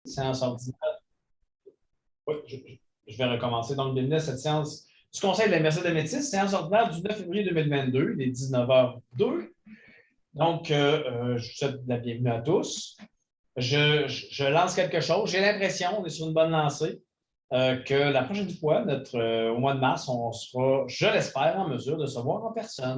Séance ordinaire. Oui, je vais recommencer. Donc, bienvenue à cette séance du Conseil de la Merci de Métis, séance ordinaire du 9 février 2022, il est 19h02. Donc, je vous souhaite la bienvenue à tous. Je lance quelque chose. J'ai l'impression, on est sur une bonne lancée, que la prochaine fois, au mois de mars, on sera, je l'espère, en mesure de se voir en personne.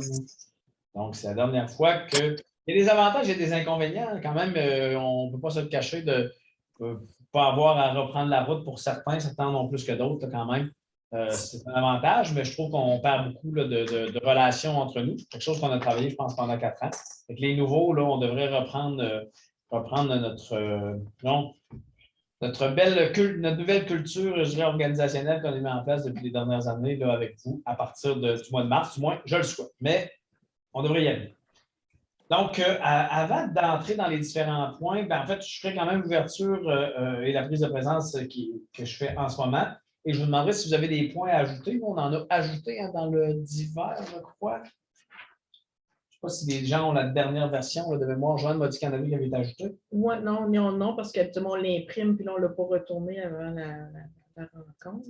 Donc, c'est la dernière fois que. Il y a des avantages et des inconvénients. Quand même, on ne peut pas se le cacher de ne pas avoir à reprendre la route pour certains. Certains en ont plus que d'autres, quand même. C'est un avantage, mais je trouve qu'on perd beaucoup là, de relations entre nous. C'est quelque chose qu'on a travaillé, je pense, pendant 4 ans. Avec les nouveaux, là, on devrait reprendre notre nouvelle culture, je dirais, organisationnelle qu'on a mis en place depuis les dernières années là, avec vous à partir du mois de mars. Du moins, je le souhaite. Mais on devrait y aller. Donc, avant d'entrer dans les différents points, en fait, je ferai quand même l'ouverture et la prise de présence que je fais en ce moment. Et je vous demanderai si vous avez des points à ajouter. On en a ajouté dans le divers, je crois. Je ne sais pas si les gens ont la dernière version là, de mémoire. Joanne m'a dit qu'il y en avait qui avaient été ajouté. Oui, non, parce qu'habituellement, on l'imprime puis là, on ne l'a pas retourné avant la rencontre.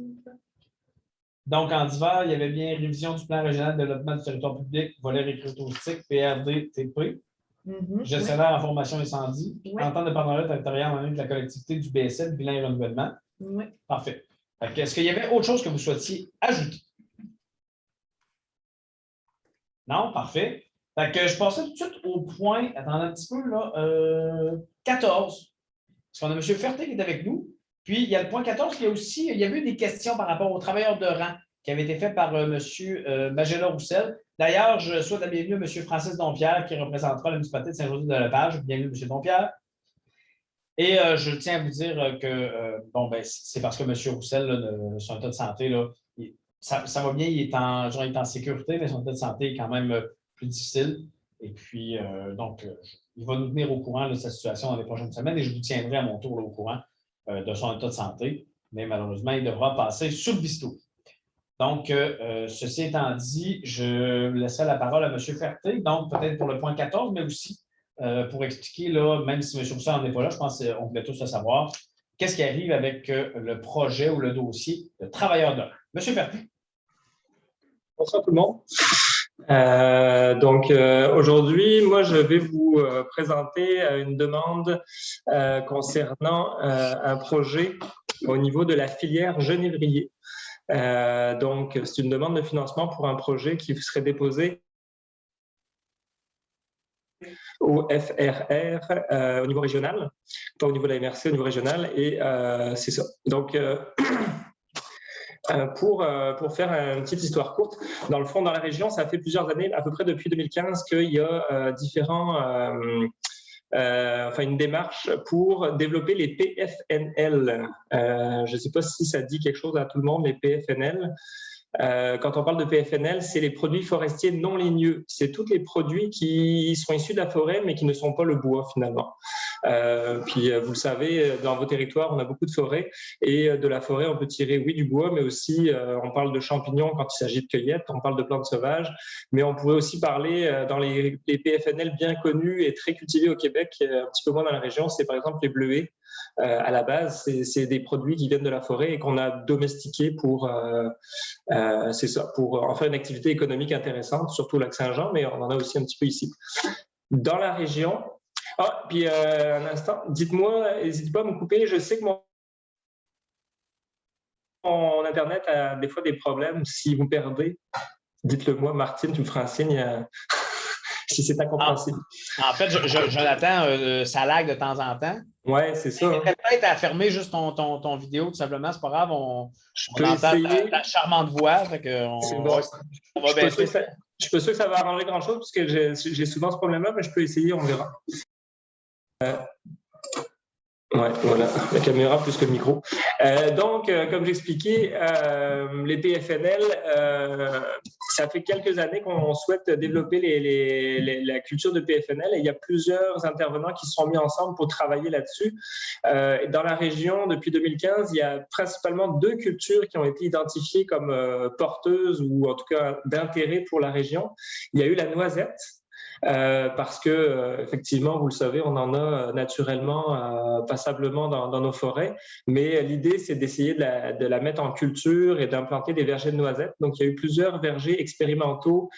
Donc, en divers, il y avait bien révision du plan régional de développement du territoire public, volet récréatif touristique, PRD-TP. Gestionnaire en formation incendie, entente de partenariat territorial en lien avec la collectivité du BSL, bilan et renouvellement. Oui. Parfait. Est-ce qu'il y avait autre chose que vous souhaitiez ajouter? Non? Parfait. Je passais tout de suite au point, attendez un petit peu, là, 14. Parce qu'on a M. Ferté qui est avec nous. Puis, il y a le point 14, il y avait eu des questions par rapport aux travailleurs de rang qui avaient été faites par M. Magella-Roussel. D'ailleurs, je souhaite la bienvenue à M. Francis Dompierre qui représentera la municipalité de Saint-Joseph-de-Lepage. Bienvenue, M. Dompierre. Et je tiens à vous dire que c'est parce que M. Roussel, là, son état de santé, là, ça va bien, il est en sécurité, mais son état de santé est quand même plus difficile. Et puis, il va nous tenir au courant de sa situation dans les prochaines semaines et je vous tiendrai à mon tour là, au courant de son état de santé. Mais malheureusement, il devra passer sous le bistouri. Donc, ceci étant dit, je laisserai la parole à M. Ferté, donc peut-être pour le point 14, mais aussi pour expliquer, là, même si M. Roussel n'en est pas là, je pense qu'on voulait tous le savoir, qu'est-ce qui arrive avec le projet ou le dossier de travailleurs de rang. M. Ferté. Bonsoir tout le monde. Aujourd'hui, moi, je vais vous présenter une demande concernant un projet au niveau de la filière genévrier. C'est une demande de financement pour un projet qui serait déposé au FRR au niveau régional, pas au niveau de la MRC, au niveau régional, et c'est ça. Donc, pour faire une petite histoire courte, dans le fond, dans la région, ça fait plusieurs années, à peu près depuis 2015, qu'il y a une démarche pour développer les PFNL. Je ne sais pas si ça dit quelque chose à tout le monde, les PFNL. Quand on parle de PFNL, c'est les produits forestiers non ligneux. C'est tous les produits qui sont issus de la forêt, mais qui ne sont pas le bois, finalement. Puis, vous le savez, dans vos territoires, on a beaucoup de forêts. Et de la forêt, on peut tirer, oui, du bois, mais aussi, on parle de champignons quand il s'agit de cueillette, on parle de plantes sauvages. Mais on pourrait aussi parler, dans les PFNL bien connus et très cultivés au Québec, un petit peu moins dans la région, c'est par exemple les bleuets. À la base, c'est des produits qui viennent de la forêt et qu'on a domestiqués pour en faire une activité économique intéressante, surtout au Lac-Saint-Jean, mais on en a aussi un petit peu ici. Dans la région, puis un instant, dites-moi, n'hésitez pas à me couper, je sais que mon Internet a des fois des problèmes, si vous perdez, dites-le moi, Martine, tu me feras un signe si c'est incompréhensible. En fait, Jonathan, ça lag de temps en temps. Oui, c'est ça. Peut-être à fermer juste ton vidéo, tout simplement, c'est pas grave. On peux entend essayer. Ta charmante voix. C'est bon. Je suis pas sûr que ça va arranger grand-chose, parce que j'ai souvent ce problème-là, mais je peux essayer, on verra. Ouais, voilà, la caméra plus que le micro. Comme j'expliquais, les PFNL, ça fait quelques années qu'on souhaite développer la culture de PFNL et il y a plusieurs intervenants qui se sont mis ensemble pour travailler là-dessus. Dans la région, depuis 2015, il y a principalement 2 cultures qui ont été identifiées comme porteuses ou en tout cas d'intérêt pour la région. Il y a eu la noisette. parce que, effectivement, vous le savez, on en a naturellement, passablement dans nos forêts. Mais l'idée, c'est d'essayer de la mettre en culture et d'implanter des vergers de noisettes. Donc, il y a eu plusieurs vergers expérimentaux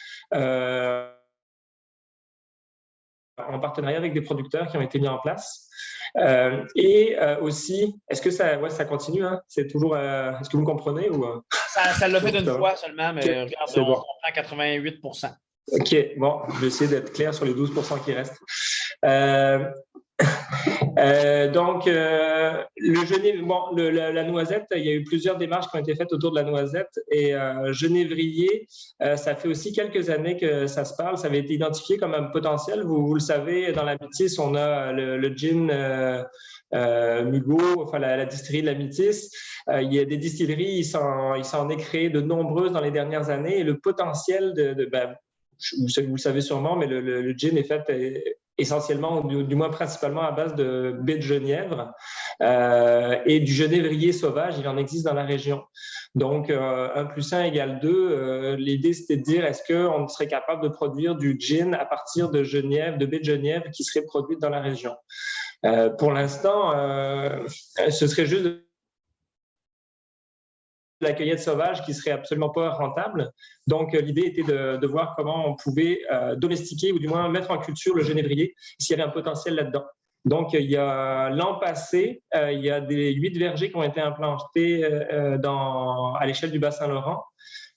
en partenariat avec des producteurs qui ont été mis en place. Aussi, est-ce que ça continue? Hein? C'est toujours. Est-ce que vous comprenez ou Ça l'a fait d'une fois seulement, mais okay, regarde, on comprend 88 %. OK, bon, je vais essayer d'être clair sur les 12 % qui restent. Donc, la noisette, il y a eu plusieurs démarches qui ont été faites autour de la noisette et genévrier, ça fait aussi quelques années que ça se parle. Ça avait été identifié comme un potentiel. Vous le savez, dans la Métis, on a le gin Mugo, enfin la distillerie de la Métis. Il y a des distilleries, il s'en est créé de nombreuses dans les dernières années et le potentiel vous le savez sûrement, mais le gin est fait essentiellement, ou du moins principalement à base de baies de genièvre et du genévrier sauvage, il en existe dans la région. Donc, 1 + 1 = 2. L'idée, c'était de dire, est-ce qu'on serait capable de produire du gin à partir de genièvre, de baies de genièvre qui seraient produites dans la région? Pour l'instant, ce serait juste la cueillette sauvage qui serait absolument pas rentable. Donc, l'idée était de voir comment on pouvait domestiquer ou du moins mettre en culture le genévrier s'il y avait un potentiel là-dedans. Donc, l'an passé, il y a 8 vergers qui ont été implantés à l'échelle du Bas-Saint-Laurent,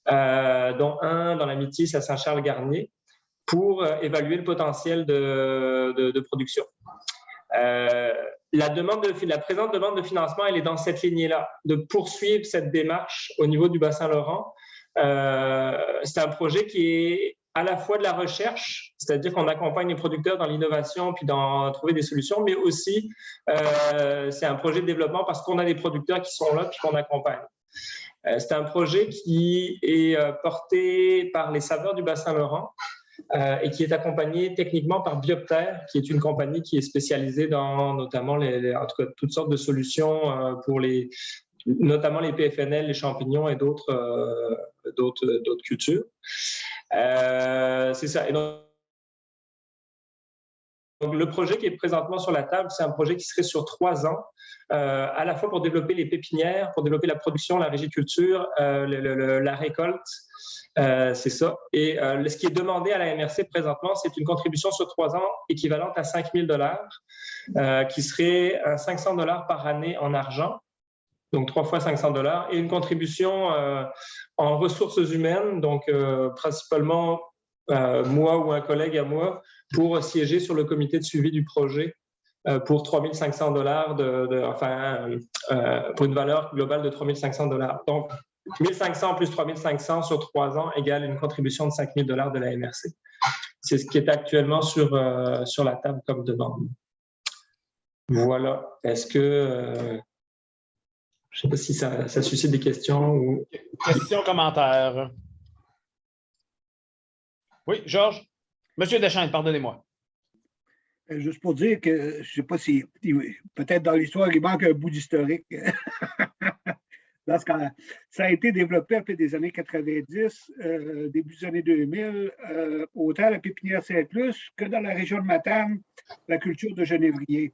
dont un dans la Métis à Saint-Charles-Garnier, pour évaluer le potentiel de production. La présente demande de financement, elle est dans cette lignée-là, de poursuivre cette démarche au niveau du Bas-Saint-Laurent. C'est un projet qui est à la fois de la recherche, c'est-à-dire qu'on accompagne les producteurs dans l'innovation puis dans trouver des solutions, mais aussi c'est un projet de développement parce qu'on a des producteurs qui sont là puis qu'on accompagne. C'est un projet qui est porté par les saveurs du Bas-Saint-Laurent. Et qui est accompagné techniquement par Bioptère, qui est une compagnie qui est spécialisée dans notamment en tout cas, toutes sortes de solutions pour notamment les PFNL, les champignons et d'autres cultures. C'est ça. Et donc, le projet qui est présentement sur la table, c'est un projet qui serait sur 3 ans, à la fois pour développer les pépinières, pour développer la production, la régiculture, la récolte. C'est ça. Et ce qui est demandé à la MRC présentement, c'est une contribution sur 3 ans équivalente à 5 000 $, qui serait 500 $ par année en argent, donc 3 fois 500 $, et une contribution en ressources humaines, donc principalement moi ou un collègue à moi, pour siéger sur le comité de suivi du projet pour 3 500 $, pour une valeur globale de 3 500 $. Donc, 1 500 plus 3 500 sur 3 ans égale une contribution de 5 000 $ de la MRC. C'est ce qui est actuellement sur la table comme demande. Voilà. Est-ce que... je ne sais pas si ça suscite des questions ou... Questions, commentaires. Oui, Georges? Monsieur Deschamps, pardonnez-moi. Juste pour dire que, je ne sais pas si, peut-être dans l'histoire, il manque un bout d'historique. Parce que ça a été développé après des années 90, début des années 2000, autant à la pépinière Saint-Plus que dans la région de Matane, la culture de genévrier.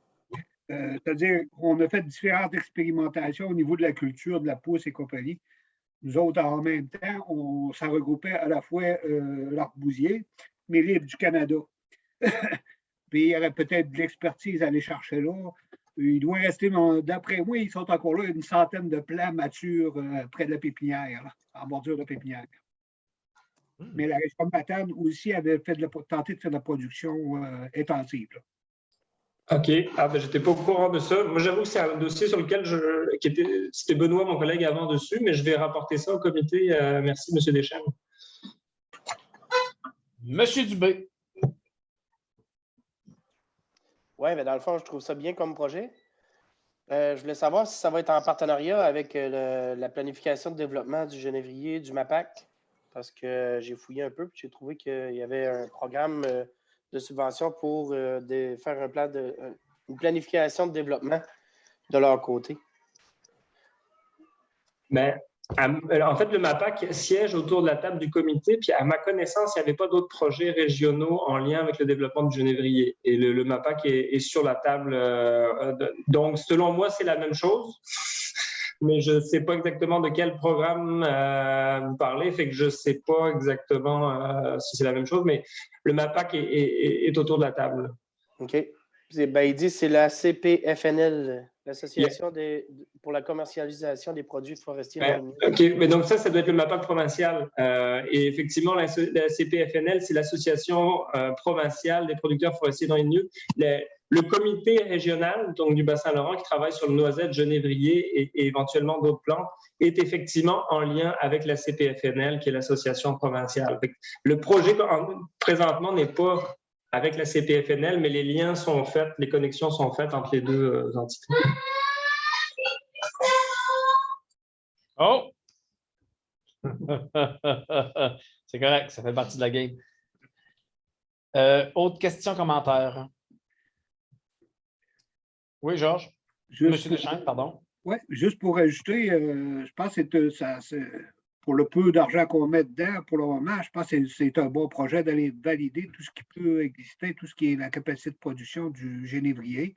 C'est-à-dire qu'on a fait différentes expérimentations au niveau de la culture, de la pousse et compagnie. Nous autres, en même temps, ça regroupait à la fois l'arbousier, mais l'île du Canada. Puis il y aurait peut-être de l'expertise à aller chercher là. Il doit rester, d'après moi, ils sont encore là, une centaine de plants matures près de la pépinière, là, en bordure de pépinière. Mais la région de Matane aussi avait tenté de faire de la production intensive. Là. OK. Ah, ben, j'étais pas au courant de ça. Moi, j'avoue que c'est un dossier sur lequel c'était Benoît, mon collègue, avant dessus, mais je vais rapporter ça au comité. Merci, M. Deschamps. Monsieur Dubé. Oui, mais dans le fond, je trouve ça bien comme projet. Je voulais savoir si ça va être en partenariat avec la planification de développement du genévrier, du MAPAC, parce que j'ai fouillé un peu et j'ai trouvé qu'il y avait un programme de subvention pour faire une planification de développement de leur côté. Mais En fait, le MAPAC siège autour de la table du comité, puis à ma connaissance, il n'y avait pas d'autres projets régionaux en lien avec le développement du genévrier. Et le MAPAC est sur la table. Donc, selon moi, c'est la même chose, mais je ne sais pas exactement de quel programme vous parlez, fait que je ne sais pas exactement si c'est la même chose, mais le MAPAC est autour de la table. OK. Il dit que c'est la CPFNL, l'Association pour la commercialisation des produits forestiers. OK, mais donc ça doit être le MAPAC provincial. Et effectivement, la CPFNL, c'est l'Association provinciale des producteurs forestiers non INU. Le comité régional, donc du Bas-Saint-Laurent, qui travaille sur le noisette, genévrier et éventuellement d'autres plantes, est effectivement en lien avec la CPFNL, qui est l'association provinciale. Le projet, présentement, n'est pas avec la CPFNL, mais les liens sont faits, les connexions sont faites entre les deux entités. Oh! C'est correct, ça fait partie de la game. Autre question, commentaire? Oui, Georges? Monsieur Deschamps, pardon. Oui, juste pour ajouter, je pense que c'est pour le peu d'argent qu'on met dedans, pour le moment, je pense que c'est un bon projet d'aller valider tout ce qui peut exister, tout ce qui est la capacité de production du genévrier,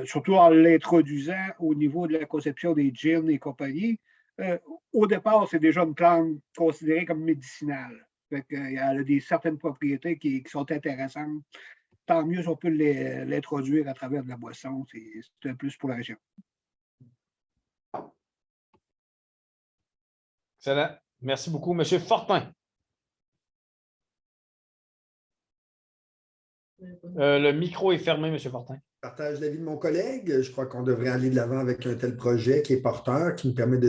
surtout en l'introduisant au niveau de la conception des gins et compagnie. Au départ, c'est déjà une plante considérée comme médicinale. Il y a certaines propriétés qui sont intéressantes. Tant mieux si on peut l'introduire à travers de la boisson. C'est un plus pour la région. Excellent. Merci beaucoup. Monsieur Fortin. Le micro est fermé, Monsieur Fortin. Je partage l'avis de mon collègue. Je crois qu'on devrait aller de l'avant avec un tel projet qui est porteur, qui nous permet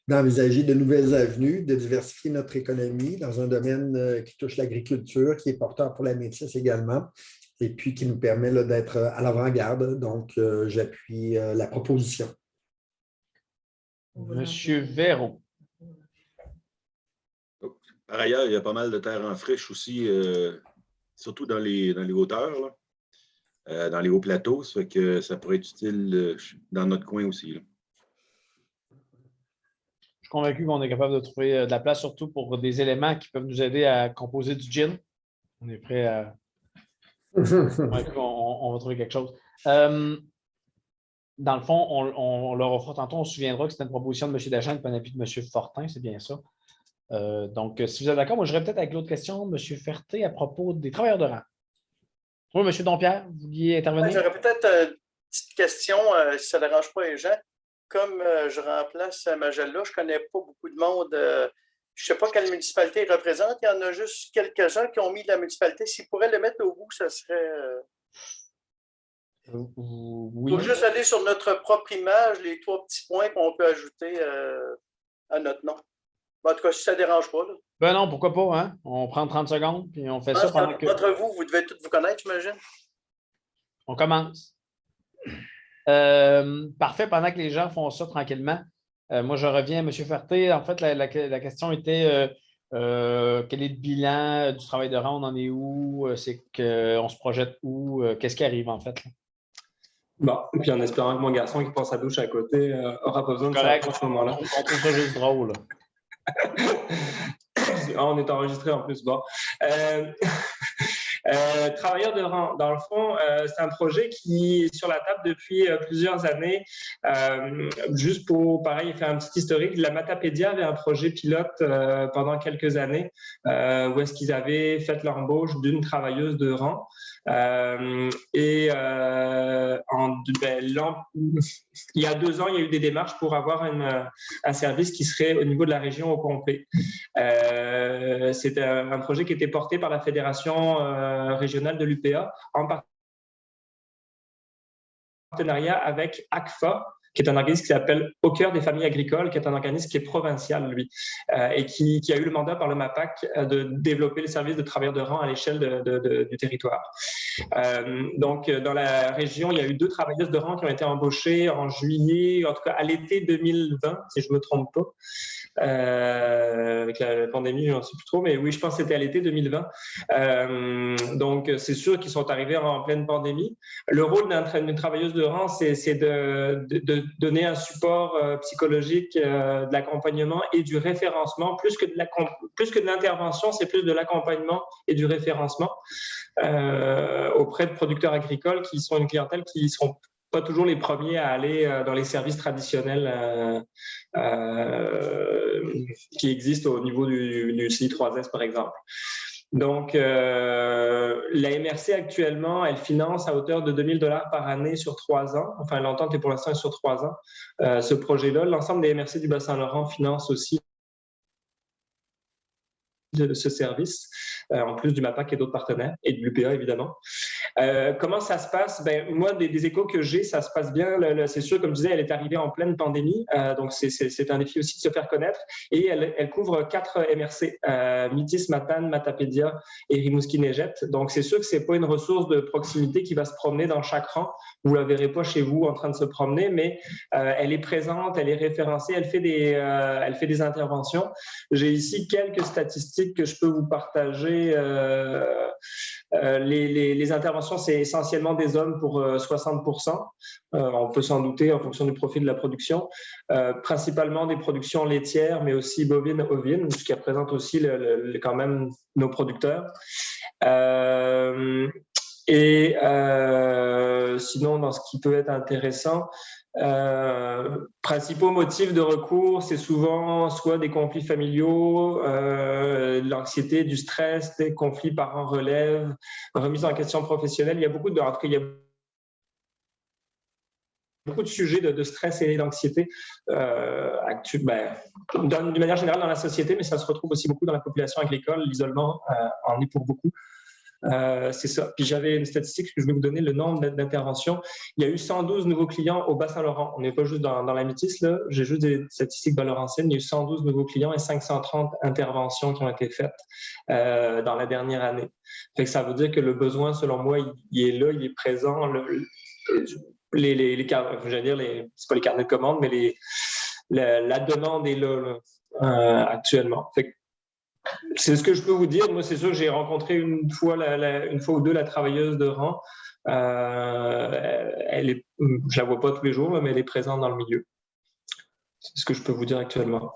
d'envisager de nouvelles avenues, de diversifier notre économie dans un domaine qui touche l'agriculture, qui est porteur pour la métisse également, et puis qui nous permet d'être à l'avant-garde. Donc, j'appuie la proposition. Monsieur Véro. Par ailleurs, il y a pas mal de terres en friche aussi, surtout dans les hauteurs, là, dans les hauts plateaux. Ça fait que ça pourrait être utile dans notre coin aussi. Là. Je suis convaincu qu'on est capable de trouver de la place, surtout pour des éléments qui peuvent nous aider à composer du gin. On est prêt à... on va trouver quelque chose. Dans le fond, on leur offre tantôt, on se souviendra que c'était une proposition de M. Deschamps et un avis de M. Fortin, c'est bien ça. Donc, si vous êtes d'accord, moi, je peut-être avec l'autre question, M. Ferté, à propos des travailleurs de rang. Oui, M. Dompierre, vous vouliez intervenir? J'aurais peut-être une petite question, si ça ne dérange pas les gens. Comme je remplace Magella, je ne connais pas beaucoup de monde. Je ne sais pas quelle municipalité il représente. Il y en a juste quelques-uns qui ont mis la municipalité. S'ils pourraient le mettre au bout, ça serait... Oui. Il faut juste aller sur notre propre image, les 3 petits points qu'on peut ajouter à notre nom. En tout cas, si ça ne dérange pas. Là. Ben non, pourquoi pas, hein? On prend 30 secondes, puis on fait ça pendant que... Entre vous, vous devez tous vous connaître, j'imagine. On commence. Parfait, pendant que les gens font ça tranquillement. Moi, je reviens à M. Ferté. En fait, la question était quel est le bilan du travail de rang? On en est où? C'est qu'on se projette où? Qu'est-ce qui arrive, en fait? Là? Bon, et puis en espérant que mon garçon qui passe sa douche à côté aura pas besoin de ça à ce moment-là. On trouve ça juste drôle. On est enregistré en plus. Bon. Travailleurs de rang, dans le fond, c'est un projet qui est sur la table depuis plusieurs années. Juste pour, pareil, faire un petit historique, la Matapédia avait un projet pilote pendant quelques années où est-ce qu'ils avaient fait l'embauche d'une travailleuse de rang. Il y a 2 ans, il y a eu des démarches pour avoir un service qui serait au niveau de la région au complet. C'était un projet qui était porté par la Fédération régionale de l'UPA en partenariat avec ACFA, qui est un organisme qui s'appelle Au cœur des familles agricoles, qui est un organisme qui est provincial, lui, et qui a eu le mandat par le MAPAC de développer le service de travailleurs de rang à l'échelle du territoire. Donc, dans la région, il y a eu 2 travailleuses de rang qui ont été embauchées en juillet, en tout cas à l'été 2020, si je ne me trompe pas. avec la pandémie, je n'en sais plus trop, mais oui, je pense que c'était à l'été 2020. Donc, c'est sûr qu'ils sont arrivés en pleine pandémie. Le rôle d'une travailleuse de rang, c'est de donner un support psychologique, de l'accompagnement et du référencement. Plus que de l'intervention, c'est plus de l'accompagnement et du référencement auprès de producteurs agricoles qui sont une clientèle qui ne seront pas toujours les premiers à aller dans les services traditionnels qui existent au niveau du CI3S, par exemple. Donc, la MRC actuellement, elle finance à hauteur de 2 000 $ par année sur 3 ans. Enfin, l'entente est pour l'instant sur 3 ans. Ce projet-là, l'ensemble des MRC du Bas-Saint-Laurent finance aussi de ce service, en plus du MAPAC et d'autres partenaires, et de l'UPA, évidemment. Comment ça se passe? Moi, des échos que j'ai, ça se passe bien. C'est sûr, comme je disais, elle est arrivée en pleine pandémie, donc c'est un défi aussi de se faire connaître. Et elle couvre 4 MRC, Métis, Matane, Matapédia et Rimouski-Neigette. Donc, c'est sûr que ce n'est pas une ressource de proximité qui va se promener dans chaque rang. Vous ne la verrez pas chez vous en train de se promener, mais elle est présente, elle est référencée, elle fait des interventions. J'ai ici quelques statistiques que je peux vous partager. Les interventions, c'est essentiellement des hommes pour 60%. On peut s'en douter en fonction du profil de la production. Principalement des productions laitières, mais aussi bovines, ovines, ce qui représente aussi quand même nos producteurs. Sinon, dans ce qui peut être intéressant, principaux motifs de recours, c'est souvent soit des conflits familiaux, de l'anxiété, du stress, des conflits parents-relève, remise en question professionnelle. Il y a beaucoup de sujets de stress et d'anxiété d'une manière générale dans la société, mais ça se retrouve aussi beaucoup dans la population agricole. L'isolement en est pour beaucoup. C'est ça. Puis j'avais une statistique que je vais vous donner, le nombre d'interventions. Il y a eu 112 nouveaux clients au Bas-Saint-Laurent. On n'est pas juste dans la Métis, là. J'ai juste des statistiques valenciennes. Il y a eu 112 nouveaux clients et 530 interventions qui ont été faites dans la dernière année. Fait que ça veut dire que le besoin, selon moi, il est là, il est présent. C'est pas les carnets de commandes, mais la demande est là actuellement. Fait que c'est ce que je peux vous dire. Moi, c'est sûr que j'ai rencontré une fois ou deux la travailleuse de rang. Je la vois pas tous les jours, mais elle est présente dans le milieu. C'est ce que je peux vous dire actuellement.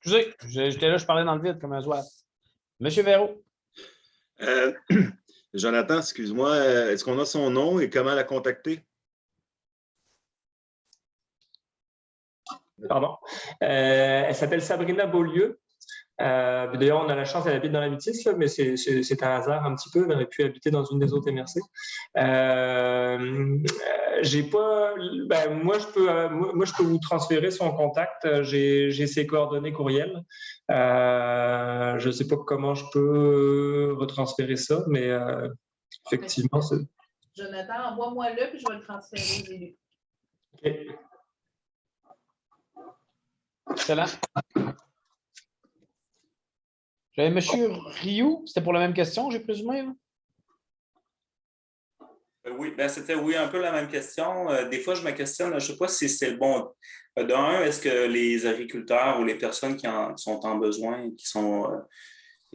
Excusez, j'étais là, je parlais dans le vide comme un oiseau. Monsieur Véro. Jonathan, excuse-moi, est-ce qu'on a son nom et comment la contacter? Pardon. Elle s'appelle Sabrina Beaulieu. D'ailleurs, on a la chance, elle habite dans la Métis, mais c'est un hasard un petit peu. Elle aurait pu habiter dans une des autres MRC. Moi, je peux vous transférer son contact. J'ai ses coordonnées courriel. Je ne sais pas comment je peux retransférer ça, mais effectivement, c'est... Jonathan, envoie-moi-le, puis je vais le transférer aux élus. OK. Excellent. J'avais M. Rioux, c'était pour la même question, j'ai présumé. Hein? Oui, c'était un peu la même question. Des fois, je me questionne, je ne sais pas si c'est le bon. Est-ce que les agriculteurs ou les personnes qui sont en besoin, qui sont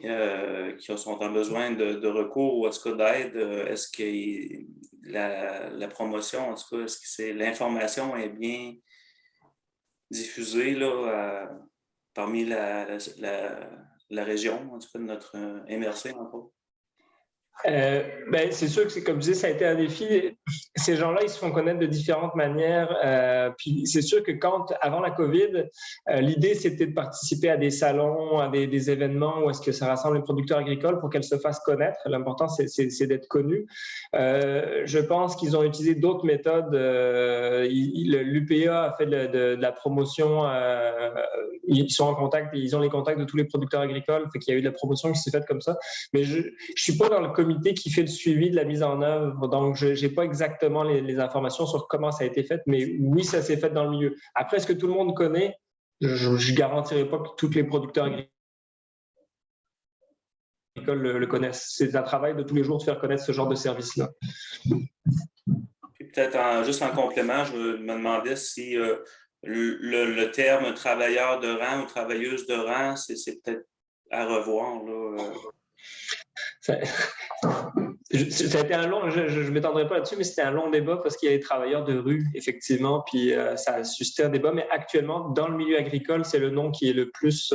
en besoin de recours ou en tout cas d'aide, est-ce que la promotion, en tout cas, est-ce que l'information est bien diffusée là, parmi la région, en tout cas de notre MRC encore? C'est sûr que c'est comme je disais, ça a été un défi. Ces gens-là, ils se font connaître de différentes manières. Puis c'est sûr que avant la COVID, l'idée c'était de participer à des salons, à des événements où est-ce que ça rassemble les producteurs agricoles pour qu'elles se fassent connaître. L'important c'est d'être connus. Je pense qu'ils ont utilisé d'autres méthodes. L'UPA a fait de la promotion. Ils sont en contact, ils ont les contacts de tous les producteurs agricoles. Fait qu'il y a eu de la promotion qui s'est faite comme ça. Mais je suis pas dans le comité qui fait le suivi de la mise en œuvre, donc je n'ai pas exactement les informations sur comment ça a été fait, mais oui, ça s'est fait dans le milieu. Après, est-ce que tout le monde connaît? Je ne garantirai pas que tous les producteurs agricoles le connaissent. C'est un travail de tous les jours de faire connaître ce genre de service-là. Puis peut-être juste en complément, je me demandais si le terme travailleur de rang ou travailleuse de rang, c'est peut-être à revoir, là. Ça a été un long, je ne m'étendrai pas là-dessus, mais c'était un long débat parce qu'il y a les travailleurs de rue, effectivement, puis ça a suscité un débat. Mais actuellement, dans le milieu agricole, c'est le nom qui est le plus,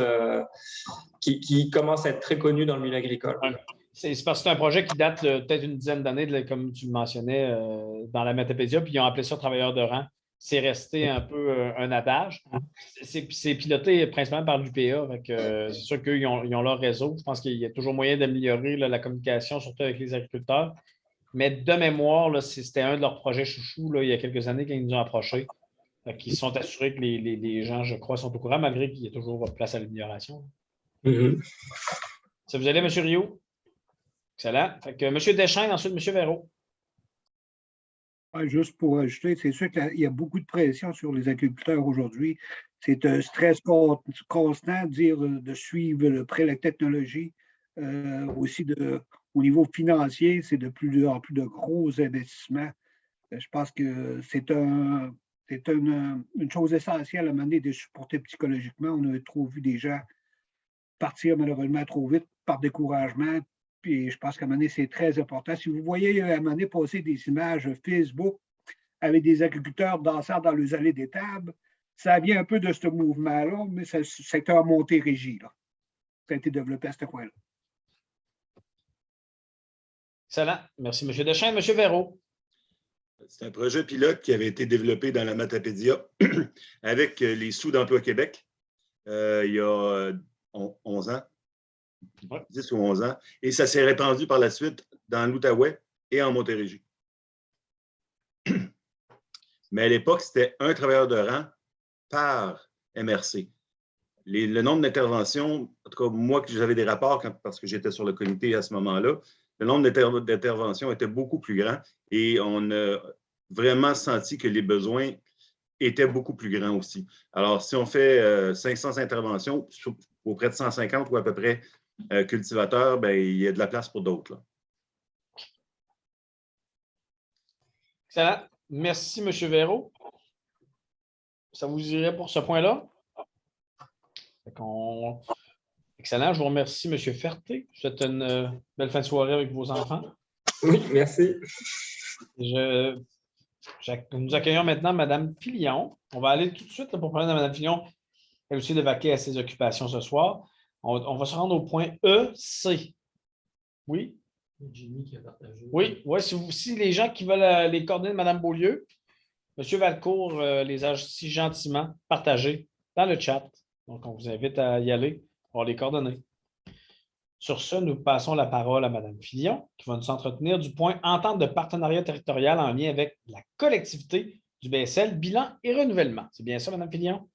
qui commence à être très connu dans le milieu agricole. Ouais. C'est parce que c'est un projet qui date peut-être une dizaine d'années, comme tu le mentionnais, dans la Matapédia, puis ils ont appelé ça travailleurs de rang. C'est resté un peu un adage. C'est piloté principalement par l'UPA. C'est sûr qu'eux, ils ont leur réseau. Je pense qu'il y a toujours moyen d'améliorer la communication, surtout avec les agriculteurs. Mais de mémoire, là, c'était un de leurs projets chouchous là, il y a quelques années quand ils nous ont approchés. Ils se sont assurés que les gens, je crois, sont au courant, malgré qu'il y a toujours place à l'amélioration. Ça vous allez, M. Rio? Excellent. Fait que M. Deschênes, ensuite M. Véraud. Juste pour ajouter, c'est sûr qu'il y a beaucoup de pression sur les agriculteurs aujourd'hui. C'est un stress constant de suivre de près la technologie. Aussi, au niveau financier, c'est de plus en plus de gros investissements. Je pense que c'est une chose essentielle à mener de supporter psychologiquement. On a trop vu des gens partir malheureusement trop vite par découragement. Puis je pense qu'à un moment donné, c'est très important. Si vous voyez à un moment donné passer des images Facebook avec des agriculteurs dansant dans les allées d'étable, ça vient un peu de ce mouvement-là, mais c'est un Montérégie. Là. Ça a été développé à ce coin-là. Excellent. Merci, M. Deschênes. M. Véraud. C'est un projet pilote qui avait été développé dans la Matapédia avec les sous d'Emploi Québec il y a 11 ans. 10 ou 11 ans, et ça s'est répandu par la suite dans l'Outaouais et en Montérégie. Mais à l'époque, c'était un travailleur de rang par MRC. Le nombre d'interventions, en tout cas, moi, que j'avais des rapports parce que j'étais sur le comité à ce moment-là, le nombre d'interventions était beaucoup plus grand et on a vraiment senti que les besoins étaient beaucoup plus grands aussi. Alors, si on fait 500 interventions auprès de 150 ou à peu près cultivateurs, ben, il y a de la place pour d'autres. Excellent. Merci, M. Véraud. Ça vous irait pour ce point-là? Excellent. Je vous remercie, M. Ferté. Je vous souhaite une belle fin de soirée avec vos enfants. Oui, merci. Nous accueillons maintenant Mme Filion. On va aller tout de suite pour parler de Mme Filion. Elle aussi de vaquer à ses occupations ce soir. On va se rendre au point EC. Oui? Jimmy qui a partagé. Oui, si les gens qui veulent les coordonnées de Mme Beaulieu, M. Valcourt les a si gentiment partagées dans le chat. Donc, on vous invite à y aller pour les coordonnées. Sur ce, nous passons la parole à Mme Filion, qui va nous entretenir du point entente de partenariat territorial en lien avec la collectivité du BSL, bilan et renouvellement. C'est bien ça, Mme Filion?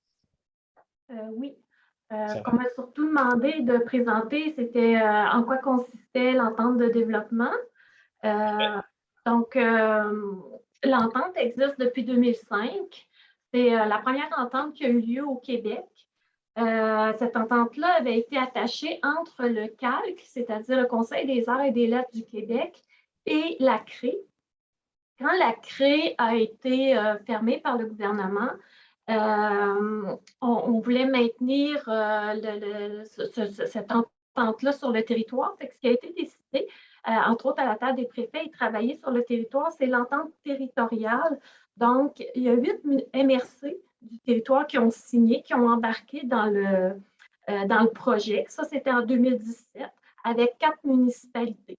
Oui. Qu'on m'a surtout demandé de présenter, c'était en quoi consistait l'entente de développement. Donc, l'entente existe depuis 2005. C'est la première entente qui a eu lieu au Québec. Cette entente-là avait été attachée entre le CALQ, c'est-à-dire le Conseil des arts et des lettres du Québec, et la CRE. Quand la CRE a été fermée par le gouvernement, on voulait maintenir cette entente-là sur le territoire. Fait que ce qui a été décidé, entre autres à la table des préfets et travailler sur le territoire, c'est l'entente territoriale. Donc, il y a 8 MRC du territoire qui ont signé, qui ont embarqué dans le projet. Ça, c'était en 2017, avec 4 municipalités.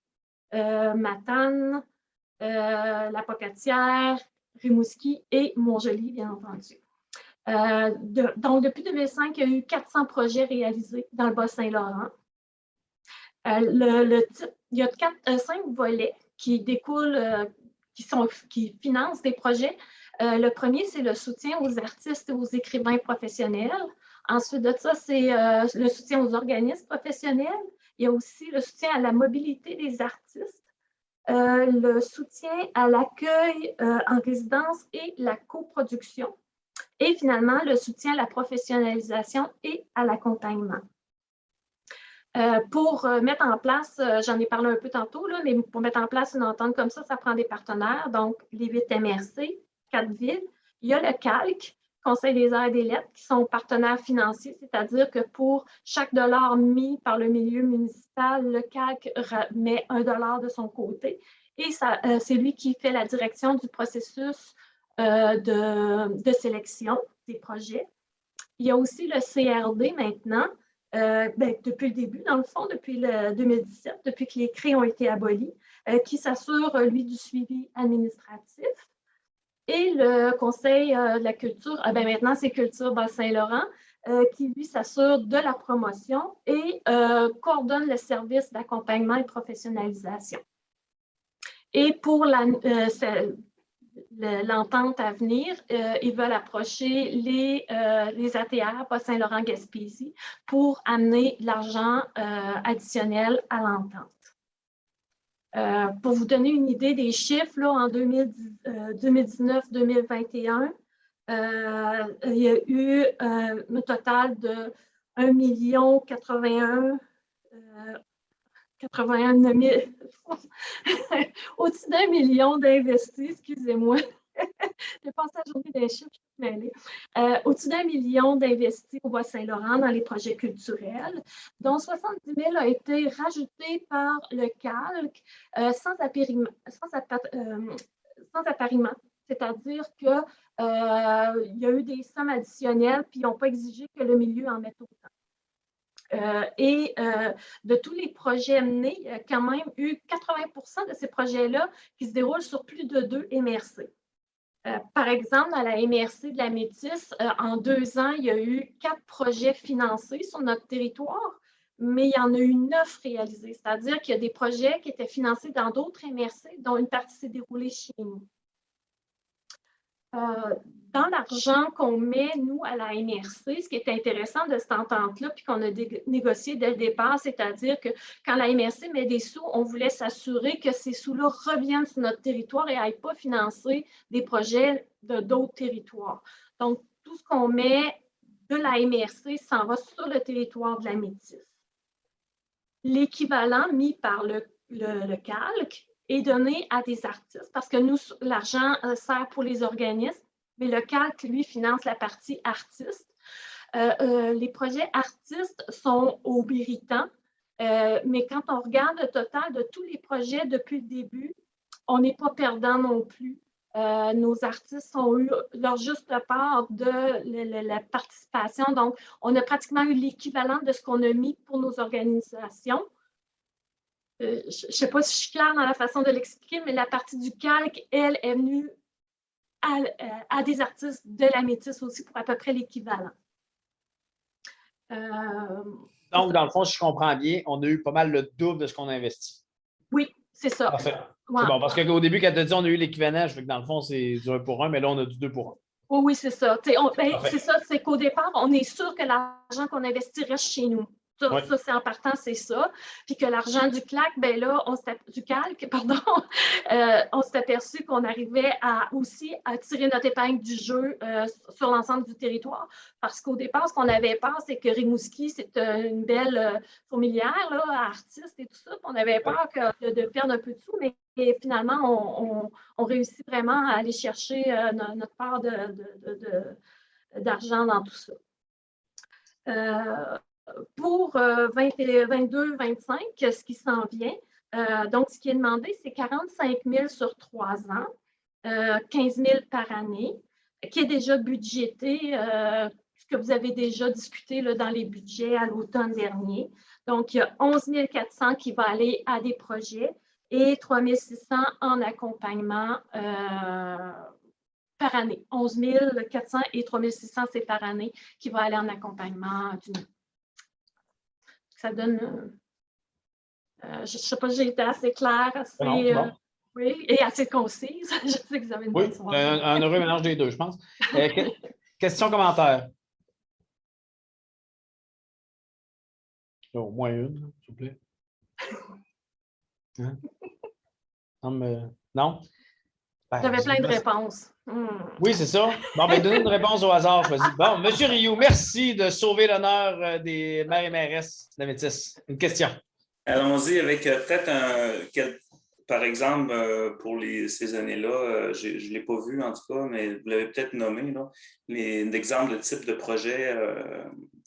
Matane, La Pocatière, Rimouski et Montjoly, bien entendu. Donc, depuis 2005, il y a eu 400 projets réalisés dans le Bas-Saint-Laurent. Il y a 5 volets qui découlent, qui financent des projets. Le premier, c'est le soutien aux artistes et aux écrivains professionnels. Ensuite de ça, c'est le soutien aux organismes professionnels. Il y a aussi le soutien à la mobilité des artistes, le soutien à l'accueil en résidence et la coproduction. Et finalement, le soutien à la professionnalisation et à l'accompagnement. Pour mettre en place, j'en ai parlé un peu tantôt, là, mais pour mettre en place une entente comme ça prend des partenaires, donc les 8 MRC, 4 villes. Il y a le CALC, Conseil des arts et des lettres, qui sont partenaires financiers, c'est-à-dire que pour chaque dollar mis par le milieu municipal, le CALC met $1 de son côté. Et c'est lui qui fait la direction du processus de sélection des projets. Il y a aussi le CRD maintenant, depuis le début, dans le fond, depuis le 2017, depuis que les CRE ont été abolis, qui s'assure, lui, du suivi administratif. Et le Conseil de la culture, maintenant, c'est Culture Bas-Saint-Laurent, qui, lui, s'assure de la promotion et coordonne le service d'accompagnement et professionnalisation. Et pour l'entente à venir, ils veulent approcher les ATR, Bas-Saint-Laurent-Gaspésie, pour amener l'argent additionnel à l'entente. Pour vous donner une idée des chiffres, là, en 2019-2021, il y a eu un total de 1 81 000, au-dessus d'1 million d'investis, excusez-moi. J'ai passé la journée des chiffres, je suis mêlée. Au-dessus d'1 million d'investis au Bas-Saint-Laurent dans les projets culturels, dont 70 000 a été rajouté par le CALC sans appariement. C'est-à-dire qu'il y a eu des sommes additionnelles, puis ils n'ont pas exigé que le milieu en mette autant. De tous les projets menés, il y a quand même eu 80% de ces projets-là qui se déroulent sur plus de 2 MRC. Par exemple, dans la MRC de la Métis, en 2 ans, il y a eu 4 projets financés sur notre territoire, mais il y en a eu 9 réalisés. C'est-à-dire qu'il y a des projets qui étaient financés dans d'autres MRC, dont une partie s'est déroulée chez nous. Dans l'argent qu'on met, nous, à la MRC, ce qui est intéressant de cette entente-là, puis qu'on a négocié dès le départ, c'est-à-dire que quand la MRC met des sous, on voulait s'assurer que ces sous-là reviennent sur notre territoire et n'aillent pas financer des projets de d'autres territoires. Donc, tout ce qu'on met de la MRC s'en va sur le territoire de la Métis. L'équivalent mis par le CALC est donné à des artistes parce que nous, l'argent sert pour les organismes, mais le CALC, lui, finance la partie artiste. Les projets artistes sont au Béritant, mais quand on regarde le total de tous les projets depuis le début, on n'est pas perdant non plus. Nos artistes ont eu leur juste part de la participation. Donc, on a pratiquement eu l'équivalent de ce qu'on a mis pour nos organisations. Je ne sais pas si je suis claire dans la façon de l'expliquer, mais la partie du CALC, elle, est venue à des artistes de la Métis aussi pour à peu près l'équivalent. Donc, dans le fond, si je comprends bien, on a eu pas mal le double de ce qu'on a investi. Oui, c'est ça. Parfait. Ouais. C'est bon, parce qu'au début, quand tu as dit on a eu l'équivalent, je fais que dans le fond, c'est du 1 pour 1, mais là, on a du 2 pour 1. Oui, c'est ça. C'est ça, c'est qu'au départ, on est sûr que l'argent qu'on investit reste chez nous. Ça, c'est en partant, c'est ça. Puis que l'argent du CALC, du CALC, on s'est aperçu qu'on arrivait aussi à tirer notre épingle du jeu sur l'ensemble du territoire. Parce qu'au départ, ce qu'on avait peur, c'est que Rimouski, c'est une belle fourmilière, là, artiste et tout ça. On avait peur de perdre un peu de sous, mais finalement, on réussit vraiment à aller chercher notre part d'argent dans tout ça. Pour 22-25, ce qui s'en vient, donc ce qui est demandé, c'est 45 000 sur 3 ans, 15 000 par année, qui est déjà budgété, ce que vous avez déjà discuté là, dans les budgets à l'automne dernier. Donc, il y a 11 400 qui va aller à des projets et 3 600 en accompagnement par année. 11 400 et 3 600, c'est par année qui va aller en accompagnement du niveau. Ça donne, je ne sais pas si j'ai été assez claire, oui, et assez concise. Je sais que vous avez une bonne soirée. Un heureux mélange des deux, je pense. Question, commentaire. Au moins une, s'il vous plaît. Hein? Non? J'avais plein de merci. réponses. Oui, c'est ça. Bon, ben, donnez une réponse au hasard choisie. Bon, M. Rioux, merci de sauver l'honneur des maires et mairesses de Métis. Une question. Allons-y avec par exemple, pour ces années-là, je ne l'ai pas vu en tout cas, mais vous l'avez peut-être nommé, là, l'exemple de type de projet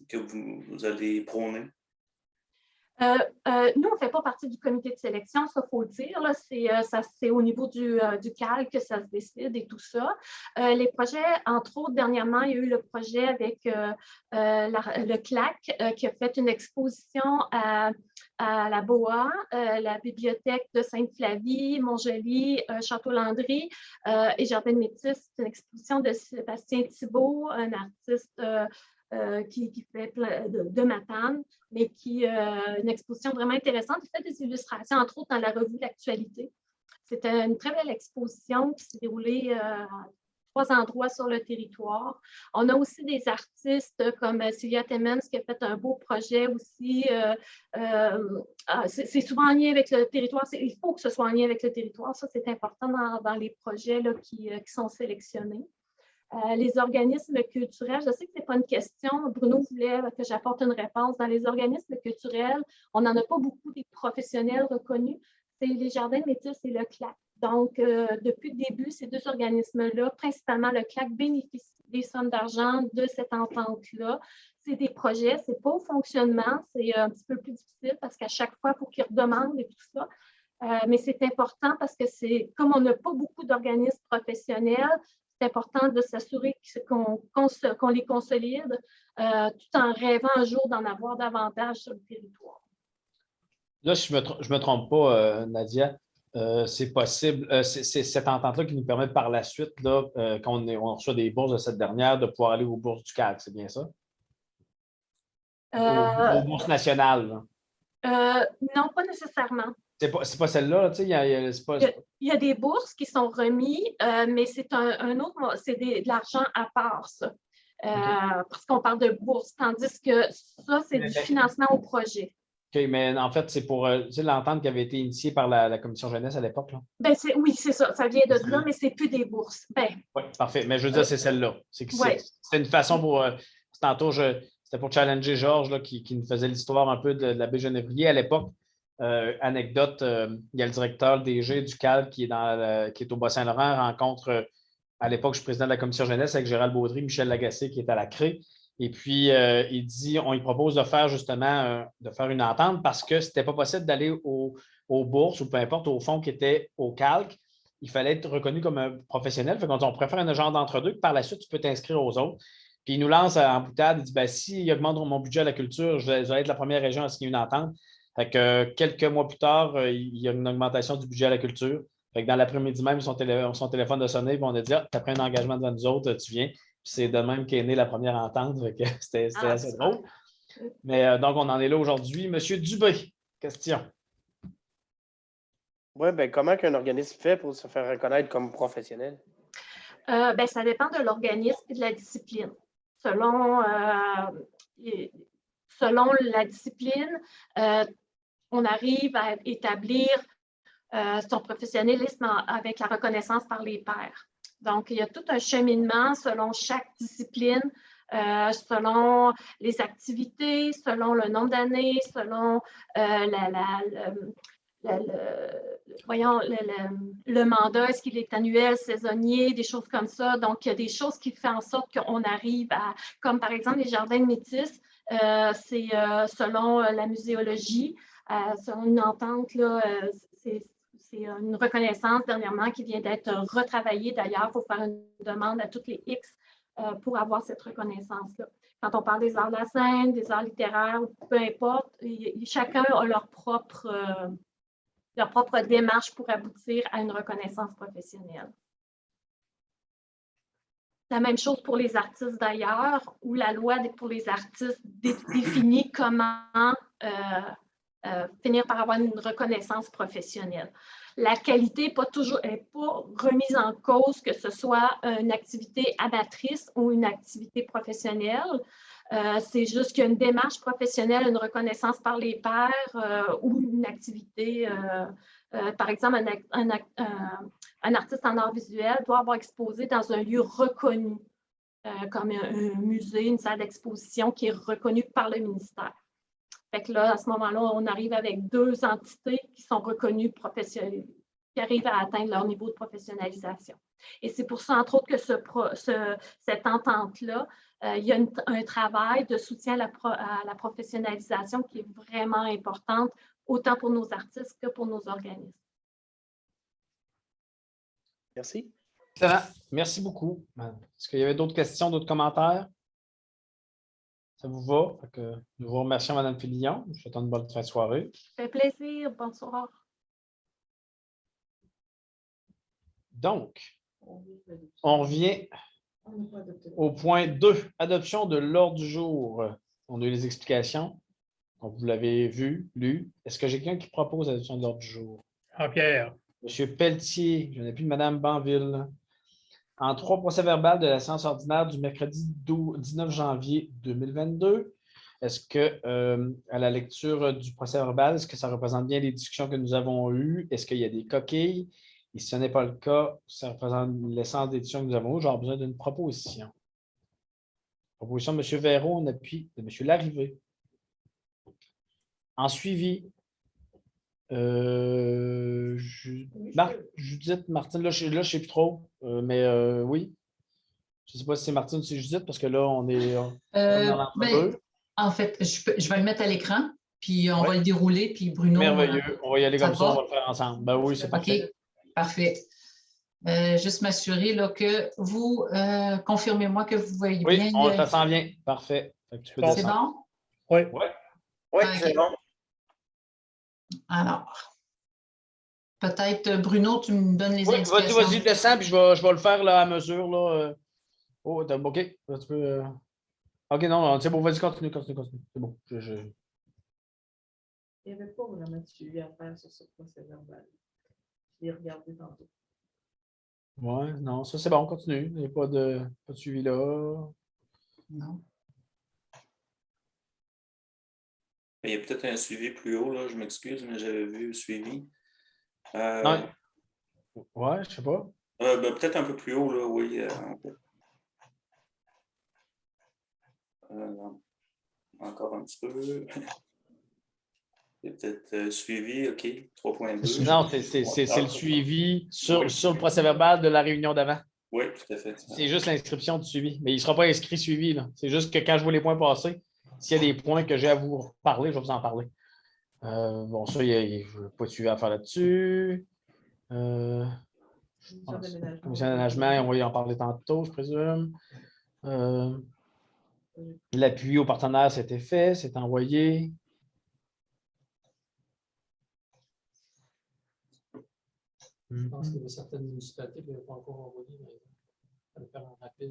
que vous allez prôner. Nous, on ne fait pas partie du comité de sélection, ça, il faut le dire. C'est au niveau du CAL que ça se décide et tout ça. Les projets, entre autres, dernièrement, il y a eu le projet avec le CLAC qui a fait une exposition à la BOA, la bibliothèque de Sainte-Flavie, Montjoly, Château-Landry et Jardin de Métis. C'est une exposition de Sébastien Thibault, un artiste qui fait de Matane, mais qui une exposition vraiment intéressante. Il fait des illustrations, entre autres, dans la revue L'Actualité. C'était une très belle exposition qui s'est déroulée à 3 endroits sur le territoire. On a aussi des artistes comme Sylvia Timmons qui a fait un beau projet aussi. C'est souvent en lien avec le territoire. Il faut que ce soit en lien avec le territoire. Ça, c'est important dans les projets là, qui sont sélectionnés. Les organismes culturels, je sais que ce n'est pas une question. Bruno voulait que j'apporte une réponse. Dans les organismes culturels, on n'en a pas beaucoup des professionnels reconnus. C'est les Jardins de Métis et le CLAC. Donc, depuis le début, ces deux organismes-là, principalement le CLAC, bénéficient des sommes d'argent de cette entente-là. C'est des projets, ce n'est pas au fonctionnement, c'est un petit peu plus difficile parce qu'à chaque fois, il faut qu'ils redemandent et tout ça. Mais c'est important parce que comme on n'a pas beaucoup d'organismes professionnels, c'est important de s'assurer qu'on les consolide tout en rêvant un jour d'en avoir davantage sur le territoire. Là, si je ne me trompe pas, Nadia, c'est possible, c'est cette entente-là qui nous permet par la suite, là, quand on reçoit des bourses de cette dernière, de pouvoir aller aux bourses du CAC, c'est bien ça? Aux bourses nationales. Non, pas nécessairement. C'est pas celle-là, tu sais, il y a des bourses qui sont remises, mais c'est un autre, c'est de l'argent à part, ça. Parce qu'on parle de bourses, tandis que ça, c'est du financement au projet. OK, mais en fait, c'est pour l'entente qui avait été initiée par la Commission jeunesse à l'époque. Oui, c'est ça. Ça vient de là, mais ce n'est plus des bourses. Oui, parfait. Mais je veux dire, c'est celle-là. C'est une façon pour. Tantôt, c'était pour challenger Georges là, qui nous faisait l'histoire un peu de la baie Genévrier à l'époque. Anecdote, il y a le directeur DG du CAL qui est au Bas-Saint-Laurent, rencontre à l'époque, je suis président de la commission jeunesse avec Gérald Baudry, Michel Lagacé qui est à la CRE. Et puis, il dit, on lui propose de faire justement une entente parce que ce n'était pas possible d'aller aux bourses ou peu importe, au fonds qui était au calque. Il fallait être reconnu comme un professionnel. Fait on préfère un genre d'entre-deux, puis par la suite, tu peux t'inscrire aux autres. Puis il nous lance en boutade, il dit, s'il augmente mon budget à la culture, je vais être la première région à signer une entente. Fait que quelques mois plus tard, il y a une augmentation du budget à la culture. Fait que dans l'après-midi même, son téléphone a sonné, puis on a dit, tu as pris un engagement devant nous autres, tu viens. Puis c'est de même qu'est née la première entente. C'était assez drôle. Mais donc, on en est là aujourd'hui. Monsieur Dubé, question. Oui, comment qu'un organisme fait pour se faire reconnaître comme professionnel? Ça dépend de l'organisme et de la discipline. Selon la discipline, on arrive à établir son professionnalisme avec la reconnaissance par les pairs. Donc, il y a tout un cheminement selon chaque discipline, selon les activités, selon le nombre d'années, selon le mandat, est-ce qu'il est annuel, saisonnier, des choses comme ça. Donc, il y a des choses qui font en sorte qu'on arrive à, comme par exemple les Jardins de Métis, c'est selon la muséologie, selon une entente, c'est une reconnaissance dernièrement qui vient d'être retravaillée. D'ailleurs, il faut faire une demande à toutes les X pour avoir cette reconnaissance-là. Quand on parle des arts de la scène, des arts littéraires, peu importe, chacun a leur propre démarche pour aboutir à une reconnaissance professionnelle. La même chose pour les artistes d'ailleurs, où la loi pour les artistes définit comment finir par avoir une reconnaissance professionnelle. La qualité n'est pas remise en cause, que ce soit une activité amatrice ou une activité professionnelle. C'est juste qu'il y a une démarche professionnelle, une reconnaissance par les pairs ou une activité. Par exemple, un artiste en art visuel doit avoir exposé dans un lieu reconnu, comme un musée, une salle d'exposition qui est reconnue par le ministère. Fait que là, à ce moment-là, on arrive avec 2 entités qui sont reconnues professionnelles, qui arrivent à atteindre leur niveau de professionnalisation. Et c'est pour ça, entre autres, que cette entente-là, il y a un travail de soutien à la professionnalisation qui est vraiment importante, autant pour nos artistes que pour nos organismes. Merci. Excellent. Merci beaucoup. Est-ce qu'il y avait d'autres questions, d'autres commentaires? Ça vous va? Fait que nous vous remercions, Mme Fillion. Je vous souhaite une bonne fin de soirée. Ça fait plaisir. Bonsoir. Donc, on revient au point 2, adoption de l'ordre du jour. On a eu les explications. Donc, vous l'avez vu, lu. Est-ce que j'ai quelqu'un qui propose l'adoption de l'ordre du jour? Jean-Pierre. M. Pelletier, je n'ai plus de Mme Banville. En 3 procès-verbal de la séance ordinaire du mercredi 19 janvier 2022, est-ce que, à la lecture du procès-verbal, est-ce que ça représente bien les discussions que nous avons eues? Est-ce qu'il y a des coquilles? Et si ce n'est pas le cas, ça représente l'essence des discussions que nous avons eues, j'aurai besoin d'une proposition. Proposition de M. Véro en appui de M. Larrivé. En suivi, Judith, Martine, là, je ne sais plus trop, mais oui. Je ne sais pas si c'est Martine ou si c'est Judith, parce que là, on est dans l'entre-deux. En fait, je vais le mettre à l'écran, puis on va le dérouler, puis Bruno... Merveilleux. On va y aller comme ça, on va le faire ensemble. Ben oui, c'est parfait. OK, parfait. Juste m'assurer que vous confirmez-moi que vous voyez bien. Oui, ça s'en vient. Parfait. C'est bon? Oui. Oui, c'est bon. Alors, peut-être, Bruno, tu me donnes les indications. Vas-y, descends, puis je vais le faire là, à mesure. Là. Oh, OK. Tu peux, OK, non, c'est bon, vas-y, continue. C'est bon. Il n'y avait pas vraiment de suivi à faire sur ce procès-verbal. Je l'ai regardé tantôt. Oui, non, ça c'est bon, continue. Il n'y a pas de suivi là. Non. Il y a peut-être un suivi plus haut, là, je m'excuse, mais j'avais vu suivi. Non. Ouais, je sais pas. Peut-être un peu plus haut, là, oui. Encore un petit peu. C'est peut-être suivi, OK, 3.2. Non, c'est le suivi sur le procès-verbal de la réunion d'avant. Oui, tout à fait. C'est juste l'inscription du suivi. Mais il ne sera pas inscrit suivi. C'est juste que quand je vois les points passer, s'il y a des points que j'ai à vous parler, je vais vous en parler. Bon, ça, il n'y a pas de suivi à faire là-dessus. Commission d'aménagement, on va y en parler tantôt, je présume. L'appui aux partenaires, c'était fait, c'est envoyé. Je pense qu'il y a certaines municipalités qui n'avaient pas encore envoyé, mais ça va faire un rappel.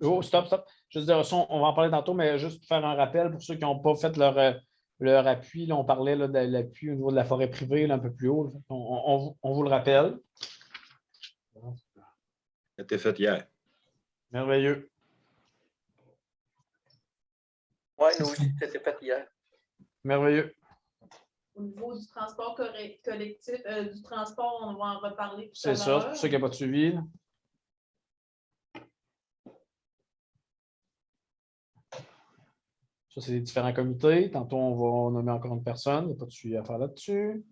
Oui, stop. Juste dire ça, on va en parler tantôt, mais juste faire un rappel pour ceux qui n'ont pas fait leur appui. Là, on parlait là, de l'appui au niveau de la forêt privée, là, un peu plus haut. Là. On vous le rappelle. Ça a été fait hier. Merveilleux. Oui, nous aussi, c'était fait hier. Merveilleux. Au niveau du transport collectif, du transport, on va en reparler tout à C'est l'heure. ça, c'est pour ça qu'il n'y a pas de suivi. Là. Ça, c'est les différents comités. Tantôt, on va nommer encore une personne. Il n'y a pas de suivi à faire là-dessus.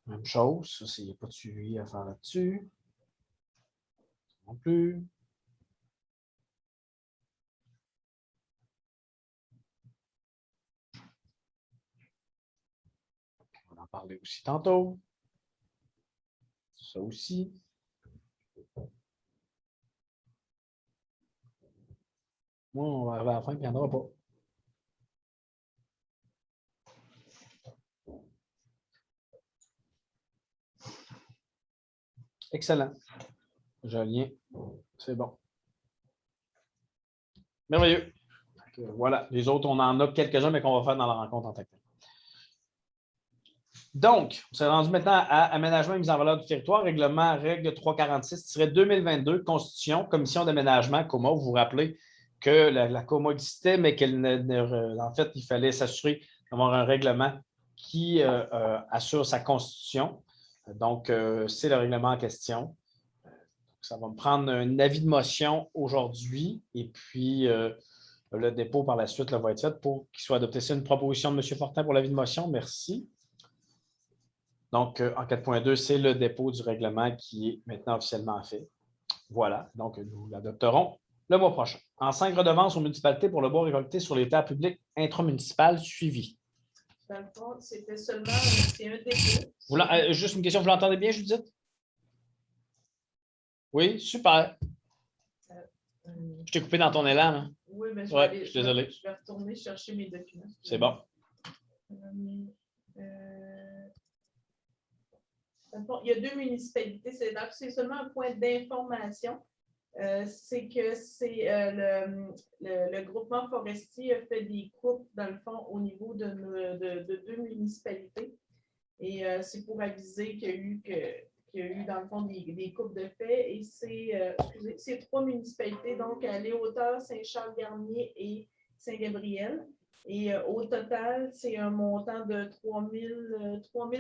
Même chose. Ça, il n'y a pas de suivi à faire là-dessus. Non plus. On va en parler aussi tantôt. Ça aussi. Moi, on va arriver à la fin, puis il n'y en aura pas. Excellent. Jolien. C'est bon. Merveilleux. Voilà. Les autres, on en a quelques-uns, mais qu'on va faire dans la rencontre en tant que telle. Donc, on s'est rendu maintenant à aménagement et mise en valeur du territoire, règlement règle 346-2022, Constitution, Commission d'aménagement, COMA, vous vous rappelez, que la commodité, mais en fait, il fallait s'assurer d'avoir un règlement qui assure sa constitution. Donc, c'est le règlement en question. Ça va me prendre un avis de motion aujourd'hui et puis le dépôt par la suite va être fait pour qu'il soit adopté. C'est une proposition de M. Fortin pour l'avis de motion. Merci. Donc, en 4.2, c'est le dépôt du règlement qui est maintenant officiellement fait. Voilà. Donc, nous l'adopterons le mois prochain. En 5 redevances aux municipalités pour le bois récolté sur les terres publiques intramunicipales suivies. Dans le fond, c'était seulement c'est un dépôt. Juste une question, vous l'entendez bien, Judith? Oui, super. Je t'ai coupé dans ton élan. Là. Oui, mais je suis désolé. Je vais retourner chercher mes documents. C'est bon. Il y a 2 municipalités. C'est seulement un point d'information. C'est que le groupement forestier a fait des coupes, dans le fond, au niveau de 2 municipalités. Et c'est pour aviser qu'il y a eu, dans le fond, des coupes de fait. Et c'est 3 municipalités, donc à Léotard, Saint-Charles-Garnier et Saint-Gabriel. Et au total, c'est un montant de 3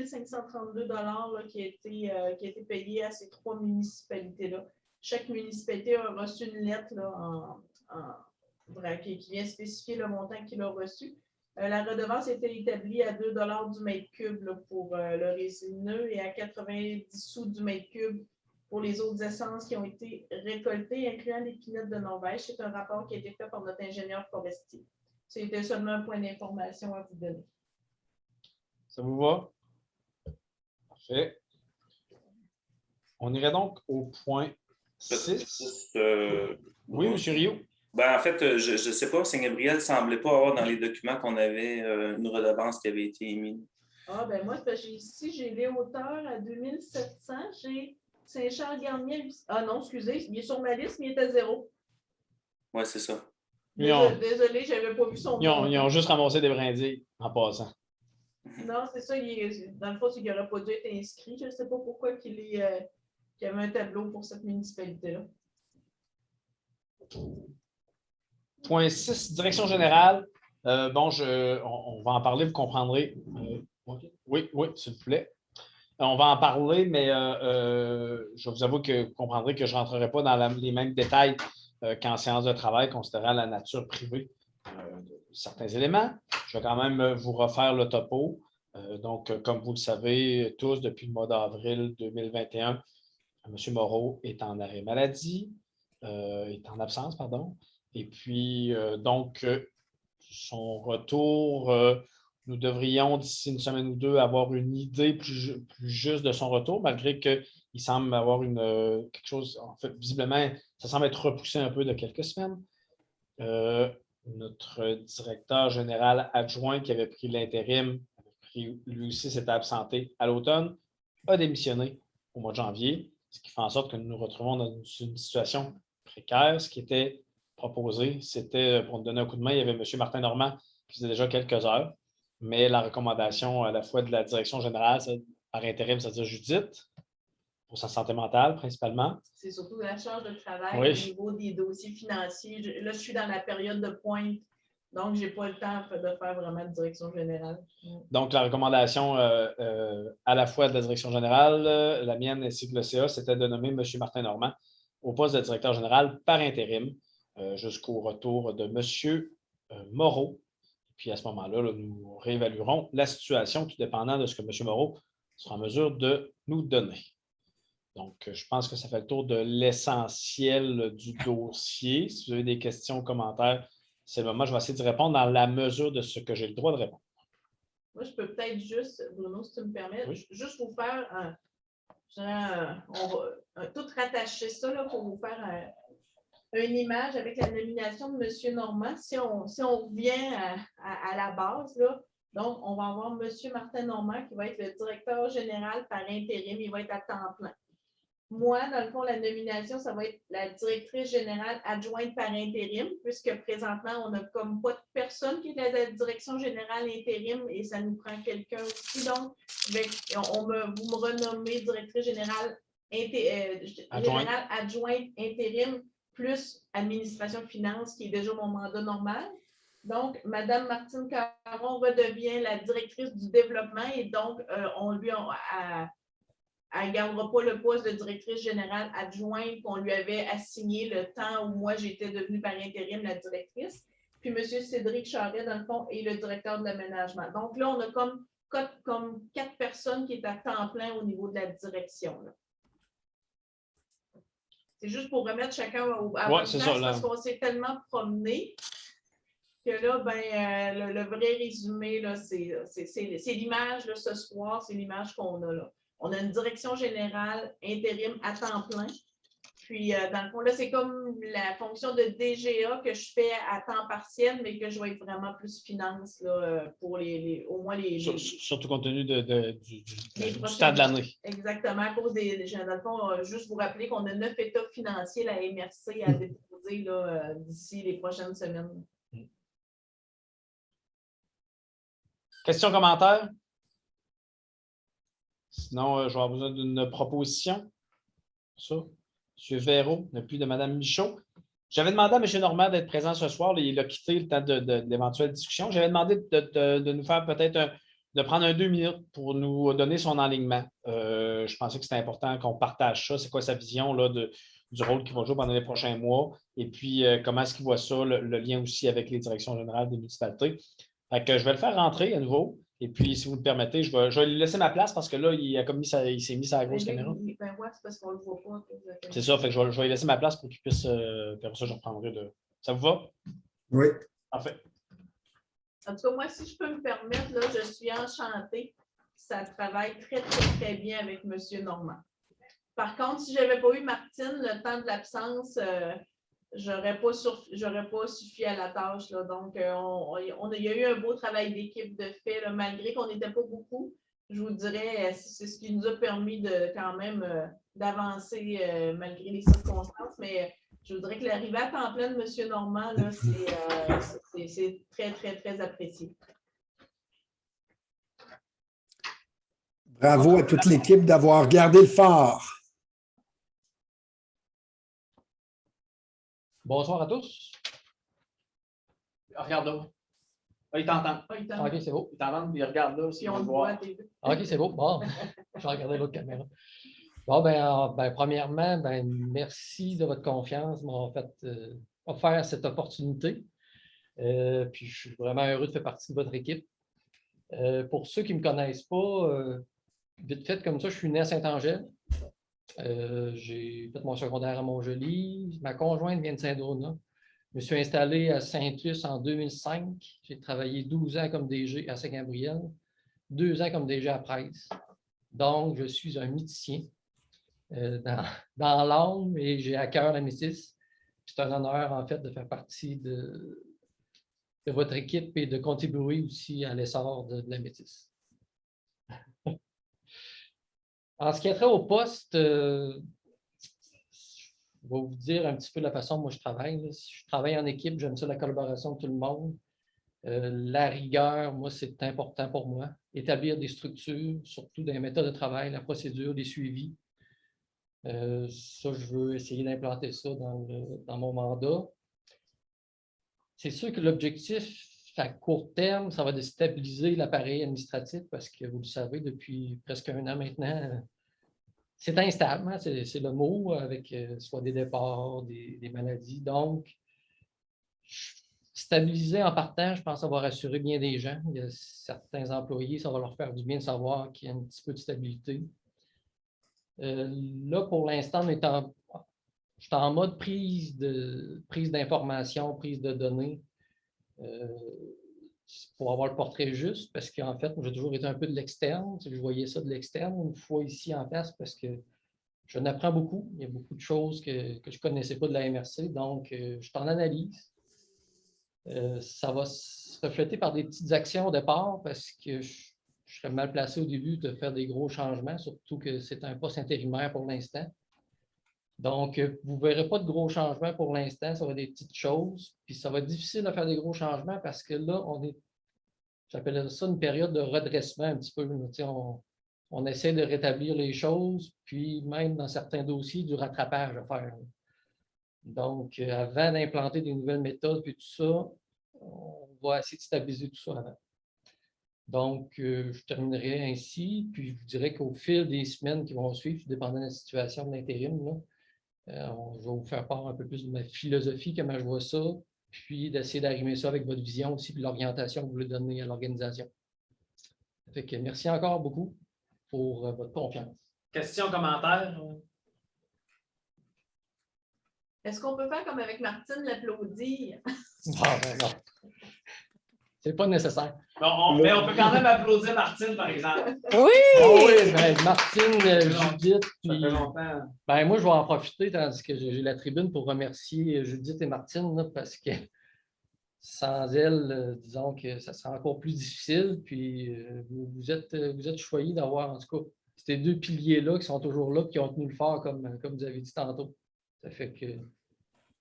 532 $ qui a été payé à ces 3 municipalités-là. Chaque municipalité a reçu une lettre là, qui vient spécifier le montant qu'il a reçu. La redevance était établie à 2 $ du mètre cube là, pour le résineux et à 90 sous du mètre cube pour les autres essences qui ont été récoltées, incluant les pinettes de Norvège. C'est un rapport qui a été fait par notre ingénieur forestier. C'était seulement un point d'information à vous donner. Ça vous va? Parfait. On irait donc au point 6. Oui, M. Rio? Ben, en fait, je ne sais pas, Saint-Gabriel ne semblait pas avoir dans les documents qu'on avait une redevance qui avait été émise. Ah, ben moi, ici, j'ai Léotard à 2700. J'ai Saint-Charles-Garnier. Ah non, excusez, il est sur ma liste, mais il est à 0. Oui, c'est ça. Désolé, je n'avais pas vu son nom. Ils ont juste ramassé des brindilles en passant. Non, c'est ça. Dans le fond, c'est qu'il n'aurait pas dû être inscrit. Je ne sais pas pourquoi qu'il y avait un tableau pour cette municipalité-là. Point 6, direction générale. On va en parler, vous comprendrez. Oui, s'il vous plaît. On va en parler, mais je vous avoue que vous comprendrez que je ne rentrerai pas dans les mêmes détails qu'en séance de travail, considérant la nature privée de certains éléments. Je vais quand même vous refaire le topo. Donc, comme vous le savez tous, depuis le mois d'avril 2021, M. Moreau est en arrêt maladie, est en absence, pardon. Et puis, son retour, nous devrions, d'ici une semaine ou 2, avoir une idée plus juste de son retour, malgré qu'il semble avoir quelque chose, en fait, visiblement, ça semble être repoussé un peu de quelques semaines. Notre directeur général adjoint qui avait pris l'intérim, lui aussi s'était absenté à l'automne, a démissionné au mois de janvier, ce qui fait en sorte que nous nous retrouvons dans une situation précaire. Ce qui était proposé, c'était, pour nous donner un coup de main, il y avait M. Martin Normand qui faisait déjà quelques heures, mais la recommandation à la fois de la direction générale par intérim, c'est-à-dire Judith, pour sa santé mentale principalement. C'est surtout la charge de travail oui. Au niveau des dossiers financiers. Là, je suis dans la période de pointe, donc je n'ai pas le temps de faire vraiment de direction générale. Donc, la recommandation à la fois de la direction générale, la mienne ainsi que le CA, c'était de nommer M. Martin Normand au poste de directeur général par intérim jusqu'au retour de M. Moreau. Puis à ce moment-là, nous réévaluerons la situation tout dépendant de ce que M. Moreau sera en mesure de nous donner. Donc, je pense que ça fait le tour de l'essentiel du dossier. Si vous avez des questions ou commentaires, c'est le moment. Je vais essayer d'y répondre dans la mesure de ce que j'ai le droit de répondre. Moi, je peux peut-être juste, Bruno, si tu me permets, juste vous faire on va tout rattacher ça là, pour vous faire une image avec la nomination de M. Normand. Si on revient à la base, là, donc on va avoir M. Martin Normand qui va être le directeur général par intérim. Il va être à temps plein. Moi, dans le fond, la nomination, ça va être la directrice générale adjointe par intérim, puisque présentement, on n'a comme pas de personne qui est à la direction générale intérim et ça nous prend quelqu'un aussi. Donc, vous me renommez directrice générale adjointe intérim, plus administration finance, qui est déjà mon mandat normal. Donc, Mme Martine Caron redevient la directrice du développement et donc, elle ne gardera pas le poste de directrice générale adjointe qu'on lui avait assigné le temps où moi, j'étais devenue par intérim la directrice. Puis, M. Cédric Charret, dans le fond, est le directeur de l'aménagement. Donc là, on a comme 4 personnes qui sont à temps plein au niveau de la direction. Là. C'est juste pour remettre chacun à votre place parce qu'on s'est tellement promené que là, le vrai résumé, c'est l'image là, ce soir, c'est l'image qu'on a là. On a une direction générale intérim à temps plein. Puis, dans le fond, là, c'est comme la fonction de DGA que je fais à temps partiel, mais que je vais être vraiment plus finance là, pour au moins les surtout compte tenu du temps de l'année. Exactement, à cause des dans le fond, juste vous rappeler qu'on a 9 états financiers, la MRC, à déposer là, d'ici les prochaines semaines. Questions, commentaires? Sinon, je vais avoir besoin d'une proposition. Ça. M. Véraud, ne plus de Mme Michaud. J'avais demandé à M. Normand d'être présent ce soir. Il a quitté le temps de l'éventuelle discussion. J'avais demandé de nous faire peut-être de prendre 2 minutes pour nous donner son enlignement. Je pensais que c'était important qu'on partage ça. C'est quoi sa vision là, du rôle qu'il va jouer pendant les prochains mois? Et puis, comment est-ce qu'il voit ça, le lien aussi avec les directions générales des municipalités? Fait que je vais le faire rentrer à nouveau. Et puis, si vous le permettez, je vais lui laisser ma place parce que là, il s'est mis sa grosse caméra. Ben ouais, c'est parce qu'on ne le voit pas. C'est ça, fait que je vais lui laisser ma place pour qu'il puisse. Puis ça, je reprendrai de. Ça vous va? Oui. Parfait. En tout cas, moi, si je peux me permettre, là, je suis enchantée. Ça travaille très, très, très bien avec M. Normand. Par contre, si je n'avais pas eu Martine, le temps de l'absence, j'aurais pas suffi à la tâche. Là. Donc, il y a eu un beau travail d'équipe de fait, là, malgré qu'on n'était pas beaucoup. Je vous dirais, c'est ce qui nous a permis de quand même d'avancer malgré les circonstances. Mais je voudrais que l'arrivée à temps plein de M. Normand, là, c'est très, très, très apprécié. Bravo à toute l'équipe d'avoir gardé le phare. Bonsoir à tous. Regarde là. Ah, il t'entend. OK, c'est beau. Il t'entend, il regarde là. Si on le voit. OK, c'est beau. Bon, je vais regarder l'autre caméra. Bon, premièrement, merci de votre confiance. M'ont fait offert cette opportunité. Puis, je suis vraiment heureux de faire partie de votre équipe. Pour ceux qui ne me connaissent pas, vite fait comme ça, je suis né à Saint-Angèle. J'ai fait mon secondaire à Montjoly. Ma conjointe vient de Saint-Donat. Je me suis installé à Saint-Luce en 2005. J'ai travaillé 12 ans comme DG à Saint-Gabriel, 2 ans comme DG à Presse. Donc, je suis un mythicien dans l'âme et j'ai à cœur la métisse. C'est un honneur, en fait, de faire partie de votre équipe et de contribuer aussi à l'essor de la métisse. En ce qui a trait au poste, je vais vous dire un petit peu la façon dont moi je travaille. Je travaille en équipe, j'aime ça la collaboration de tout le monde. La rigueur, moi, c'est important pour moi. Établir des structures, surtout des méthodes de travail, la procédure, des suivis. Ça, je veux essayer d'implanter ça dans mon mandat. C'est sûr que l'objectif à court terme, ça va de stabiliser l'appareil administratif parce que vous le savez, depuis presque 1 an maintenant, c'est instable, hein? C'est le mot, avec soit des départs, des maladies. Donc, stabiliser en partant, je pense que ça va rassurer bien des gens. Il y a certains employés, ça va leur faire du bien de savoir qu'il y a un petit peu de stabilité. Là, pour l'instant, je suis en mode prise d'informations, prise de données. Pour avoir le portrait juste, parce qu'en fait, j'ai toujours été un peu de l'externe. Je voyais ça de l'externe une fois ici en place parce que je n'apprends beaucoup. Il y a beaucoup de choses que je ne connaissais pas de la MRC, donc je suis en analyse. Ça va se refléter par des petites actions au départ parce que je serais mal placé au début de faire des gros changements, surtout que c'est un poste intérimaire pour l'instant. Donc, vous ne verrez pas de gros changements pour l'instant, ça va être des petites choses. Puis ça va être difficile de faire des gros changements parce que là, j'appelle ça une période de redressement un petit peu. On essaie de rétablir les choses, puis même dans certains dossiers, du rattrapage à faire. Donc, avant d'implanter des nouvelles méthodes et tout ça, on va essayer de stabiliser tout ça avant. Donc, je terminerai ainsi, puis je vous dirais qu'au fil des semaines qui vont suivre, dépendant de la situation de l'intérim, je vais vous faire part un peu plus de ma philosophie, comment je vois ça, puis d'essayer d'arrimer ça avec votre vision aussi, puis l'orientation que vous voulez donner à l'organisation. Fait que merci encore beaucoup pour votre confiance. Questions, commentaires? Est-ce qu'on peut faire comme avec Martine, l'applaudir? Non. C'est pas nécessaire. Mais on peut quand même applaudir Martine, par exemple. Oui, Martine, Judith. Ça fait longtemps. Moi, je vais en profiter tandis que j'ai la tribune pour remercier Judith et Martine là, parce que sans elles, disons que ça sera encore plus difficile. Puis vous êtes choyés d'avoir, en tout cas, ces deux piliers-là qui sont toujours là et qui ont tenu le fort, comme vous avez dit tantôt. Ça fait que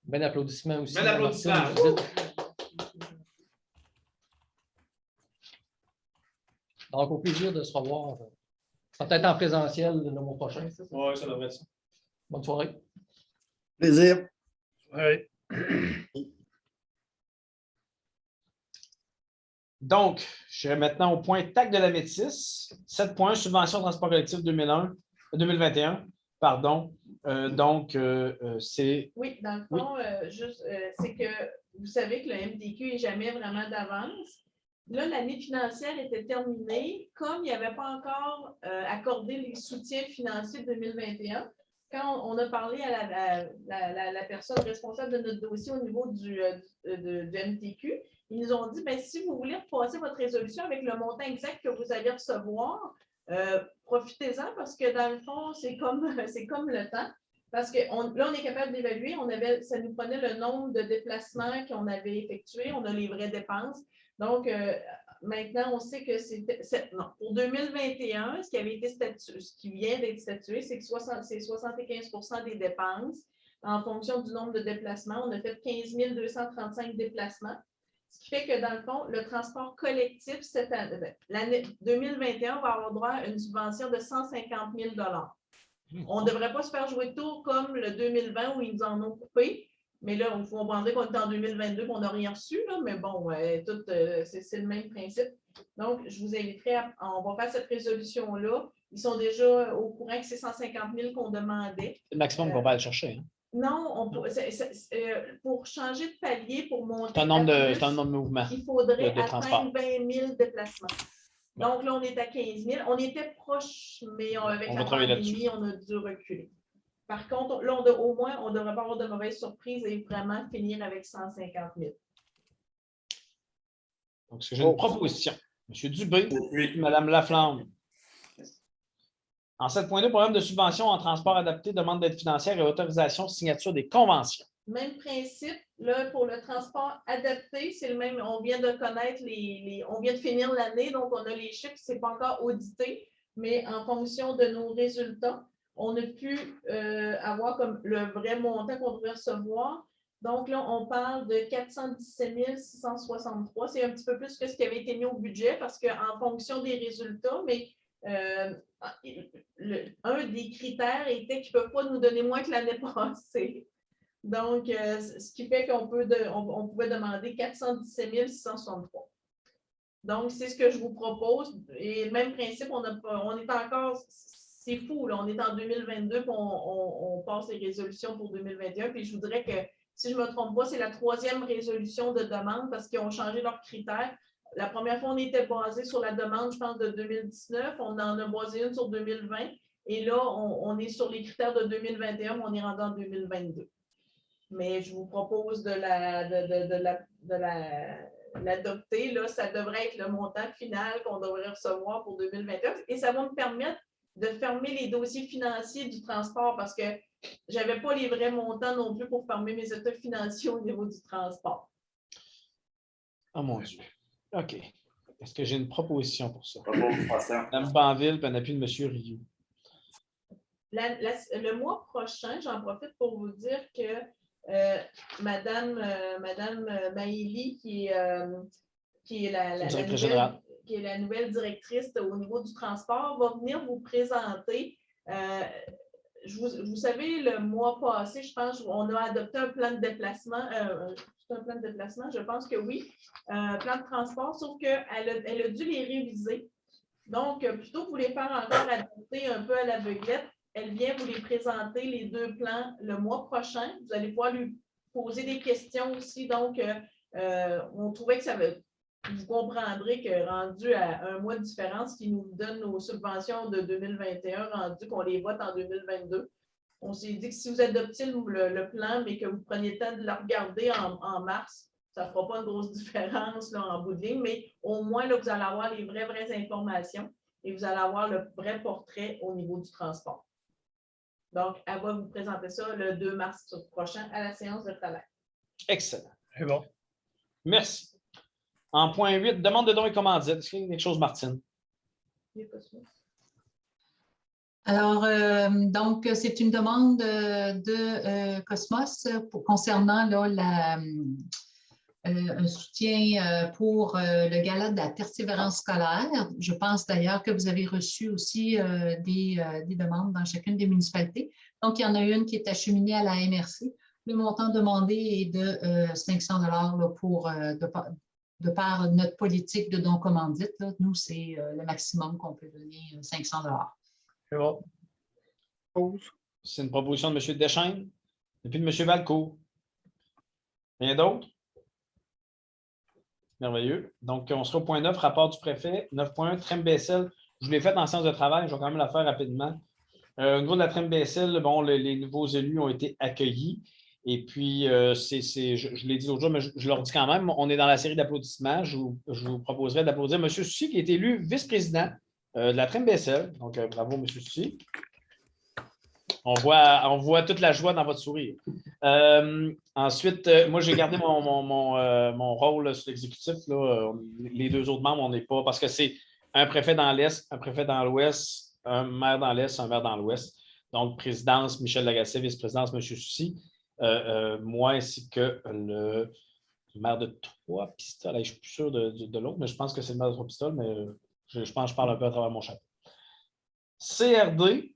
bon applaudissement aussi. Bon applaudissement. Donc, au plaisir de se revoir. Peut-être en présentiel le mois prochain. Oui, ça devrait être ça. Bonne soirée. Plaisir. Oui. Donc, je vais maintenant au point TAC de la Métis. 7 points, subvention de transport collectif 2021. Pardon. C'est... Oui, dans le fond, c'est que vous savez que le MDQ n'est jamais vraiment d'avance. Là, l'année financière était terminée. Comme il n'y avait pas encore accordé les soutiens financiers de 2021, quand on a parlé à la personne responsable de notre dossier au niveau du MTQ, ils nous ont dit, si vous voulez repasser votre résolution avec le montant exact que vous allez recevoir, profitez-en parce que dans le fond, c'est comme le temps. Parce que là, on est capable d'évaluer. Ça nous prenait le nombre de déplacements qu'on avait effectués. On a les vraies dépenses. Donc, maintenant, on sait que pour 2021, ce qui vient d'être statué, c'est que c'est 75 des dépenses en fonction du nombre de déplacements. On a fait 15 235 déplacements. Ce qui fait que, dans le fond, le transport collectif, l'année 2021, on va avoir droit à une subvention de 150 000 $. On ne devrait pas se faire jouer de tour comme le 2020 où ils nous en ont coupé. Mais là, on comprendrait qu'on est en 2022 et qu'on n'a rien reçu. Là, mais bon, c'est le même principe. Donc, je vous inviterai on va faire cette résolution-là. Ils sont déjà au courant que c'est 150 000 qu'on demandait. C'est le maximum qu'on va aller chercher. Hein? Non, pour changer de palier, pour monter. C'est un nombre de mouvements. Il faudrait de atteindre 20 000 déplacements. Donc là, on est à 15 000. On était proche, mais avec la pandémie, on a dû reculer. Par contre, là, au moins, on ne devrait pas avoir de mauvaises surprises et vraiment finir avec 150 000. Donc, j'ai une proposition. M. Dubé, Mme Laflamme. En 7.2, programme de subvention en transport adapté, demande d'aide financière et autorisation, signature des conventions. Même principe, là, pour le transport adapté, c'est le même. On vient de connaître on vient de finir l'année, donc on a les chiffres, ce n'est pas encore audité, mais en fonction de nos résultats, on a pu avoir comme le vrai montant qu'on devrait recevoir. Donc là, on parle de 417 663. C'est un petit peu plus que ce qui avait été mis au budget parce qu'en fonction des résultats, mais un des critères était qu'ils ne peuvent pas nous donner moins que l'année passée. Donc, ce qui fait qu'on pouvait demander 417 663. Donc, c'est ce que je vous propose. Et le même principe, on est encore, c'est fou, là, on est en 2022 puis on passe les résolutions pour 2021. Puis je voudrais que, si je ne me trompe pas, c'est la 3e résolution de demande parce qu'ils ont changé leurs critères. La première fois, on était basé sur la demande, je pense, de 2019. On en a basé une sur 2020. Et là, on est sur les critères de 2021, mais on est rendu en 2022. Mais je vous propose de l'adopter. Là, ça devrait être le montant final qu'on devrait recevoir pour 2021. Et ça va me permettre de fermer les dossiers financiers du transport parce que je n'avais pas les vrais montants non plus pour fermer mes états financiers au niveau du transport. Oh mon Dieu. OK. Est-ce que j'ai une proposition pour ça? Mme Banville et un appui de M. Rioux. Le mois prochain, j'en profite pour vous dire que Madame Maïli, qui est la nouvelle directrice au niveau du transport, va venir vous présenter vous savez, le mois passé, je pense, on a adopté un plan de déplacement. C'est un plan de déplacement, je pense que oui. Plan de transport, sauf qu'elle elle a dû les réviser. Donc, plutôt que vous les faire encore adopter un peu à l'aveuglette, elle vient vous les présenter, les deux plans, le mois prochain. Vous allez pouvoir lui poser des questions aussi. Donc, on trouvait que ça veut. Vous comprendrez que rendu à un mois de différence qui nous donne nos subventions de 2021, rendu qu'on les vote en 2022, on s'est dit que si vous adoptiez le plan, mais que vous preniez le temps de le regarder en mars, ça ne fera pas une grosse différence là, en bout de ligne, mais au moins, là, vous allez avoir les vraies informations et vous allez avoir le vrai portrait au niveau du transport. Donc, elle va vous présenter ça le 2 mars prochain à la séance de travail. Excellent. C'est bon. Merci. En point 8, demande de dons et commandites. Est-ce qu'il y a quelque chose, Martine? Alors, donc, c'est une demande de Cosmos concernant là, un soutien pour le gala de la persévérance scolaire. Je pense d'ailleurs que vous avez reçu aussi des demandes dans chacune des municipalités. Donc, il y en a une qui est acheminée à la MRC. Le montant demandé est de 500 $ là, pour de par notre politique de dons commandites. Là, nous, c'est le maximum qu'on peut donner, 500 $. C'est bon. C'est une proposition de M. Deschênes et puis de M. Valcourt. Rien d'autre? Merveilleux. Donc, on sera au point 9, rapport du préfet. 9.1, Trem BSL. Je vous l'ai fait en séance de travail, je vais quand même la faire rapidement. Au niveau de la Trem BSL, bon, les nouveaux élus ont été accueillis. Et puis, je l'ai dit l'autre jour, mais je leur dis quand même, on est dans la série d'applaudissements. Je vous proposerai d'applaudir M. Soucy, qui a été élu vice-président de la Trem BSL. Donc, bravo, M. Soucy. On voit toute la joie dans votre sourire. Ensuite, moi, j'ai gardé mon rôle là, sur l'exécutif. Les deux autres membres, on n'est pas, parce que c'est un préfet dans l'Est, un préfet dans l'Ouest, un maire dans l'Est, un maire dans l'Ouest. Donc, présidence, Michel Lagacé, vice-présidence, M. Soucy. Moi ainsi que le maire de Trois-Pistoles. Je ne suis plus sûr de l'autre, mais je pense que c'est le maire de Trois-Pistoles, mais je pense que je parle un peu à travers mon chapeau. CRD,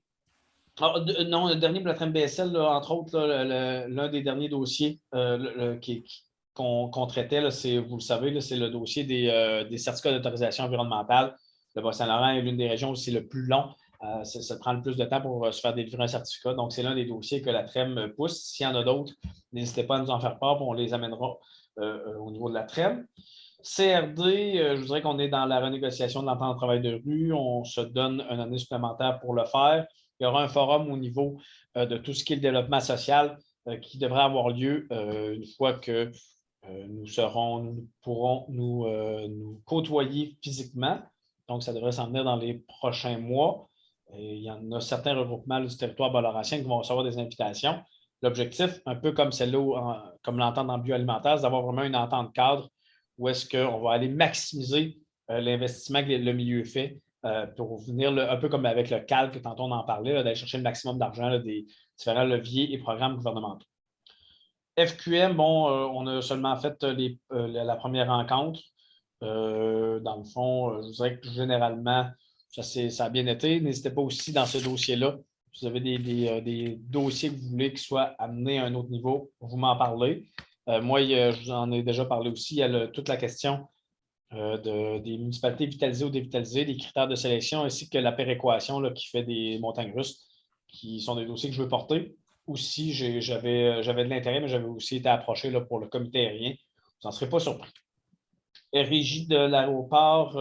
non, le dernier pour la Trem BSL, là, entre autres, l'un des derniers dossiers qu'on traitait, là, vous le savez, c'est le dossier des certificats d'autorisation environnementale. Le Bas-Saint-Laurent est l'une des régions où c'est le plus long. Ça prend le plus de temps pour se faire délivrer un certificat. Donc, c'est l'un des dossiers que la Trem pousse. S'il y en a d'autres, n'hésitez pas à nous en faire part, on les amènera au niveau de la Trem. CRD, je vous dirais qu'on est dans la renégociation de l'entente de travail de rue. On se donne une année supplémentaire pour le faire. Il y aura un forum au niveau de tout ce qui est le développement social qui devrait avoir lieu une fois que nous pourrons nous côtoyer physiquement. Donc, ça devrait s'en venir dans les prochains mois. Et il y en a certains regroupements du territoire bas-laurentien qui vont recevoir des invitations. L'objectif, un peu comme celle-là, comme l'entente en bioalimentaire, c'est d'avoir vraiment une entente cadre où est-ce qu'on va aller maximiser l'investissement que le milieu fait pour venir, un peu comme avec le CALC, tantôt on en parlait, d'aller chercher le maximum d'argent des différents leviers et programmes gouvernementaux. FQM, bon, on a seulement fait la première rencontre. Dans le fond, je vous dirais que généralement, ça a bien été. N'hésitez pas aussi dans ce dossier-là. Si vous avez des dossiers que vous voulez qu'ils soient amenés à un autre niveau, vous m'en parlez. Moi, je vous en ai déjà parlé aussi. Il y a toute la question des municipalités vitalisées ou dévitalisées, des critères de sélection, ainsi que la péréquation là, qui fait des montagnes russes, qui sont des dossiers que je veux porter. Aussi, j'avais de l'intérêt, mais j'avais aussi été approché là, pour le comité aérien. Vous n'en serez pas surpris. Régie de l'aéroport,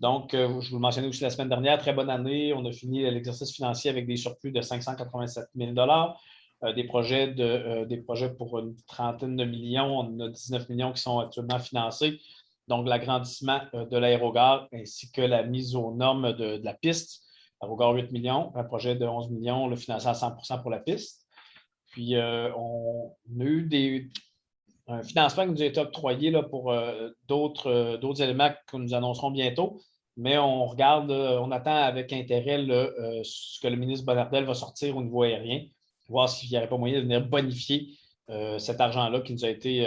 donc, je vous le mentionnais aussi la semaine dernière, très bonne année. On a fini l'exercice financier avec des surplus de 587 000 $, des projets pour une trentaine de millions. On a 19 millions qui sont actuellement financés. Donc, l'agrandissement de l'aérogare ainsi que la mise aux normes de la piste. L'aérogare, 8 millions, un projet de 11 millions, le financé à 100% pour la piste. Puis, on a eu un financement qui nous a été octroyé là, pour d'autres éléments que nous annoncerons bientôt. Mais on regarde, on attend avec intérêt ce que le ministre Bonnardel va sortir au niveau aérien, voir s'il n'y aurait pas moyen de venir bonifier cet argent-là qui nous a été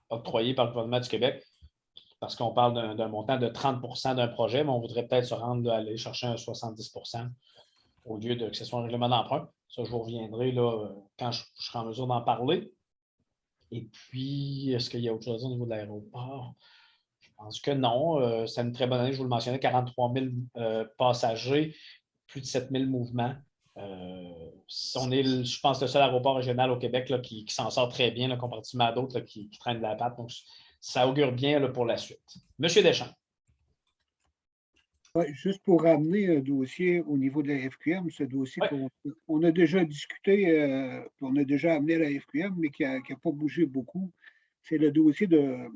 octroyé par le gouvernement du Québec. Parce qu'on parle d'un montant de 30% d'un projet, mais on voudrait peut-être se rendre à aller chercher un 70% au lieu de que ce soit un règlement d'emprunt. Ça, je vous reviendrai là, quand je serai en mesure d'en parler. Et puis, est-ce qu'il y a autre chose au niveau de l'aéroport? Je pense que non. C'est une très bonne année, je vous le mentionnais, 43 000 passagers, plus de 7 000 mouvements. On est, je pense, le seul aéroport régional au Québec là, qui s'en sort très bien, là, comparativement à d'autres qui traînent de la patte. Donc, ça augure bien là, pour la suite. Monsieur Deschamps. Oui, juste pour ramener un dossier au niveau de la FQM, ce dossier qu'on a déjà discuté, qu'on a déjà amené à la FQM, mais qui n'a pas bougé beaucoup, c'est le dossier de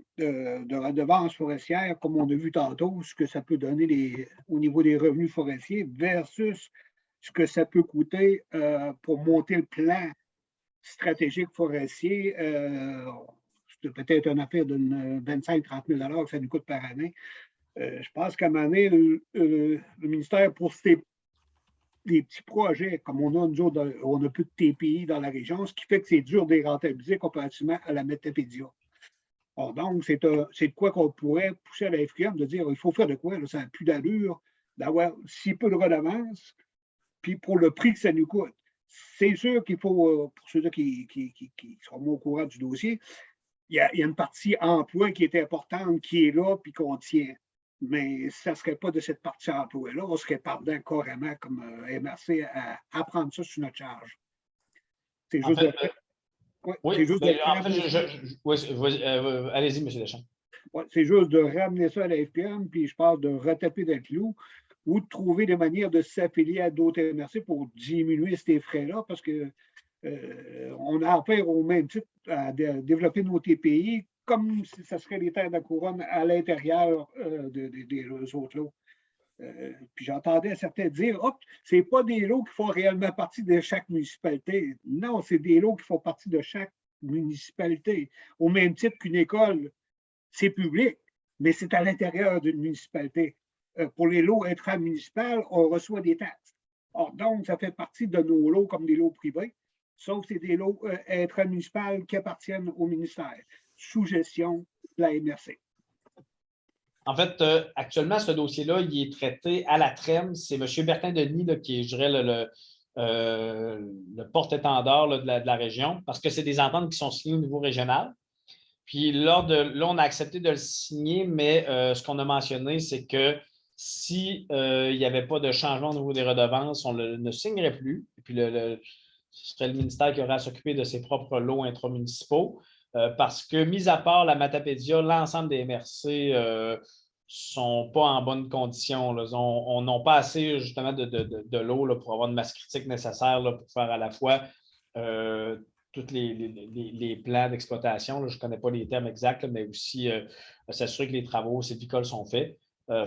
redevance forestière, comme on a vu tantôt, ce que ça peut donner au niveau des revenus forestiers versus ce que ça peut coûter pour monter le plan stratégique forestier. C'est peut-être une affaire de 25-30 000 que ça nous coûte par année. Je pense qu'à un moment donné, le ministère, pour des petits projets, comme on a, nous autres, on a plus de TPI dans la région, ce qui fait que c'est dur de les rentabiliser comparativement à la Métapédia. Or, donc, c'est de quoi qu'on pourrait pousser à la FQM de dire il faut faire de quoi, là, ça n'a plus d'allure d'avoir si peu de redevances, puis pour le prix que ça nous coûte. C'est sûr qu'il faut, pour ceux-là qui seront moins au courant du dossier, il y a une partie emploi qui est importante, qui est là, puis qu'on tient. Mais ça ne serait pas de cette partie emploi-là, on serait pardon carrément comme MRC à prendre ça sur notre charge. C'est juste allez-y, M. Deschamps. Ouais, c'est juste de ramener ça à la FPM, puis je parle de retaper dans le clou ou de trouver des manières de s'affilier à d'autres MRC pour diminuer ces frais-là, parce que on a affaire au même titre à développer nos TPI comme si ce serait les terres de la couronne à l'intérieur des autres lots. Puis j'entendais certains dire ce n'est pas des lots qui font réellement partie de chaque municipalité. Non, c'est des lots qui font partie de chaque municipalité. Au même titre qu'une école, c'est public, mais c'est à l'intérieur d'une municipalité. Pour les lots intramunicipaux, on reçoit des taxes. Or, donc, ça fait partie de nos lots comme des lots privés, sauf que c'est des lots intramunicipaux qui appartiennent au ministère, sous gestion de la MRC. En fait, actuellement, ce dossier-là, il est traité à la TREM. C'est M. Bertin-Denis qui est, je dirais, le porte-étendard de la région, parce que c'est des ententes qui sont signées au niveau régional. Puis là, on a accepté de le signer, mais ce qu'on a mentionné, c'est que s'il n'y avait pas de changement au niveau des redevances, on ne signerait plus. Et puis, ce serait le ministère qui aurait à s'occuper de ses propres lots intramunicipaux. Parce que, mis à part la Matapédia, l'ensemble des MRC ne sont pas en bonne condition. Là. On n'a pas assez, justement, de l'eau pour avoir une masse critique nécessaire là, pour faire à la fois tous les plans d'exploitation. Je ne connais pas les termes exacts, mais aussi s'assurer que les travaux sylvicoles sont faits.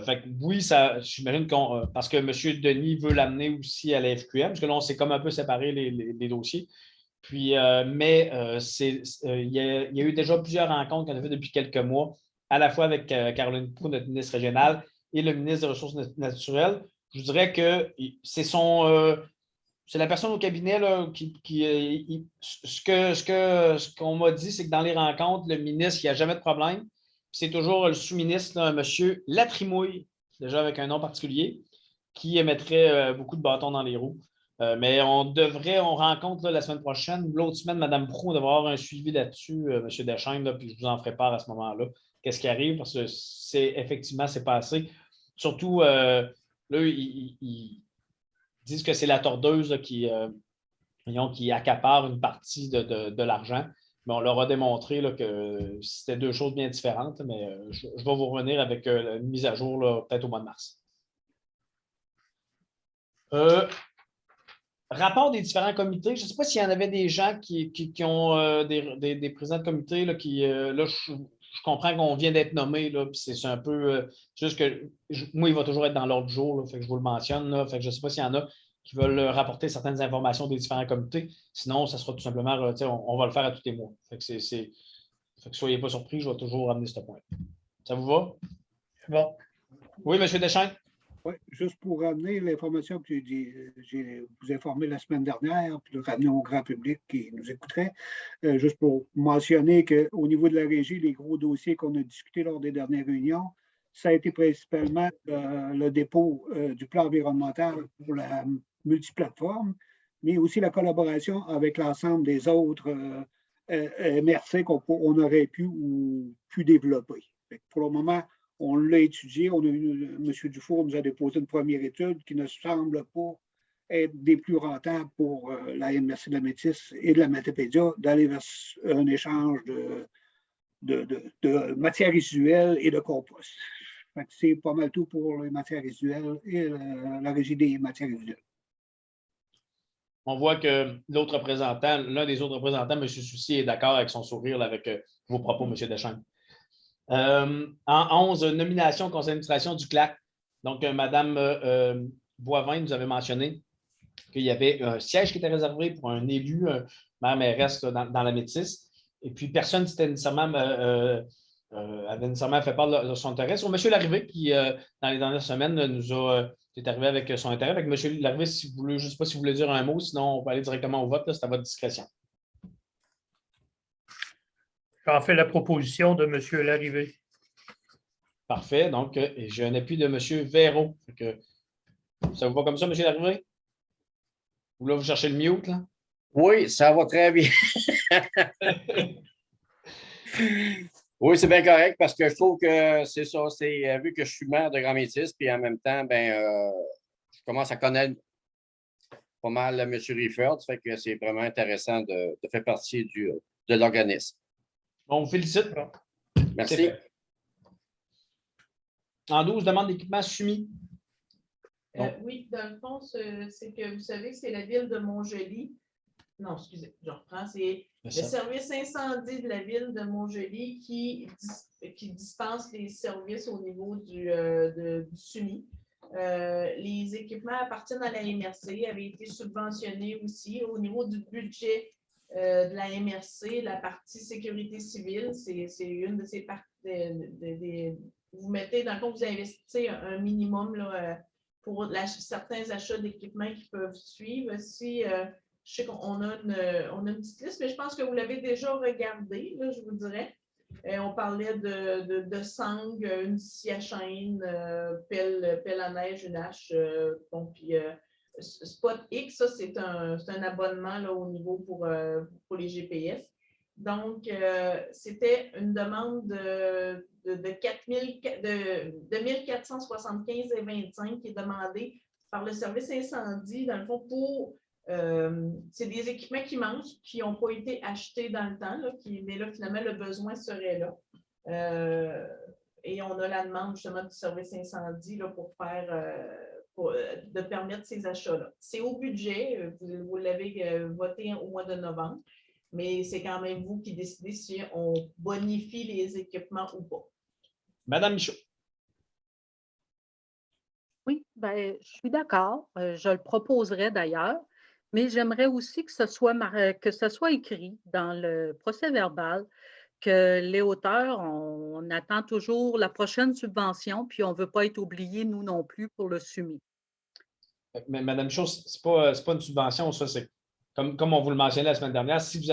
Fait que, oui, j'imagine parce que M. Denis veut l'amener aussi à la FQM, parce que là, on s'est comme un peu séparé les dossiers. Puis, mais il y a eu déjà plusieurs rencontres qu'on a fait depuis quelques mois, à la fois avec Caroline Proulx, notre ministre régionale, et le ministre des Ressources naturelles. Je vous dirais que c'est la personne au cabinet là, ce qu'on m'a dit, c'est que dans les rencontres, le ministre, il n'y a jamais de problème. C'est toujours le sous-ministre, M. Latrimouille, déjà avec un nom particulier, qui mettrait beaucoup de bâtons dans les roues. Mais on rencontre là, la semaine prochaine, l'autre semaine, Mme Proulx, on devrait avoir un suivi là-dessus, M. Deschamps, là, puis je vous en ferai part à ce moment-là. Qu'est-ce qui arrive? Parce que effectivement, c'est passé. Surtout, là, ils disent que c'est la tordeuse là, qui accapare une partie de l'argent. Mais on leur a démontré là, que c'était deux choses bien différentes. Mais je vais vous revenir avec une mise à jour peut-être au mois de mars. Rapport des différents comités. Je ne sais pas s'il y en avait des gens qui ont des présidents de comité là, qui, là, je comprends qu'on vient d'être nommé, là, puis c'est un peu juste que moi, il va toujours être dans l'ordre du jour, là, fait que je vous le mentionne. Là, fait que je ne sais pas s'il y en a qui veulent rapporter certaines informations des différents comités. Sinon, ça sera tout simplement, on va le faire à tous les mois. Fait que fait que soyez pas surpris, je vais toujours ramener ce point. Ça vous va? Bon. Oui, M. Deschamps? Oui, juste pour ramener l'information que j'ai vous informé la semaine dernière, puis le ramener au grand public qui nous écouterait, juste pour mentionner qu'au niveau de la régie, les gros dossiers qu'on a discutés lors des dernières réunions, ça a été principalement le dépôt du plan environnemental pour la multiplateforme, mais aussi la collaboration avec l'ensemble des autres MRC qu'on aurait pu développer. Pour le moment, on l'a étudié. M. Dufour nous a déposé une première étude qui ne semble pas être des plus rentables pour la MRC de la Métis et de la Matapédia d'aller vers un échange de matières résiduelles et de compost. C'est pas mal tout pour les matières résiduelles et la régie des matières résiduelles. On voit que l'un des autres représentants, M. Soucy, est d'accord avec son sourire, là, avec vos propos, M. Deschamps. En 11, nomination au conseil d'administration du CLAC. Donc, Mme Boivin nous avait mentionné qu'il y avait un siège qui était réservé pour un élu, mairesse dans la Métis. Et puis, personne n'était nécessairement, avait nécessairement fait part de son intérêt. Sur M. Larrivée, qui, dans les dernières semaines, est arrivé avec son intérêt. Avec M. Larrivée, si vous voulez, je ne sais pas si vous voulez dire un mot, sinon on peut aller directement au vote. C'est à votre discrétion. J'en fais la proposition de M. Larrivée. Parfait. Donc, j'ai un appui de M. Véraud. Ça vous va comme ça, M. Larrivée? Ou là, vous cherchez le mute, là? Oui, ça va très bien. Oui, c'est bien correct parce que je trouve que c'est ça. C'est vu que je suis maire de Grand Métis, puis en même temps, je commence à connaître pas mal M. Rieffert. Ça fait que c'est vraiment intéressant de faire partie de l'organisme. On vous félicite. Merci. En 12, demande d'équipement soumis. Oui, dans le fond, c'est que vous savez que c'est la ville de Montjoly. Non, excusez, je reprends. C'est le service incendie de la ville de Montjoly qui dispense les services au niveau du SUMI. Les équipements appartiennent à la MRC, avaient été subventionnés aussi. Au niveau du budget de la MRC, la partie sécurité civile, c'est une de ces parties. Vous mettez, dans le fond, vous investissez un minimum là, pour certains achats d'équipements qui peuvent suivre. Si, je sais qu'on a une petite liste, mais je pense que vous l'avez déjà regardé, là, je vous dirais. On parlait de sangle, une scie à chaîne, pelle à neige, une hache, puis Spot X, ça, c'est un abonnement là, au niveau pour les GPS. Donc, c'était une demande de 1475,25 qui est demandée par le service incendie, dans le fond, pour c'est des équipements qui manquent, qui n'ont pas été achetés dans le temps, là, mais là, finalement, le besoin serait là. Et on a la demande justement du service incendie là, pour de permettre ces achats-là. C'est au budget, vous l'avez voté au mois de novembre, mais c'est quand même vous qui décidez si on bonifie les équipements ou pas. Madame Michaud. Oui, bien, je suis d'accord. Je le proposerai d'ailleurs, mais j'aimerais aussi que ce soit écrit dans le procès-verbal que les auteurs, on attend toujours la prochaine subvention, puis on ne veut pas être oublié, nous non plus, pour le SUMI. Mais Madame Michaud, ce n'est pas une subvention, ça, c'est comme on vous le mentionnait la semaine dernière, si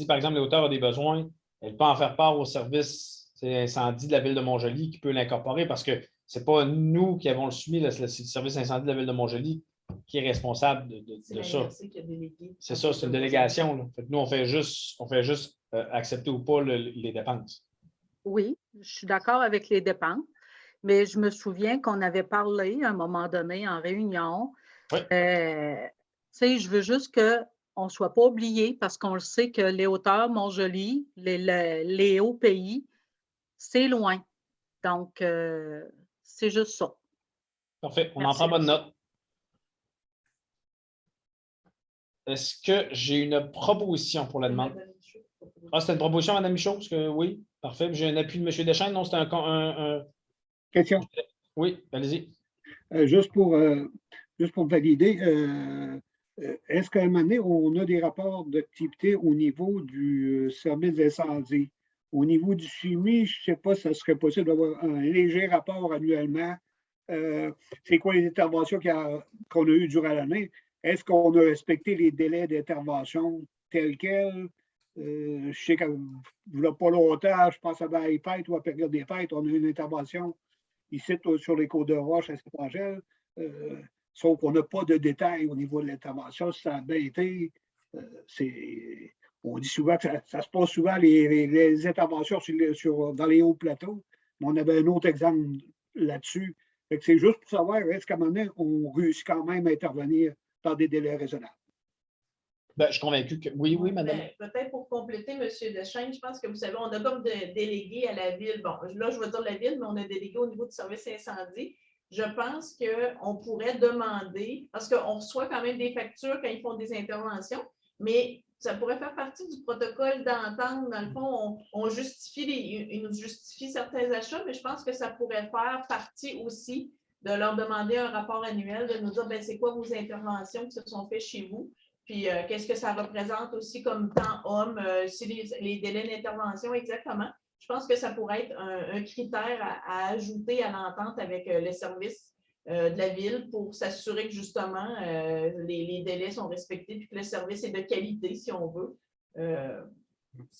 par exemple les auteurs ont des besoins, elle peut en faire part au service incendie de la ville de Montjoly qui peut l'incorporer parce que ce n'est pas nous qui avons le SUMI, c'est le service incendie de la ville de Montjoly qui est responsable de ça. C'est ça, c'est une délégation. Là. Fait que nous, on fait juste accepter ou pas les dépenses. Oui, je suis d'accord avec les dépenses, mais je me souviens qu'on avait parlé à un moment donné en réunion. Oui. Je veux juste qu'on ne soit pas oublié parce qu'on le sait que les hauteurs Montjoly, les hauts pays, c'est loin. Donc, c'est juste ça. Parfait. On Merci. en prend bonne note. Est-ce que j'ai une proposition pour la demande? Ah, c'était une proposition, Mme Michaud? Parce que oui, parfait. J'ai un appui de M. Deschamps. Non, c'était un... Question. Oui, allez-y. Juste pour valider, est-ce qu'à un moment donné, on a des rapports d'activité au niveau du service d'incendie? Au niveau du SUMI, je ne sais pas si ça serait possible d'avoir un léger rapport annuellement. C'est quoi les interventions qu'on a eues durant l'année? Est-ce qu'on a respecté les délais d'intervention tels quels? Je sais qu'il n'y a pas longtemps, je pense à les fêtes ou à la période des fêtes, on a eu une intervention ici sur les côtes de Roche à Saint-Angèle. sauf qu'on n'a pas de détails au niveau de l'intervention. Si ça a bien été, on dit souvent que ça se passe souvent les interventions dans les hauts plateaux, mais on avait un autre exemple là-dessus. C'est juste pour savoir, est-ce qu'à un moment donné, on réussit quand même à intervenir dans des délais raisonnables? Ben, je suis convaincu que oui, madame. Peut-être pour compléter, M. Deschênes, je pense que vous savez, on a comme délégué à la ville. Bon, là, je vais dire la ville, mais on a délégué au niveau du service incendie. Je pense qu'on pourrait demander, parce qu'on reçoit quand même des factures quand ils font des interventions, mais ça pourrait faire partie du protocole d'entente. Dans le fond, ils nous justifient certains achats, mais je pense que ça pourrait faire partie aussi de leur demander un rapport annuel, de nous dire, ben, c'est quoi vos interventions qui se sont faites chez vous? Puis, qu'est-ce que ça représente aussi comme temps homme, si les délais d'intervention exactement. Je pense que ça pourrait être un critère à ajouter à l'entente avec les services de la ville pour s'assurer que justement les délais sont respectés et que le service est de qualité, si on veut.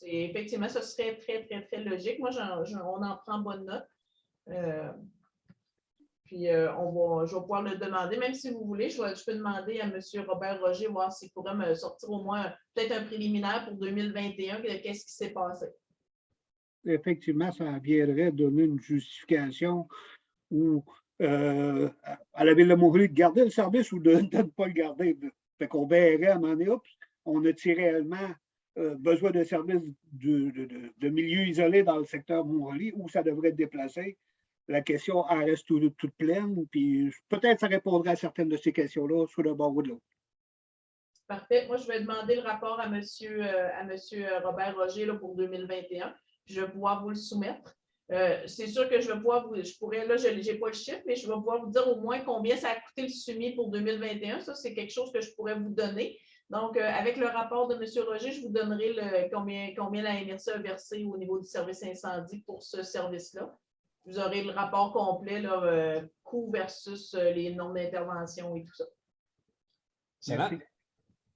Effectivement, ce serait très, très, très logique. Moi, on en prend bonne note. Puis, je vais pouvoir le demander. Même si vous voulez, je peux demander à M. Robert Roger, voir s'il pourrait me sortir au moins peut-être un préliminaire pour 2021, qu'est-ce qui s'est passé. Effectivement, ça viendrait donner une justification ou à la Ville de Montréal de garder le service ou de ne pas le garder. Fait qu'on verrait à un moment donné, on a-t-il réellement besoin de services de milieu isolé dans le secteur Montréal ou ça devrait être déplacé? La question elle reste toute pleine, puis peut-être ça répondrait à certaines de ces questions-là, soit d'un bord ou de l'autre. Parfait. Moi, je vais demander le rapport à M. Robert Roger là, pour 2021, puis je vais pouvoir vous le soumettre. C'est sûr que je n'ai pas le chiffre, mais je vais pouvoir vous dire au moins combien ça a coûté le SUMI pour 2021. Ça, c'est quelque chose que je pourrais vous donner. Donc, avec le rapport de M. Roger, je vous donnerai combien la MRC a versé au niveau du service incendie pour ce service-là. Vous aurez le rapport complet, là, coût versus les normes d'intervention et tout ça. Excellent.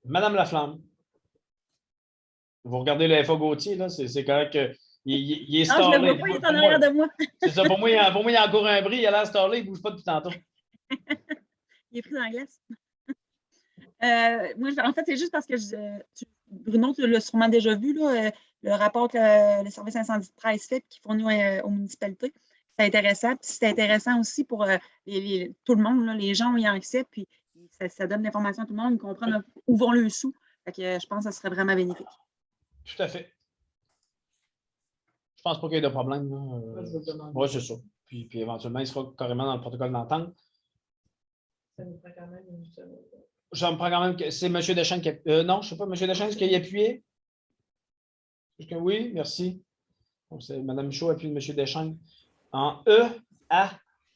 Madame Laflamme, vous regardez le FA Gauthier, là, c'est correct qu'il est starlé. Non, je ne le vois pas, il est en arrière de moi. C'est ça, pour moi, il y a encore un bris, il a l'air starlé, il ne bouge pas depuis tantôt. Il est pris dans la glace. Moi, en fait, c'est juste parce que Bruno, tu l'as sûrement déjà vu, là, le rapport que le service incendie de presse fait qui fournit aux municipalités. C'est intéressant. Puis c'est intéressant aussi pour tout le monde. Là, les gens ont y accès, puis ça donne l'information à tout le monde, ils comprennent où vont le sous. Fait que je pense que ça serait vraiment bénéfique. Tout à fait. Je pense pas qu'il y ait de problème. Oui, c'est ça. Puis éventuellement, il sera carrément dans le protocole d'entente. Ça nous prend quand même une seule. Je me prends quand même que c'est M. Deschênes qui a... non, je ne sais pas, M. Deschênes qui a appuyé? Oui, merci. Donc, c'est Mme Michaud appuie de M. Deschênes. En E, A,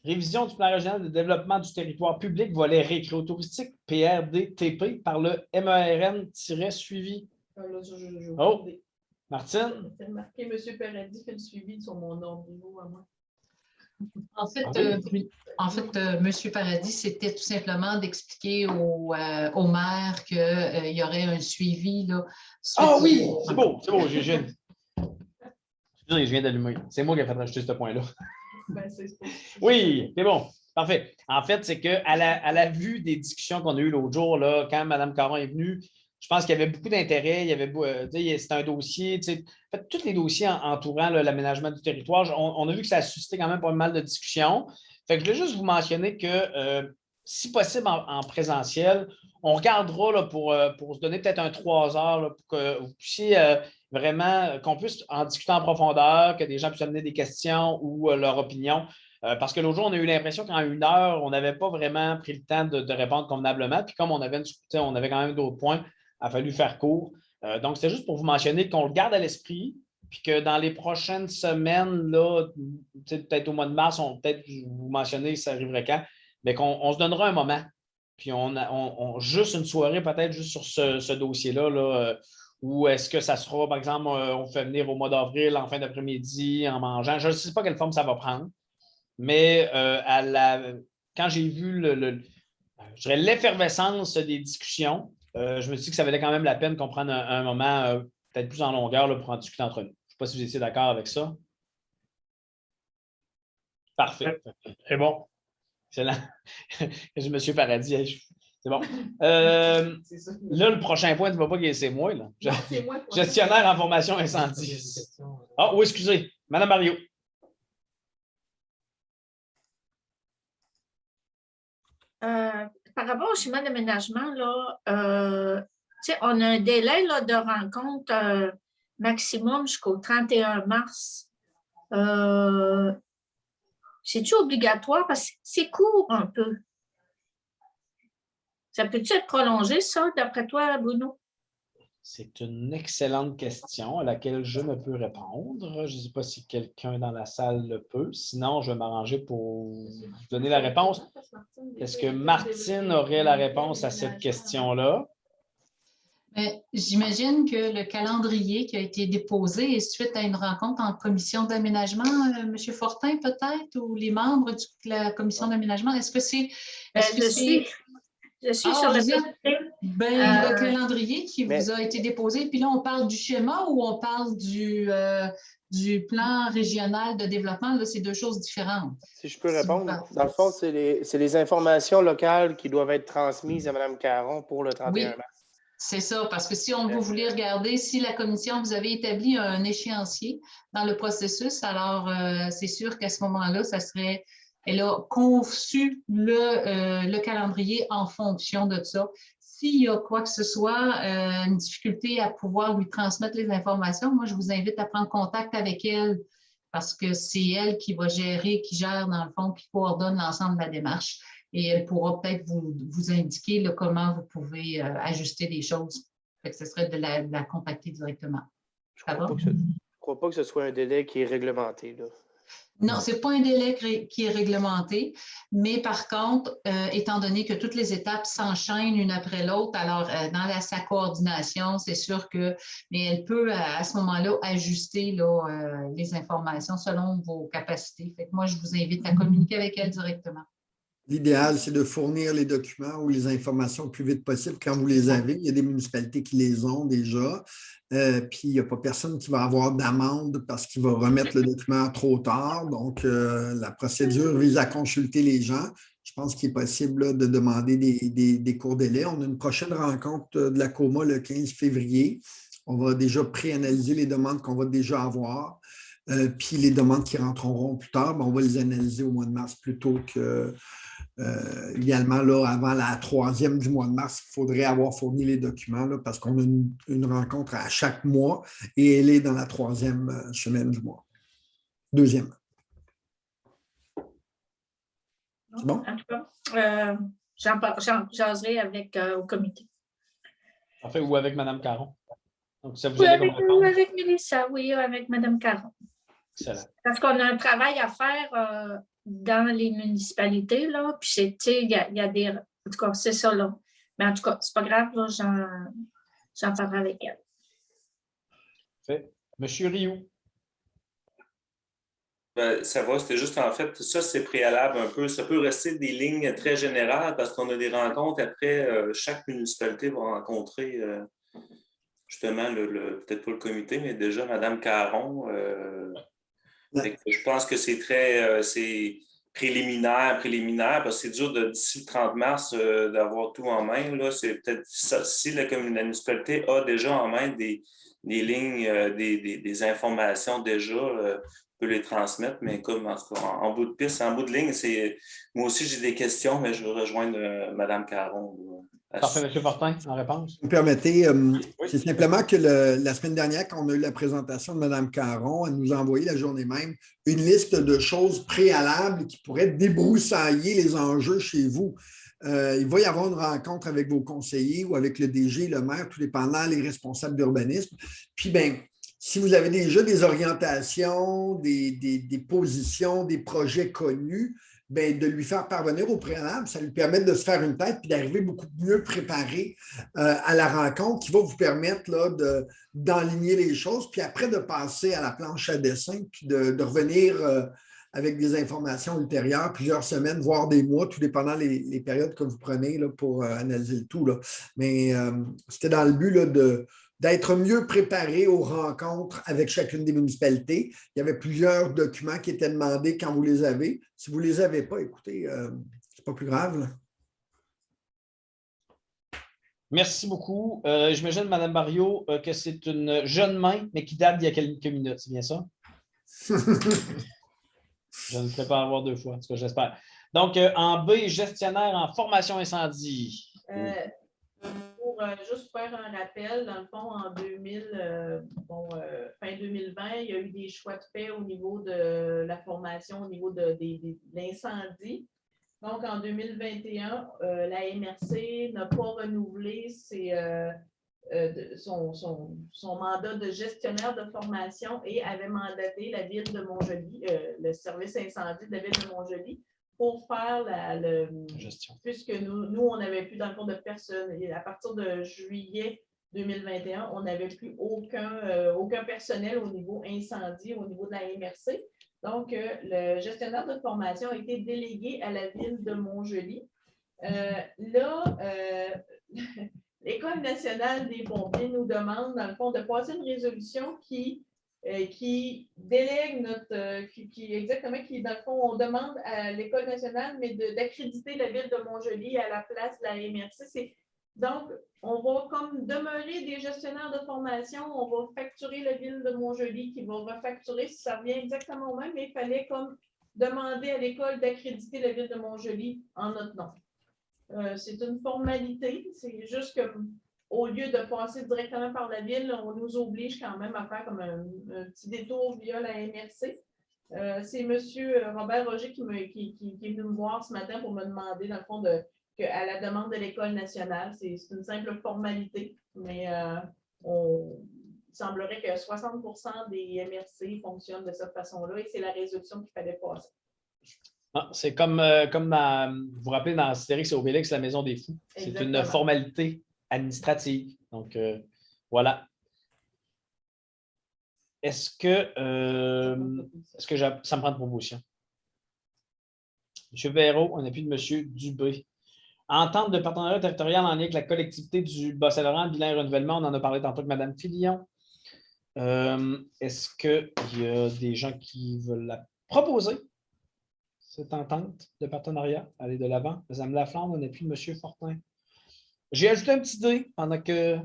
révision du plan régional de développement du territoire public, volet récréotouristique, PRDTP, par le MERN-suivi. Oh, Martine? C'est marqué M. Paradis fait le suivi sur mon ordre niveau à moi. En fait, M. Paradis, c'était tout simplement d'expliquer au maire qu'il y aurait un suivi. Là, ah oui, c'est beau, Gégine. Je viens d'allumer. C'est moi qui ai fait rajouter ce point-là. Oui, c'est bon. Parfait. En fait, c'est qu'à la vue des discussions qu'on a eues l'autre jour, là, quand Mme Caron est venue, je pense qu'il y avait beaucoup d'intérêt. C'est un dossier. En fait, tous les dossiers entourant l'aménagement du territoire, on a vu que ça a suscité quand même pas mal de discussions. Fait que je voulais juste vous mentionner que, si possible en présentiel, on regardera là, pour se donner peut-être un 3 heures là, pour que vous puissiez vraiment, qu'on puisse en discuter en profondeur, que des gens puissent amener des questions ou leur opinion. Parce que l'autre jour, on a eu l'impression qu'en 1 heure, on n'avait pas vraiment pris le temps de répondre convenablement. Puis comme on avait quand même d'autres points, il a fallu faire court. Donc, c'est juste pour vous mentionner qu'on le garde à l'esprit, puis que dans les prochaines semaines, là, peut-être au mois de mars, peut-être vous mentionner ça arriverait quand, mais qu'on se donnera un moment. Puis juste une soirée, peut-être juste sur ce dossier-là, là, ou est-ce que ça sera, par exemple, on fait venir au mois d'avril, en fin d'après-midi, en mangeant. Je ne sais pas quelle forme ça va prendre, mais quand j'ai vu l'effervescence des discussions, je me suis dit que ça valait quand même la peine qu'on prenne un moment peut-être plus en longueur là, pour en discuter entre nous. Je ne sais pas si vous étiez d'accord avec ça. Parfait. C'est bon. Excellent. M. Paradis, c'est bon. Là, le prochain point, tu ne vas pas que c'est moi. Là. C'est moi. Gestionnaire en formation incendie. Ah, oui, excusez. Madame Mario. Par rapport au schéma d'aménagement, on a un délai là, de rencontre maximum jusqu'au 31 mars. C'est-tu obligatoire? Parce que c'est court un peu. Ça peut-tu être prolongé, ça, d'après toi, Bruno? C'est une excellente question à laquelle je ne peux répondre. Je ne sais pas si quelqu'un dans la salle le peut. Sinon, je vais m'arranger pour vous donner la réponse. Est-ce que Martine aurait la réponse à cette question-là? J'imagine que le calendrier qui a été déposé est suite à une rencontre en commission d'aménagement, M. Fortin peut-être, ou les membres de la commission d'aménagement. Est-ce que c'est... Je suis sur le dossier. Le calendrier qui vous a été déposé, puis là, on parle du schéma ou on parle du plan régional de développement? Là, c'est deux choses différentes. Si je peux répondre, dans le fond, c'est les informations locales qui doivent être transmises à Mme Caron pour le 31 mars. C'est ça, parce que si vous voulez regarder, si la commission, vous avez établi un échéancier dans le processus, alors c'est sûr qu'à ce moment-là, elle a conçu le calendrier en fonction de ça. S'il y a quoi que ce soit, une difficulté à pouvoir lui transmettre les informations, moi, je vous invite à prendre contact avec elle parce que c'est elle qui va gérer, qui gère dans le fond, qui coordonne l'ensemble de la démarche. Et elle pourra peut-être vous indiquer là, comment vous pouvez ajuster des choses. Fait que ce serait de la contacter directement. Je ne crois pas que ce soit un délai qui est réglementé, là. Non, ce n'est pas un délai qui est réglementé, mais par contre, étant donné que toutes les étapes s'enchaînent une après l'autre, alors dans sa coordination, c'est sûr mais elle peut à ce moment-là ajuster là, les informations selon vos capacités. Fait que moi, je vous invite à communiquer avec elle directement. L'idéal, c'est de fournir les documents ou les informations le plus vite possible quand vous les avez. Il y a des municipalités qui les ont déjà. Puis, il n'y a pas personne qui va avoir d'amende parce qu'il va remettre le document trop tard. Donc, la procédure vise à consulter les gens. Je pense qu'il est possible là, de demander des courts délais. On a une prochaine rencontre de la COMA le 15 février. On va déjà pré-analyser les demandes qu'on va déjà avoir. Puis, les demandes qui rentreront plus tard, on va les analyser au mois de mars plutôt que... idéalement, là, avant la 3e du mois de mars, il faudrait avoir fourni les documents là, parce qu'on a une rencontre à chaque mois et elle est dans la 3e semaine du mois. 2e. C'est bon? En tout cas, j'en jaserai avec au comité. En fait, ou avec Mme Caron. Donc, ça vous Oui, avec Mélissa, oui, avec Mme Caron. Excellent. Parce qu'on a un travail à faire dans les municipalités, là, puis il y a des... En tout cas, c'est ça, là. Mais en tout cas, c'est pas grave, là, j'en parlerai avec elle. Fait. Monsieur Rioux. Ça va, c'était juste en fait, ça c'est préalable un peu. Ça peut rester des lignes très générales parce qu'on a des rencontres après, chaque municipalité va rencontrer justement, peut-être pas le comité, mais déjà Mme Caron. Je pense que c'est très préliminaire, parce que c'est dur d'ici le 30 mars d'avoir tout en main. Là, c'est peut-être ça, si la municipalité a déjà en main des lignes, des informations déjà, peut les transmettre, mais comme en bout de piste, en bout de ligne, moi aussi j'ai des questions, mais je veux rejoindre Mme Caron. Parfait, M. Fortin, en réponse. Si vous me permettez, c'est simplement que la semaine dernière, quand on a eu la présentation de Mme Caron, elle nous a envoyé la journée même une liste de choses préalables qui pourraient débroussailler les enjeux chez vous. Il va y avoir une rencontre avec vos conseillers ou avec le DG, le maire, tout dépendant, les responsables d'urbanisme. Puis, si vous avez déjà des orientations, des positions, des projets connus, de lui faire parvenir au préalable, ça lui permet de se faire une tête et d'arriver beaucoup mieux préparé à la rencontre qui va vous permettre là, d'enligner les choses, puis après de passer à la planche à dessin, puis de revenir avec des informations ultérieures, plusieurs semaines, voire des mois, tout dépendant les périodes que vous prenez là, pour analyser le tout. Là. Mais c'était dans le but là, de d'être mieux préparés aux rencontres avec chacune des municipalités. Il y avait plusieurs documents qui étaient demandés quand vous les avez. Si vous ne les avez pas, écoutez, c'est pas plus grave, là. Merci beaucoup. J'imagine, Mme Barriot, que c'est une jeune main, mais qui date d'il y a quelques minutes. C'est bien ça? Je ne ferai pas avoir deux fois, en tout cas, j'espère. Donc, en B, gestionnaire en formation incendie. Pour juste faire un rappel, dans le fond, en 2000, fin 2020, il y a eu des choix de fait au niveau de la formation, au niveau de l'incendie. Donc, en 2021, la MRC n'a pas renouvelé son mandat de gestionnaire de formation et avait mandaté la ville de Montjoly, le service incendie de la ville de Montjoly, pour faire la gestion. Puisque nous on n'avait plus, dans le fond, de personnes. Et à partir de juillet 2021, on n'avait plus aucun personnel au niveau incendie, au niveau de la MRC. Donc, le gestionnaire de formation a été délégué à la ville de Montjoly. L'École nationale des pompiers nous demande, dans le fond, de passer une résolution qui délègue dans le fond, on demande à l'École nationale, mais d'accréditer la ville de Montjoly à la place de la MRC. Donc, on va comme demeurer des gestionnaires de formation, on va facturer la ville de Montjoly qui va refacturer si ça revient exactement au même, mais il fallait comme demander à l'école d'accréditer la ville de Montjoly en notre nom. C'est une formalité, c'est juste que au lieu de passer directement par la ville, on nous oblige quand même à faire comme un petit détour via la MRC. C'est M. Robert Roger qui est venu me voir ce matin pour me demander, dans le fond, à la demande de l'École nationale. C'est une simple formalité, mais il semblerait que 60% des MRC fonctionnent de cette façon-là et c'est la résolution qu'il fallait passer. Ah, c'est comme vous vous rappelez dans Astérix et Obélix, la Maison des Fous. C'est une formalité administrative. Donc, voilà. Est-ce que ça me prend de proposition? M. Véraud, on n'a plus de M. Dubé. Entente de partenariat territorial en lien avec la collectivité du Bas-Saint-Laurent, bilan et renouvellement, on en a parlé tantôt avec Mme Fillon. Est-ce qu'il y a des gens qui veulent la proposer, cette entente de partenariat? Aller de l'avant. Mme Laflamme, on n'a plus de M. Fortin. J'ai ajouté un petit dé pendant que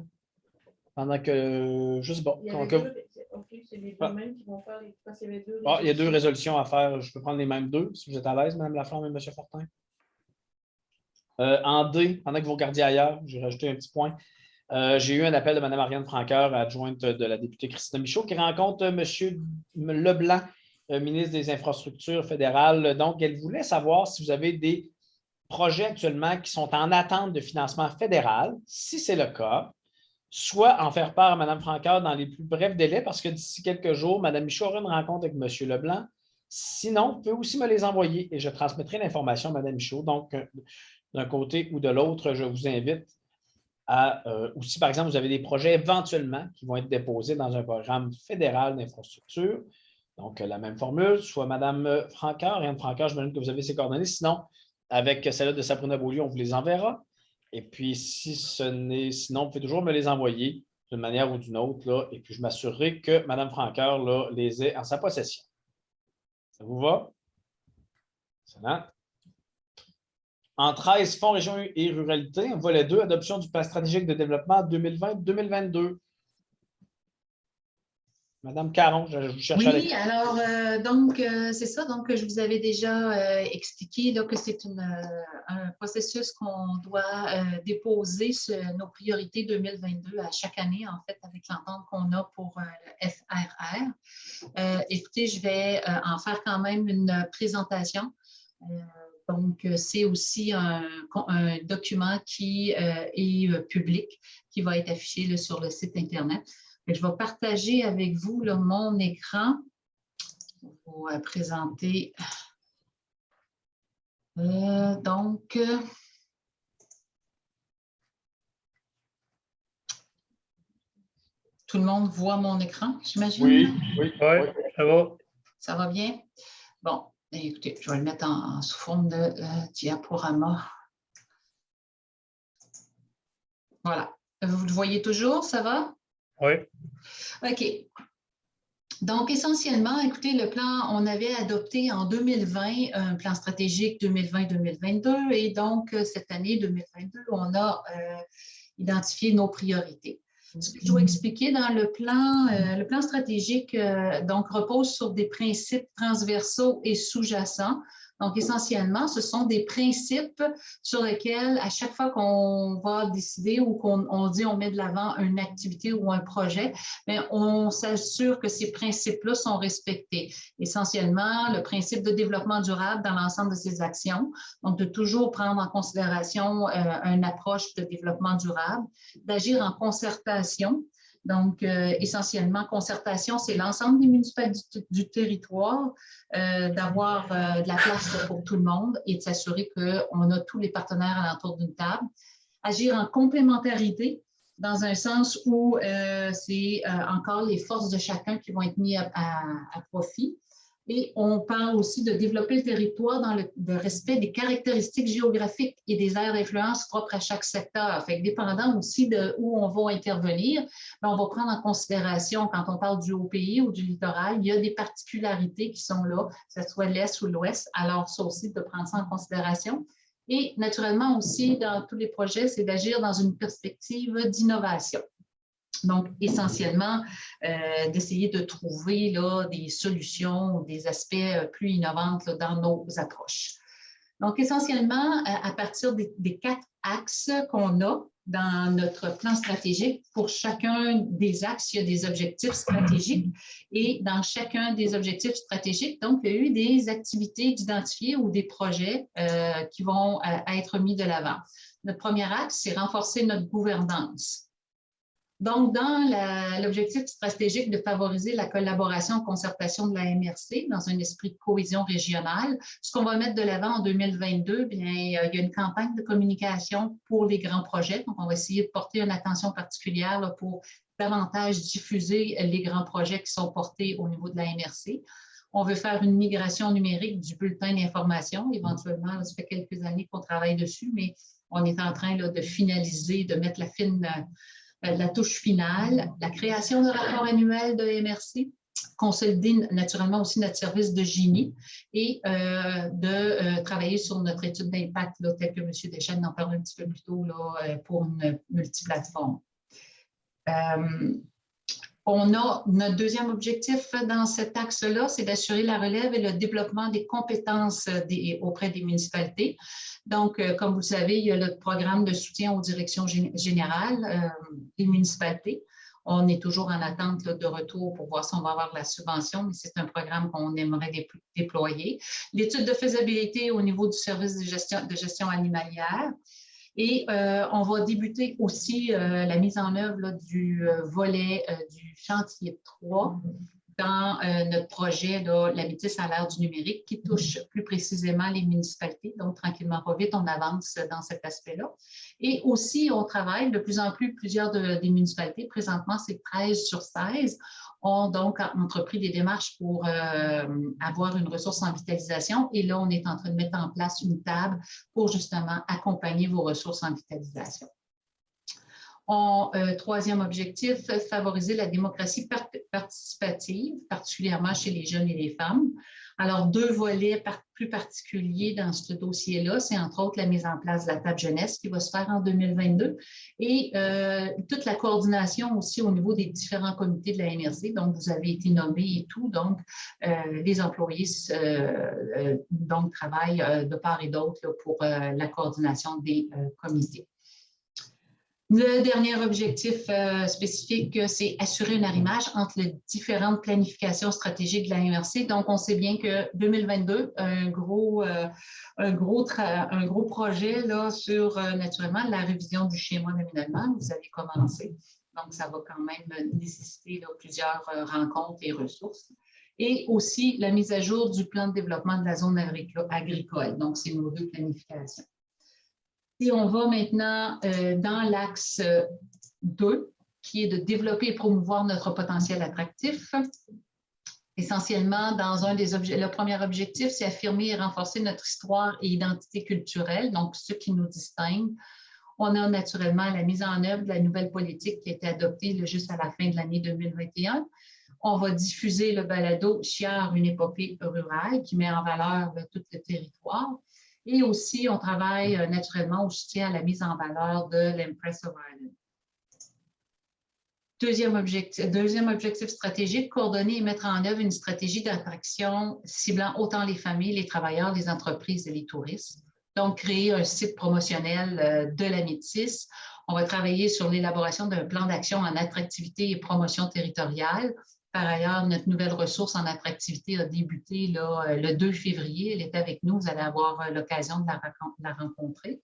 je sais pas. C'est les deux mêmes qui vont faire il y a deux résolutions à faire. Je peux prendre les mêmes deux, si vous êtes à l'aise, Mme Laflamme et M. Fortin. En D, pendant que vous regardiez ailleurs, j'ai rajouté un petit point. J'ai eu un appel de Mme Ariane Francoeur, adjointe de la députée Christina Michaud, qui rencontre M. Leblanc, ministre des Infrastructures fédérales. Donc, elle voulait savoir si vous avez des projets actuellement qui sont en attente de financement fédéral. Si c'est le cas, soit en faire part à Mme Francoeur dans les plus brefs délais, parce que d'ici quelques jours, Mme Michaud aura une rencontre avec M. Leblanc. Sinon, vous pouvez aussi me les envoyer et je transmettrai l'information à Mme Michaud. Donc, d'un côté ou de l'autre, je vous invite à, ou si par exemple vous avez des projets éventuellement qui vont être déposés dans un programme fédéral d'infrastructure, donc la même formule, soit Mme Francoeur, Ariane Francoeur, je me demande que vous avez ses coordonnées, sinon avec celle de Sabrina-Beaulieu, on vous les enverra. Et puis sinon, vous pouvez toujours me les envoyer d'une manière ou d'une autre, là, et puis je m'assurerai que Mme Francoeur là, les ait en sa possession. Ça vous va? Excellent. En 13, Fonds, région et ruralité, volet 2, adoption du plan stratégique de développement 2020-2022. Madame Caron, je vous cherche à Oui, alors, c'est ça. Donc, je vous avais déjà expliqué là, que c'est un processus qu'on doit déposer sur nos priorités 2022 à chaque année, en fait, avec l'entente qu'on a pour le FRR. Écoutez, je vais en faire quand même une présentation. Donc, c'est aussi un document qui est public, qui va être affiché là, sur le site Internet. Je vais partager avec vous là, mon écran pour présenter. Donc, tout le monde voit mon écran, j'imagine? Oui, ça va. Ça va bien? Bon, écoutez, je vais le mettre sous forme de diaporama. Voilà. Vous le voyez toujours, ça va? Oui. OK. Donc, essentiellement, écoutez, le plan, on avait adopté en 2020 un plan stratégique 2020-2022 et donc, cette année 2022, on a identifié nos priorités. Ce que je dois expliquer dans le plan stratégique donc, repose sur des principes transversaux et sous-jacents. Donc, essentiellement, ce sont des principes sur lesquels, à chaque fois qu'on va décider ou qu'on dit on met de l'avant une activité ou un projet, bien, on s'assure que ces principes-là sont respectés. Essentiellement, le principe de développement durable dans l'ensemble de ces actions, donc de toujours prendre en considération une approche de développement durable, d'agir en concertation. Donc, essentiellement, concertation, c'est l'ensemble des municipalités du territoire, d'avoir de la place pour tout le monde et de s'assurer qu'on a tous les partenaires alentour d'une table. Agir en complémentarité, dans un sens où c'est encore les forces de chacun qui vont être mises à profit. Et on parle aussi de développer le territoire dans le respect des caractéristiques géographiques et des aires d'influence propres à chaque secteur. Fait que dépendant aussi de où on va intervenir, on va prendre en considération, quand on parle du haut pays ou du littoral, il y a des particularités qui sont là, que ce soit l'Est ou l'Ouest. Alors, ça aussi, de prendre ça en considération. Et naturellement aussi, dans tous les projets, c'est d'agir dans une perspective d'innovation. Donc, essentiellement, d'essayer de trouver là, des solutions, des aspects plus innovantes là, dans nos approches. Donc, essentiellement, à partir des 4 axes qu'on a dans notre plan stratégique, pour chacun des axes, il y a des objectifs stratégiques et dans chacun des objectifs stratégiques, donc, il y a eu des activités identifiées ou des projets qui vont être mis de l'avant. Notre premier axe, c'est renforcer notre gouvernance. Donc, dans l'objectif stratégique de favoriser la collaboration et concertation de la MRC dans un esprit de cohésion régionale, ce qu'on va mettre de l'avant en 2022, bien, il y a une campagne de communication pour les grands projets. Donc, on va essayer de porter une attention particulière là, pour davantage diffuser les grands projets qui sont portés au niveau de la MRC. On veut faire une migration numérique du bulletin d'information. Éventuellement, là, ça fait quelques années qu'on travaille dessus, mais on est en train là, de finaliser, de mettre la touche finale, la création de rapports annuels de MRC, consolider naturellement aussi notre service de génie et de travailler sur notre étude d'impact, telle que M. Deschênes en parlait un petit peu plus tôt, là, pour une multiplateforme. On a notre deuxième objectif dans cet axe-là, c'est d'assurer la relève et le développement des compétences auprès des municipalités. Donc, comme vous le savez, il y a le programme de soutien aux directions générales des municipalités. On est toujours en attente là, de retour pour voir si on va avoir la subvention, mais c'est un programme qu'on aimerait déployer. L'étude de faisabilité au niveau du service de gestion animalière. Et on va débuter aussi la mise en œuvre là, du volet du chantier 3 dans notre projet, là, la métisse à l'ère du numérique, qui touche plus précisément les municipalités. Donc, tranquillement, pas vite, on avance dans cet aspect-là. Et aussi, on travaille de plus en plus, plusieurs des municipalités, présentement, c'est 13 sur 16, ont donc entrepris des démarches pour avoir une ressource en vitalisation. Et là, on est en train de mettre en place une table pour justement accompagner vos ressources en vitalisation. Troisième objectif, favoriser la démocratie participative, particulièrement chez les jeunes et les femmes. Alors, 2 volets plus particuliers dans ce dossier-là, c'est entre autres la mise en place de la table jeunesse qui va se faire en 2022 et toute la coordination aussi au niveau des différents comités de la MRC. Donc, vous avez été nommés et tout. Donc, les employés donc, travaillent de part et d'autre pour la coordination des comités. Le dernier objectif spécifique, c'est assurer un arrimage entre les différentes planifications stratégiques de la MRC. Donc, on sait bien que 2022, un gros projet là, sur naturellement la révision du schéma d'aménagement. Vous avez commencé. Donc, ça va quand même nécessiter là, plusieurs rencontres et ressources. Et aussi la mise à jour du plan de développement de la zone agricole. Donc, c'est nos 2 planifications. Et on va maintenant dans l'axe 2, qui est de développer et promouvoir notre potentiel attractif. Essentiellement, le premier objectif, c'est affirmer et renforcer notre histoire et identité culturelle, donc ce qui nous distingue. On a naturellement la mise en œuvre de la nouvelle politique qui a été adoptée juste à la fin de l'année 2021. On va diffuser le balado Chiard, une épopée rurale qui met en valeur tout le territoire. Et aussi, on travaille naturellement au soutien à la mise en valeur de l'Empress of Ireland. Deuxième objectif stratégique, coordonner et mettre en œuvre une stratégie d'attraction ciblant autant les familles, les travailleurs, les entreprises et les touristes. Donc, créer un site promotionnel de la Métis. On va travailler sur l'élaboration d'un plan d'action en attractivité et promotion territoriale. Par ailleurs, notre nouvelle ressource en attractivité a débuté le 2 février. Elle est avec nous. Vous allez avoir l'occasion de la rencontrer.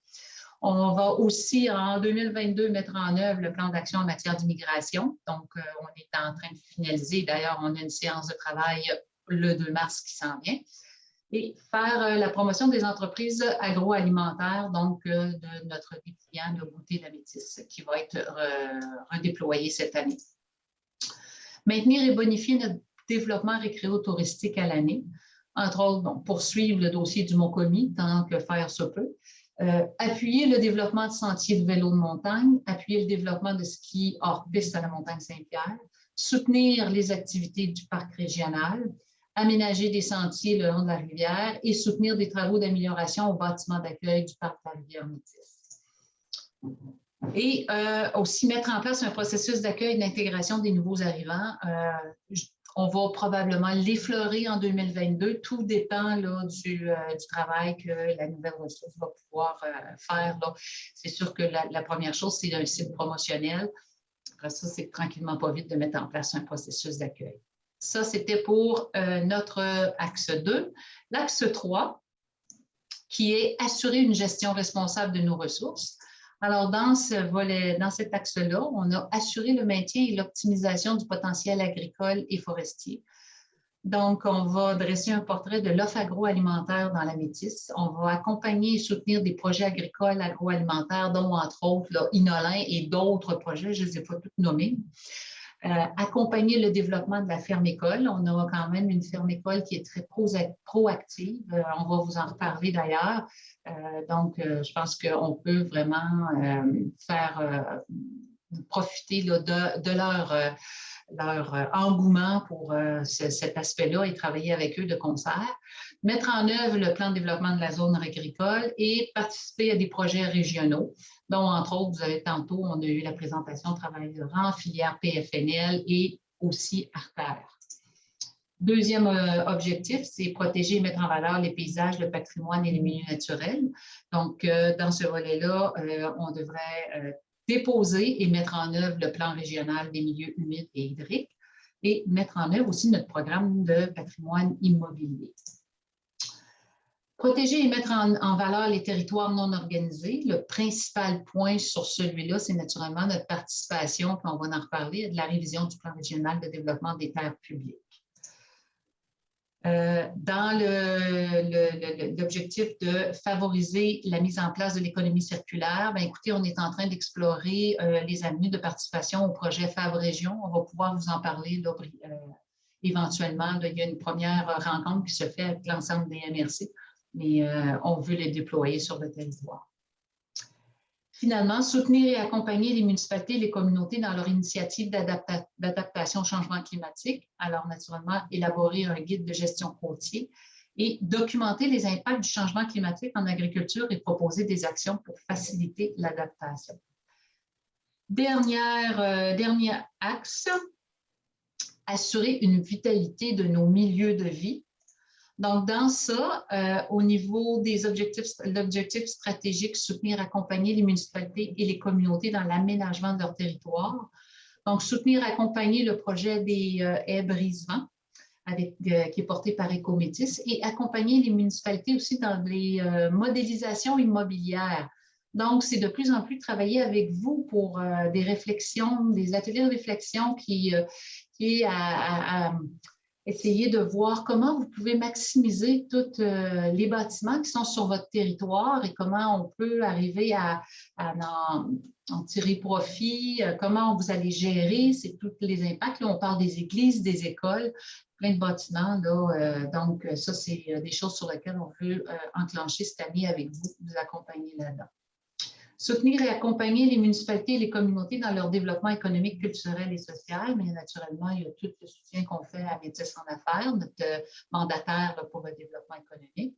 On va aussi, en 2022, mettre en œuvre le plan d'action en matière d'immigration. Donc, on est en train de finaliser. D'ailleurs, on a une séance de travail le 2 mars qui s'en vient. Et faire la promotion des entreprises agroalimentaires, donc de notre dépliant de Goûter la Métis, qui va être redéployé cette année. Maintenir et bonifier notre développement récréo-touristique à l'année. Entre autres, bon, poursuivre le dossier du Mont-Commis tant que faire se peut. Appuyer le développement de sentiers de vélo de montagne, appuyer le développement de ski hors piste à la montagne Saint-Pierre, soutenir les activités du parc régional, aménager des sentiers le long de la rivière et soutenir des travaux d'amélioration au bâtiment d'accueil du parc de la rivière Métis. Et aussi mettre en place un processus d'accueil et d'intégration des nouveaux arrivants. On va probablement l'effleurer en 2022. Tout dépend là, du travail que la nouvelle ressource va pouvoir faire. C'est sûr que la première chose, c'est un site promotionnel. Après ça, c'est tranquillement pas vite de mettre en place un processus d'accueil. Ça, c'était pour notre axe 2. L'axe 3, qui est assurer une gestion responsable de nos ressources. Alors, dans cet axe-là, on a assuré le maintien et l'optimisation du potentiel agricole et forestier. Donc, on va dresser un portrait de l'offre agroalimentaire dans la Métis. On va accompagner et soutenir des projets agricoles, agroalimentaires, dont, entre autres, là, Inolin et d'autres projets, je ne les ai pas tous nommés. Accompagner le développement de la ferme-école. On a quand même une ferme-école qui est très proactive. On va vous en reparler d'ailleurs. Donc, je pense qu'on peut vraiment faire profiter là, de leur engouement pour cet aspect-là et travailler avec eux de concert. Mettre en œuvre le plan de développement de la zone agricole et participer à des projets régionaux, dont, entre autres, vous avez tantôt, on a eu la présentation Travail de rang, filière PFNL et aussi Artère. Deuxième objectif, c'est protéger et mettre en valeur les paysages, le patrimoine et les milieux naturels. Donc, dans ce volet-là, on devrait déposer et mettre en œuvre le plan régional des milieux humides et hydriques et mettre en œuvre aussi notre programme de patrimoine immobilier. Protéger et mettre en valeur les territoires non organisés. Le principal point sur celui-là, c'est naturellement notre participation, puis on va en reparler, de la révision du plan régional de développement des terres publiques. Dans l'objectif de favoriser la mise en place de l'économie circulaire, bien, écoutez, on est en train d'explorer les avenues de participation au projet FavRégion. On va pouvoir vous en parler là, éventuellement. Là, il y a une première rencontre qui se fait avec l'ensemble des MRC, mais on veut les déployer sur le territoire. Finalement, soutenir et accompagner les municipalités et les communautés dans leur initiative d'adaptation au changement climatique. Alors, naturellement, élaborer un guide de gestion côtier et documenter les impacts du changement climatique en agriculture et proposer des actions pour faciliter l'adaptation. Dernier axe, assurer une vitalité de nos milieux de vie. Donc, dans ça, au niveau des l'objectif stratégique, soutenir, accompagner les municipalités et les communautés dans l'aménagement de leur territoire. Donc, soutenir, accompagner le projet des haies brise-vent qui est porté par Écométis et accompagner les municipalités aussi dans les modélisations immobilières. Donc, c'est de plus en plus travailler avec vous pour des réflexions, des ateliers de réflexion qui est à essayer de voir comment vous pouvez maximiser tous les bâtiments qui sont sur votre territoire et comment on peut arriver à en tirer profit, comment vous allez gérer tous les impacts. Là, on parle des églises, des écoles, plein de bâtiments. Là, donc, ça, c'est des choses sur lesquelles on veut enclencher cette année avec vous, vous accompagner là-dedans. Soutenir et accompagner les municipalités et les communautés dans leur développement économique, culturel et social, mais naturellement, il y a tout le soutien qu'on fait à Métis en affaires, notre mandataire pour le développement économique.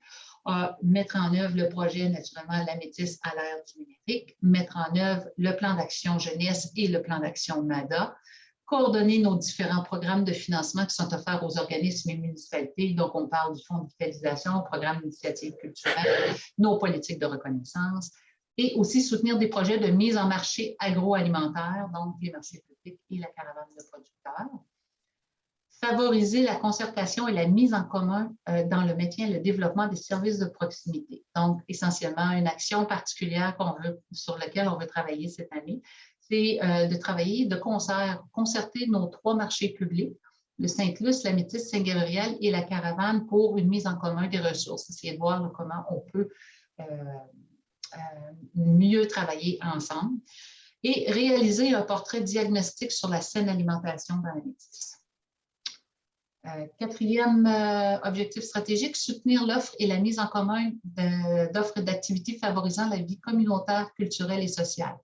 Mettre en œuvre le projet, naturellement, la Métis à l'ère du numérique, mettre en œuvre le plan d'action jeunesse et le plan d'action MADA, coordonner nos différents programmes de financement qui sont offerts aux organismes et municipalités. Donc, on parle du fonds de vitalisation, programme d'initiative culturelle, nos politiques de reconnaissance, et aussi soutenir des projets de mise en marché agroalimentaire, donc les marchés publics et la caravane de producteurs. Favoriser la concertation et la mise en commun dans le maintien et le développement des services de proximité. Donc, essentiellement, une action particulière sur laquelle on veut travailler cette année, c'est de travailler de concerter nos 3 marchés publics, le Sainte-Luce, la Métis, Saint-Gabriel et la caravane pour une mise en commun des ressources. Essayer de voir comment on peut mieux travailler ensemble et réaliser un portrait diagnostique sur la saine alimentation dans la Métis. 4e objectif stratégique, soutenir l'offre et la mise en commun d'offres d'activités favorisant la vie communautaire, culturelle et sociale.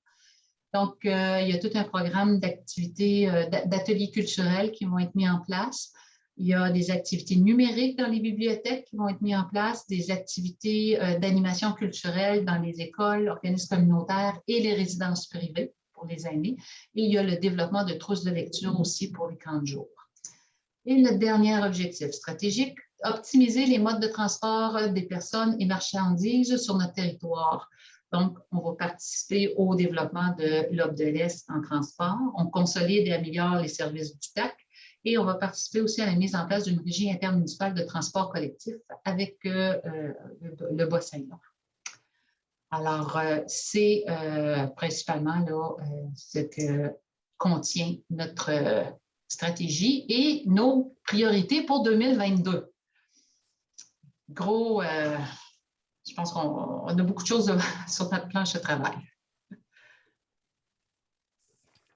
Donc, il y a tout un programme d'activités, d'ateliers culturels qui vont être mis en place. Il y a des activités numériques dans les bibliothèques qui vont être mises en place, des activités d'animation culturelle dans les écoles, organismes communautaires et les résidences privées pour les aînés. Et il y a le développement de trousses de lecture aussi pour les 30 jours. Et le dernier objectif stratégique, optimiser les modes de transport des personnes et marchandises sur notre territoire. Donc, on va participer au développement de l'Ob de l'Est en transport. On consolide et améliore les services du TAC. Et on va participer aussi à la mise en place d'une régie intermunicipale de transport collectif avec le Bas-Saint-Laurent. Alors, c'est principalement là, ce que contient notre stratégie et nos priorités pour 2022. Gros, je pense qu'on a beaucoup de choses sur notre planche de travail.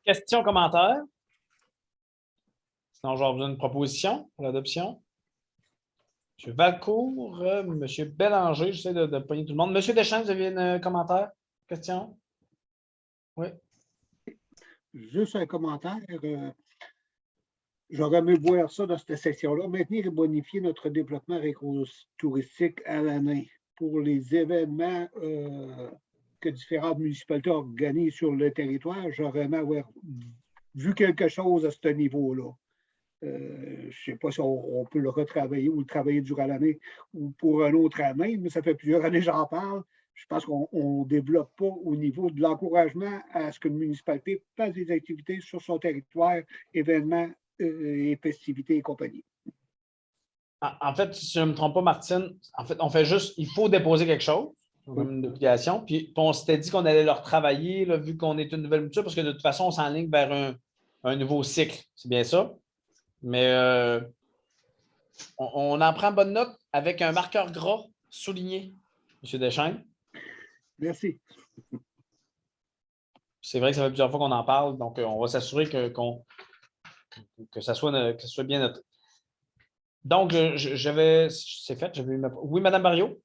Questions, commentaires? Sinon, j'aurai besoin d'une proposition pour l'adoption. M. Valcourt, M. Bélanger, j'essaie de pogner tout le monde. M. Deschamps, vous avez un commentaire? Question? Oui. Juste un commentaire. J'aurais aimé voir ça dans cette section-là. Maintenir et bonifier notre développement récro-touristique à l'année pour les événements que différentes municipalités organisent sur le territoire. J'aurais aimé avoir vu quelque chose à ce niveau-là. Je ne sais pas si on peut le retravailler ou le travailler durant l'année ou pour une autre année, mais ça fait plusieurs années que j'en parle. Je pense qu'on ne développe pas au niveau de l'encouragement à ce qu'une municipalité fasse des activités sur son territoire, événements et festivités et compagnie. En fait, si je ne me trompe pas, Martine, en fait, on fait juste, il faut déposer quelque chose, une obligation, puis on s'était dit qu'on allait leur travailler, là, vu qu'on est une nouvelle mouture, parce que de toute façon, on s'enligne vers un nouveau cycle. C'est bien ça? Mais on en prend bonne note avec un marqueur gras souligné, M. Deschamps. Merci. C'est vrai que ça fait plusieurs fois qu'on en parle, donc on va s'assurer que ça soit bien noté. Donc, c'est fait, j'avais eu ma... Oui, Mme Barriot?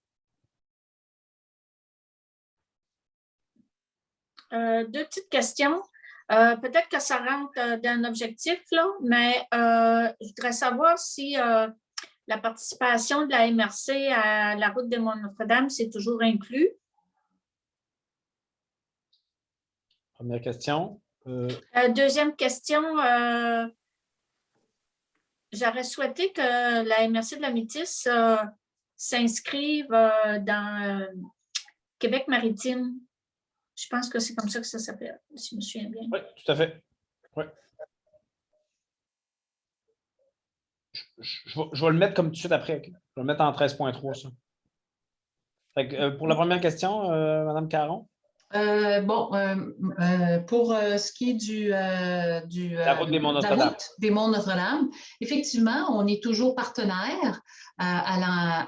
2 petites questions. Peut-être que ça rentre dans un objectif, là, mais je voudrais savoir si la participation de la MRC à la route des Monts-Notre-Dame, c'est toujours inclus. Première question. Deuxième question, j'aurais souhaité que la MRC de la Métis s'inscrive dans Québec maritime. Je pense que c'est comme ça que ça s'appelle, si je me souviens bien. Oui, tout à fait. Oui. Je vais le mettre comme tout de suite après. Okay? Je vais le mettre en 13.3, ça. Pour la première question, Mme Caron. Pour ce qui est la route des Monts-Notre-Dame. Des Monts-Notre-Dame, effectivement, on est toujours partenaire dans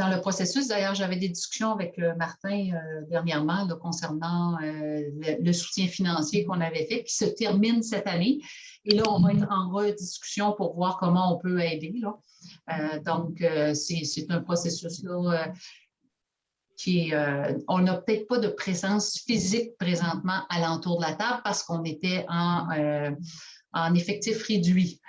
le processus. D'ailleurs, j'avais des discussions avec Martin dernièrement là, concernant le soutien financier qu'on avait fait, qui se termine cette année. Et là, on va être en rediscussion pour voir comment on peut aider. Là. Donc, c'est un processus là, on n'a peut-être pas de présence physique présentement alentour de la table parce qu'on était en effectif réduit.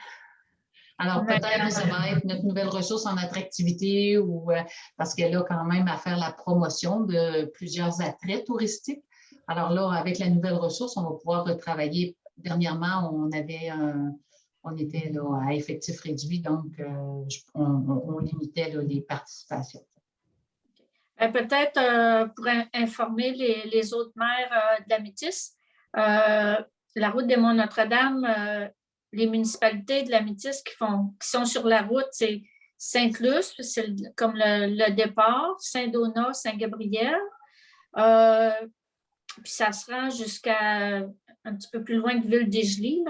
Alors, peut-être que ça va être notre nouvelle ressource en attractivité ou parce qu'elle a quand même à faire la promotion de plusieurs attraits touristiques. Alors là, avec la nouvelle ressource, on va pouvoir retravailler. Dernièrement, on était là, à effectif réduit, donc on limitait là, les participations. Peut-être pour informer les autres maires de la Métis, la route des Monts-Notre-Dame, les municipalités de la Métis qui sont sur la route, c'est Sainte-Luce, c'est comme le départ, Saint-Donat, Saint-Gabriel. Puis ça se rend jusqu'à un petit peu plus loin que Ville-des-Gelées.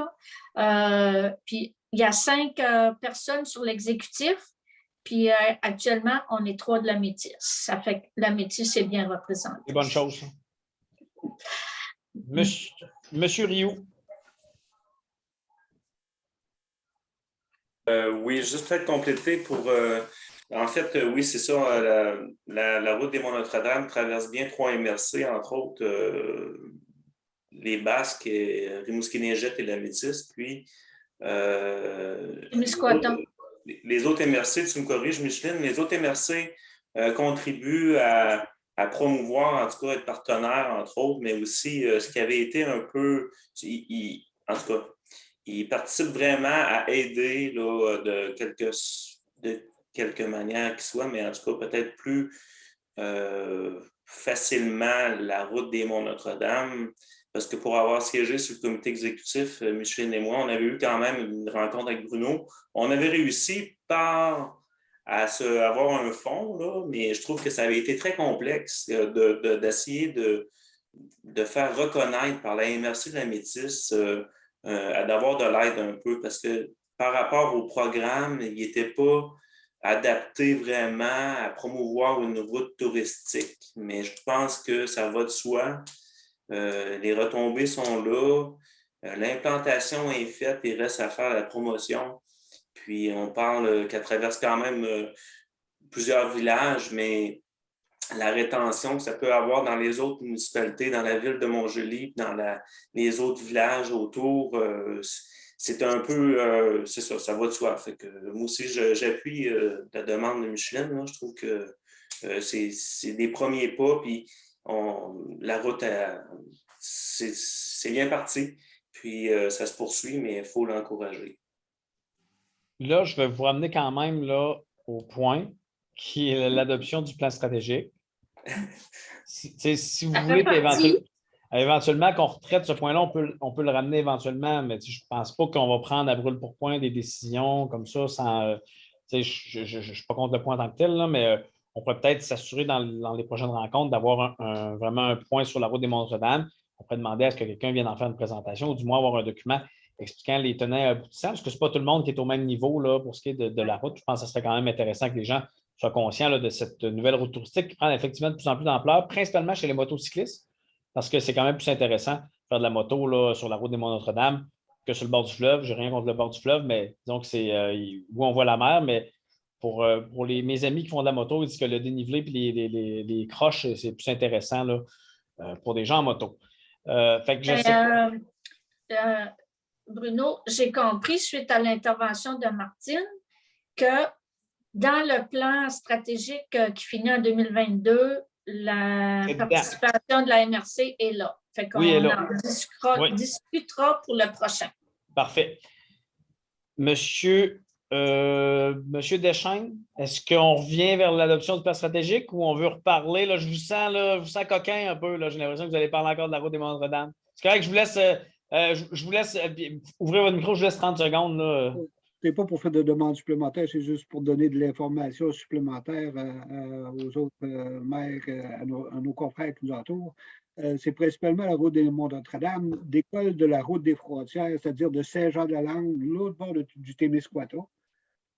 Puis il y a 5 personnes sur l'exécutif. Puis actuellement, on est 3 de la Métis. Ça fait que la Métis est bien représentée. C'est bonne chose. Monsieur Rioux. Oui, juste peut-être compléter pour... en fait, oui, c'est ça. La route des Monts-Notre-Dame traverse bien 3 MRC, entre autres les Basques, Rimouski-Neigette et la Métis. Puis, les autres MRC, tu me corriges, Micheline, les autres MRC contribuent à promouvoir, en tout cas, être partenaires, entre autres, mais aussi ce qui avait été un peu... en tout cas, ils participent vraiment à aider là, de quelque manière qui soit, mais en tout cas, peut-être plus facilement la route des Monts-Notre-Dame, parce que pour avoir siégé sur le comité exécutif, Micheline et moi, on avait eu quand même une rencontre avec Bruno. On avait réussi à avoir un fonds, là, mais je trouve que ça avait été très complexe d'essayer de faire reconnaître par la MRC de la Métis d'avoir de l'aide un peu, parce que par rapport au programme, il n'était pas adapté vraiment à promouvoir une route touristique. Mais je pense que ça va de soi. Les retombées sont là. L'implantation est faite, il reste à faire la promotion. Puis on parle qu'elle traverse quand même plusieurs villages, mais la rétention que ça peut avoir dans les autres municipalités, dans la ville de Montjoly, dans les autres villages autour, c'est un peu, c'est ça, ça va de soi. Fait que moi aussi, j'appuie la demande de Micheline. Là. Je trouve que c'est des premiers pas, puis la route, c'est bien parti, puis ça se poursuit, mais il faut l'encourager. Là, je vais vous ramener quand même là, au point qui est l'adoption du plan stratégique. Si vous voulez éventuellement qu'on retraite ce point-là, on peut le ramener éventuellement, mais je ne pense pas qu'on va prendre à brûle pour point des décisions comme ça sans. Je ne suis pas contre le point en tant que tel, là, mais on pourrait peut-être s'assurer dans les prochaines rencontres d'avoir vraiment un point sur la route des Monts-Notre-Dame. On pourrait demander à ce que quelqu'un vienne en faire une présentation ou du moins avoir un document expliquant les tenants et aboutissants, parce que ce n'est pas tout le monde qui est au même niveau là, pour ce qui est de la route. Je pense que ce serait quand même intéressant que les gens soient conscients là, de cette nouvelle route touristique qui prend effectivement de plus en plus d'ampleur, principalement chez les motocyclistes, parce que c'est quand même plus intéressant de faire de la moto là, sur la route des Monts-Notre-Dame que sur le bord du fleuve. Je n'ai rien contre le bord du fleuve, mais disons que c'est où on voit la mer, mais pour mes amis qui font de la moto, ils disent que le dénivelé et les croches, c'est plus intéressant là, pour des gens en moto. Fait que je sais... Bruno, j'ai compris suite à l'intervention de Martine que dans le plan stratégique qui finit en 2022, la participation de la MRC est là. Fait qu'on en discutera pour le prochain. Parfait. Monsieur Deschênes, est-ce qu'on revient vers l'adoption du plan stratégique ou on veut reparler? Là, je vous sens coquin un peu. J'ai l'impression que vous allez parler encore de la route des Monts-Notre-Dame. C'est correct que je vous laisse ouvrir votre micro, je vous laisse 30 secondes. Ce n'est pas pour faire de demandes supplémentaires, c'est juste pour donner de l'information supplémentaire aux autres maires, à nos confrères qui nous entourent. C'est principalement la route des Monts-Notre-Dame, d'école de la route des frontières, c'est-à-dire de Saint-Jean-de-la-Lande, l'autre bord du Témiscouata,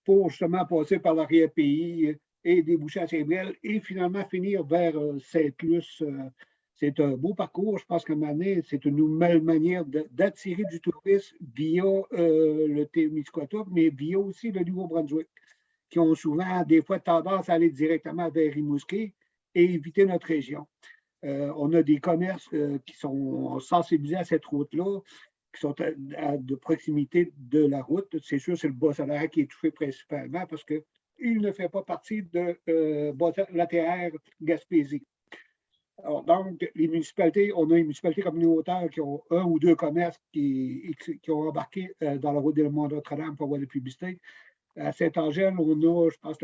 pour justement passer par l'arrière-pays et déboucher à Saint-Brieuc et finalement finir vers Sainte-Luce. C'est un beau parcours. Je pense qu'à un moment donné, c'est une nouvelle manière d'attirer du tourisme via le Témiscouata, mais via aussi le Nouveau-Brunswick, qui ont souvent des fois tendance à aller directement vers Rimouski. et éviter notre région. On a des commerces qui sont sensibilisés à cette route-là, qui sont de proximité de la route. C'est sûr, c'est le Bas-Salaire qui est touché principalement parce qu'il ne fait pas partie de l'ATR Gaspésie. Alors, donc, les municipalités, on a une municipalité communautaire qui ont un ou deux commerces qui ont embarqué dans la route des Monts Notre-Dame pour avoir des publicités. À Saint-Angèle, on a, je pense,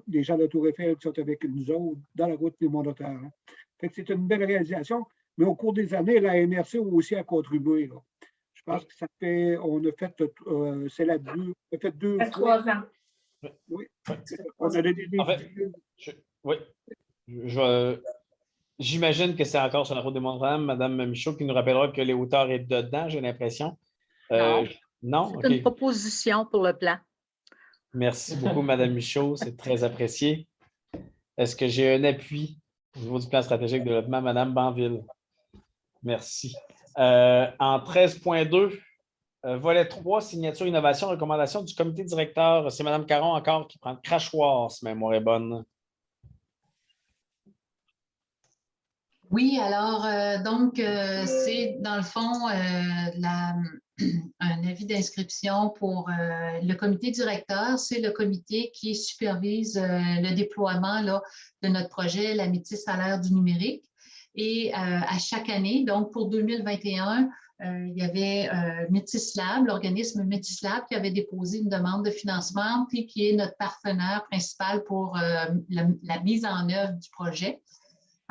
les gens de la Tour Eiffel qui sont avec nous autres dans la route des Monts Notre-Dame. C'est une belle réalisation, mais au cours des années, la MRC aussi a contribué. Là. Je pense que on a fait, deux fois. 3 ans. Oui. On a donné des... En fait, oui. J'imagine que c'est encore sur la route des Monts-Notre-Dame, Mme Michaud, qui nous rappellera que les hauteurs est dedans, j'ai l'impression. Non? C'est une proposition pour le plan. Merci beaucoup, Mme Michaud. C'est très apprécié. Est-ce que j'ai un appui au niveau du plan stratégique de développement, Mme Banville? Merci. En 13.2, volet 3, signature, innovation, recommandation du comité directeur. C'est Mme Caron encore qui prend le crachoir, si ma mémoire est bonne. Oui, alors, c'est dans le fond un avis d'inscription pour le comité directeur. C'est le comité qui supervise le déploiement là, de notre projet, la Métis à l'ère du numérique. Et à chaque année, donc pour 2021, il y avait Métis Lab, l'organisme Métis Lab, qui avait déposé une demande de financement, puis qui est notre partenaire principal pour la mise en œuvre du projet.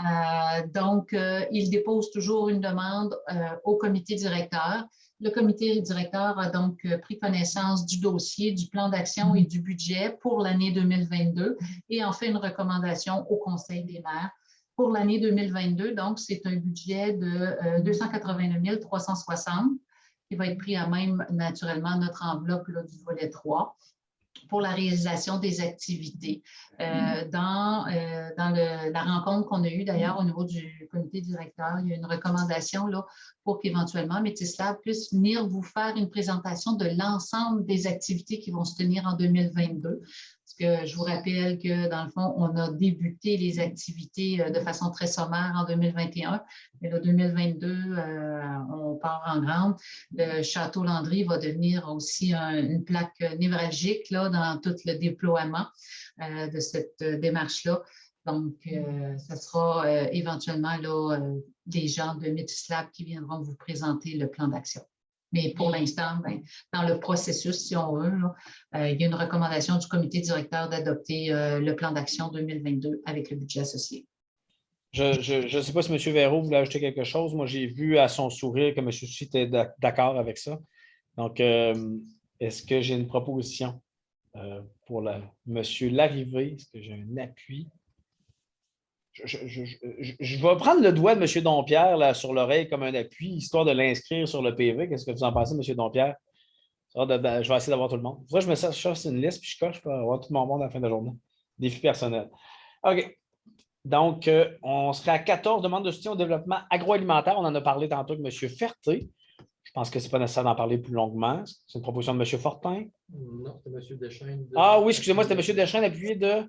Il dépose toujours une demande au comité directeur. Le comité directeur a donc pris connaissance du dossier, du plan d'action et du budget pour l'année 2022 et en fait une recommandation au Conseil des maires. Pour l'année 2022, donc, c'est un budget de 289 360 qui va être pris à même, naturellement, notre enveloppe là, du volet 3 pour la réalisation des activités. Dans la rencontre qu'on a eue d'ailleurs au niveau du comité directeur, il y a une recommandation là, pour qu'éventuellement Métis Lab puisse venir vous faire une présentation de l'ensemble des activités qui vont se tenir en 2022. Parce que je vous rappelle que dans le fond, on a débuté les activités de façon très sommaire en 2021. Mais là, 2022, on part en grande. Le Château Landry va devenir aussi une plaque névralgique là, dans tout le déploiement de cette démarche-là. Donc, ce sera éventuellement là, des gens de Métis Lab qui viendront vous présenter le plan d'action. Mais pour l'instant, dans le processus, si on veut, là, il y a une recommandation du comité directeur d'adopter le plan d'action 2022 avec le budget associé. Je ne sais pas si M. Véraud voulait ajouter quelque chose. Moi, j'ai vu à son sourire que M. Soucy était d'accord avec ça. Donc, est-ce que j'ai une proposition pour M. Larrivée? Est-ce que j'ai un appui? Je vais prendre le doigt de M. Dompierre là, sur l'oreille comme un appui, histoire de l'inscrire sur le PV. Qu'est-ce que vous en pensez, M. Dompierre? Je vais essayer d'avoir tout le monde. Je me cherche une liste, puis je coche pour avoir tout mon monde à la fin de la journée. Défi personnel. OK. Donc, on serait à 14 demandes de soutien au développement agroalimentaire. On en a parlé tantôt avec M. Ferté. Je pense que ce n'est pas nécessaire d'en parler plus longuement. C'est une proposition de M. Fortin. Non, c'était M. Deschaines. Ah oui, excusez-moi, c'était M. Deschaines, appuyé de...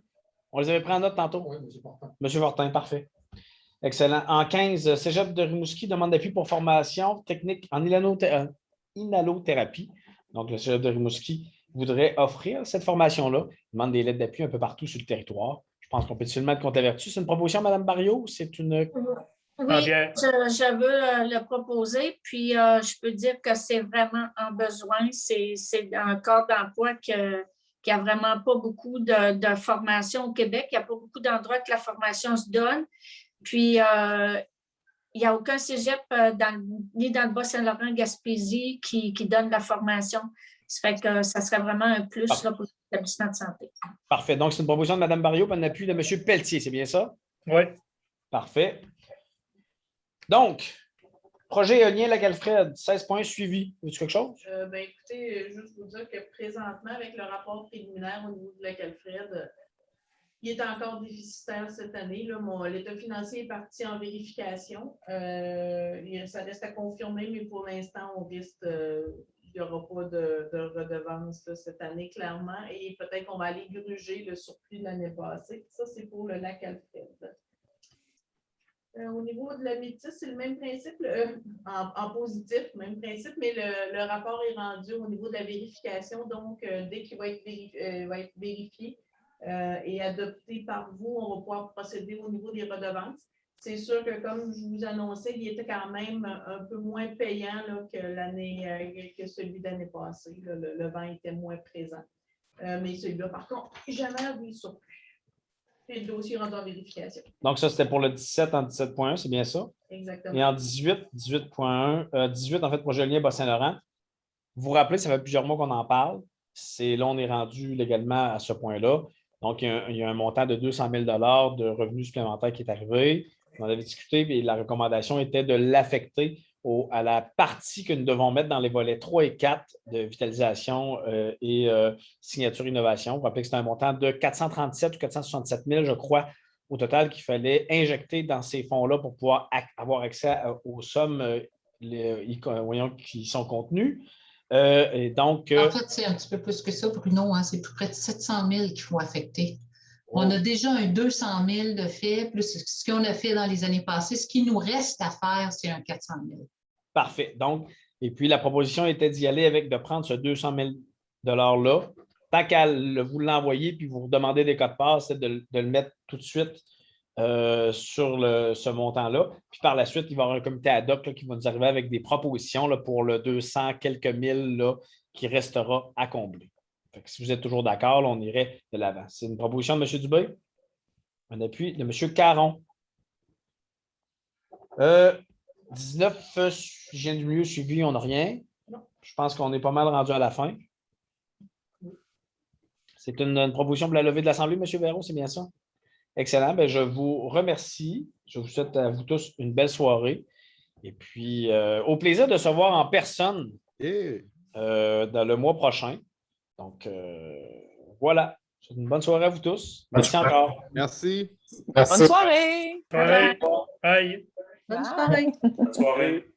On les avait pris en note tantôt? Oui, M. Fortin. M. Fortin, parfait. Excellent. En 15, Cégep de Rimouski demande d'appui pour formation technique en inhalothérapie. Donc, le Cégep de Rimouski voudrait offrir cette formation-là. Il demande des lettres d'appui un peu partout sur le territoire. Je pense qu'on peut seulement être controverti. C'est une proposition, Mme Barriot? C'est une... Oui, je veux le proposer, puis je peux dire que c'est vraiment un besoin. C'est un corps d'emploi qui n'a vraiment pas beaucoup de formation au Québec. Il n'y a pas beaucoup d'endroits que la formation se donne. Puis, il n'y a aucun cégep ni dans le Bas-Saint-Laurent, Gaspésie qui donne la formation. Ça fait que ça serait vraiment un plus là, pour l'établissement de santé. Parfait. Donc, c'est une proposition de Mme Barriot, un appui de M. Pelletier. C'est bien ça? Oui. Parfait. Donc, projet éolien Lac-Alfred, 16 points suivis. Veux-tu quelque chose? Écoutez, juste vous dire que présentement, avec le rapport préliminaire au niveau de Lac-Alfred, il est encore déficitaire cette année. L'état financier est parti en vérification. Ça reste à confirmer, mais pour l'instant, on risque il n'y aura pas de redevance cette année, clairement. Et peut-être qu'on va aller gruger le surplus de l'année passée. Ça, c'est pour le Lac-Alfred. niveau de la métisse, c'est le même principe, en positif, même principe, mais le rapport est rendu au niveau de la vérification. Donc, dès qu'il va être vérifié et adopté par vous, on va pouvoir procéder au niveau des redevances. C'est sûr que, comme je vous annonçais, il était quand même un peu moins payant là, que celui d'année passée. Là, le vent était moins présent. Mais celui-là, par contre, jamais avait surplus. Et le dossier rendu en vérification. Donc, ça, c'était pour le 17 en 17.1, c'est bien ça? Exactement. Et en 18, 18.1, 18, en fait, projet lien Bas-Saint-Laurent. Vous vous rappelez, ça fait plusieurs mois qu'on en parle. Là, on est rendu légalement à ce point-là. Donc, il y a un montant de 200 000 de revenus supplémentaires qui est arrivé. On en avait discuté et la recommandation était de l'affecter à la partie que nous devons mettre dans les volets 3 et 4 de vitalisation et signature innovation. Vous vous rappelez que c'était un montant de 437 ou 467 000, je crois, au total qu'il fallait injecter dans ces fonds-là pour pouvoir avoir accès aux sommes qui sont contenues. Et donc, en fait, c'est un petit peu plus que ça, Bruno. Hein, c'est plus près de 700 000 qu'il faut affecter. On a déjà un 200 000 de fait, plus ce qu'on a fait dans les années passées. Ce qui nous reste à faire, c'est un 400 000. Parfait. Donc, et puis la proposition était d'y aller de prendre ce 200 000 $-là. Tant qu'à vous l'envoyer puis vous demandez des codes parts, c'est de le mettre tout de suite sur ce montant-là. Puis par la suite, il va y avoir un comité ad hoc qui va nous arriver avec des propositions là, pour le 200 quelques mille là, qui restera à combler. Fait que si vous êtes toujours d'accord, on irait de l'avant. C'est une proposition de M. Dubé. Un appui de M. Caron. 19, hygiène du milieu suivi, on n'a rien. Je pense qu'on est pas mal rendu à la fin. C'est une proposition pour la levée de l'Assemblée, M. Véro, c'est bien ça? Excellent. Bien, je vous remercie. Je vous souhaite à vous tous une belle soirée. Et puis, au plaisir de se voir en personne dans le mois prochain. Donc, voilà. C'est une bonne soirée à vous tous. Merci encore. Merci. Bonne soirée. Bye. Bye. Bonne soirée. Bonne soirée.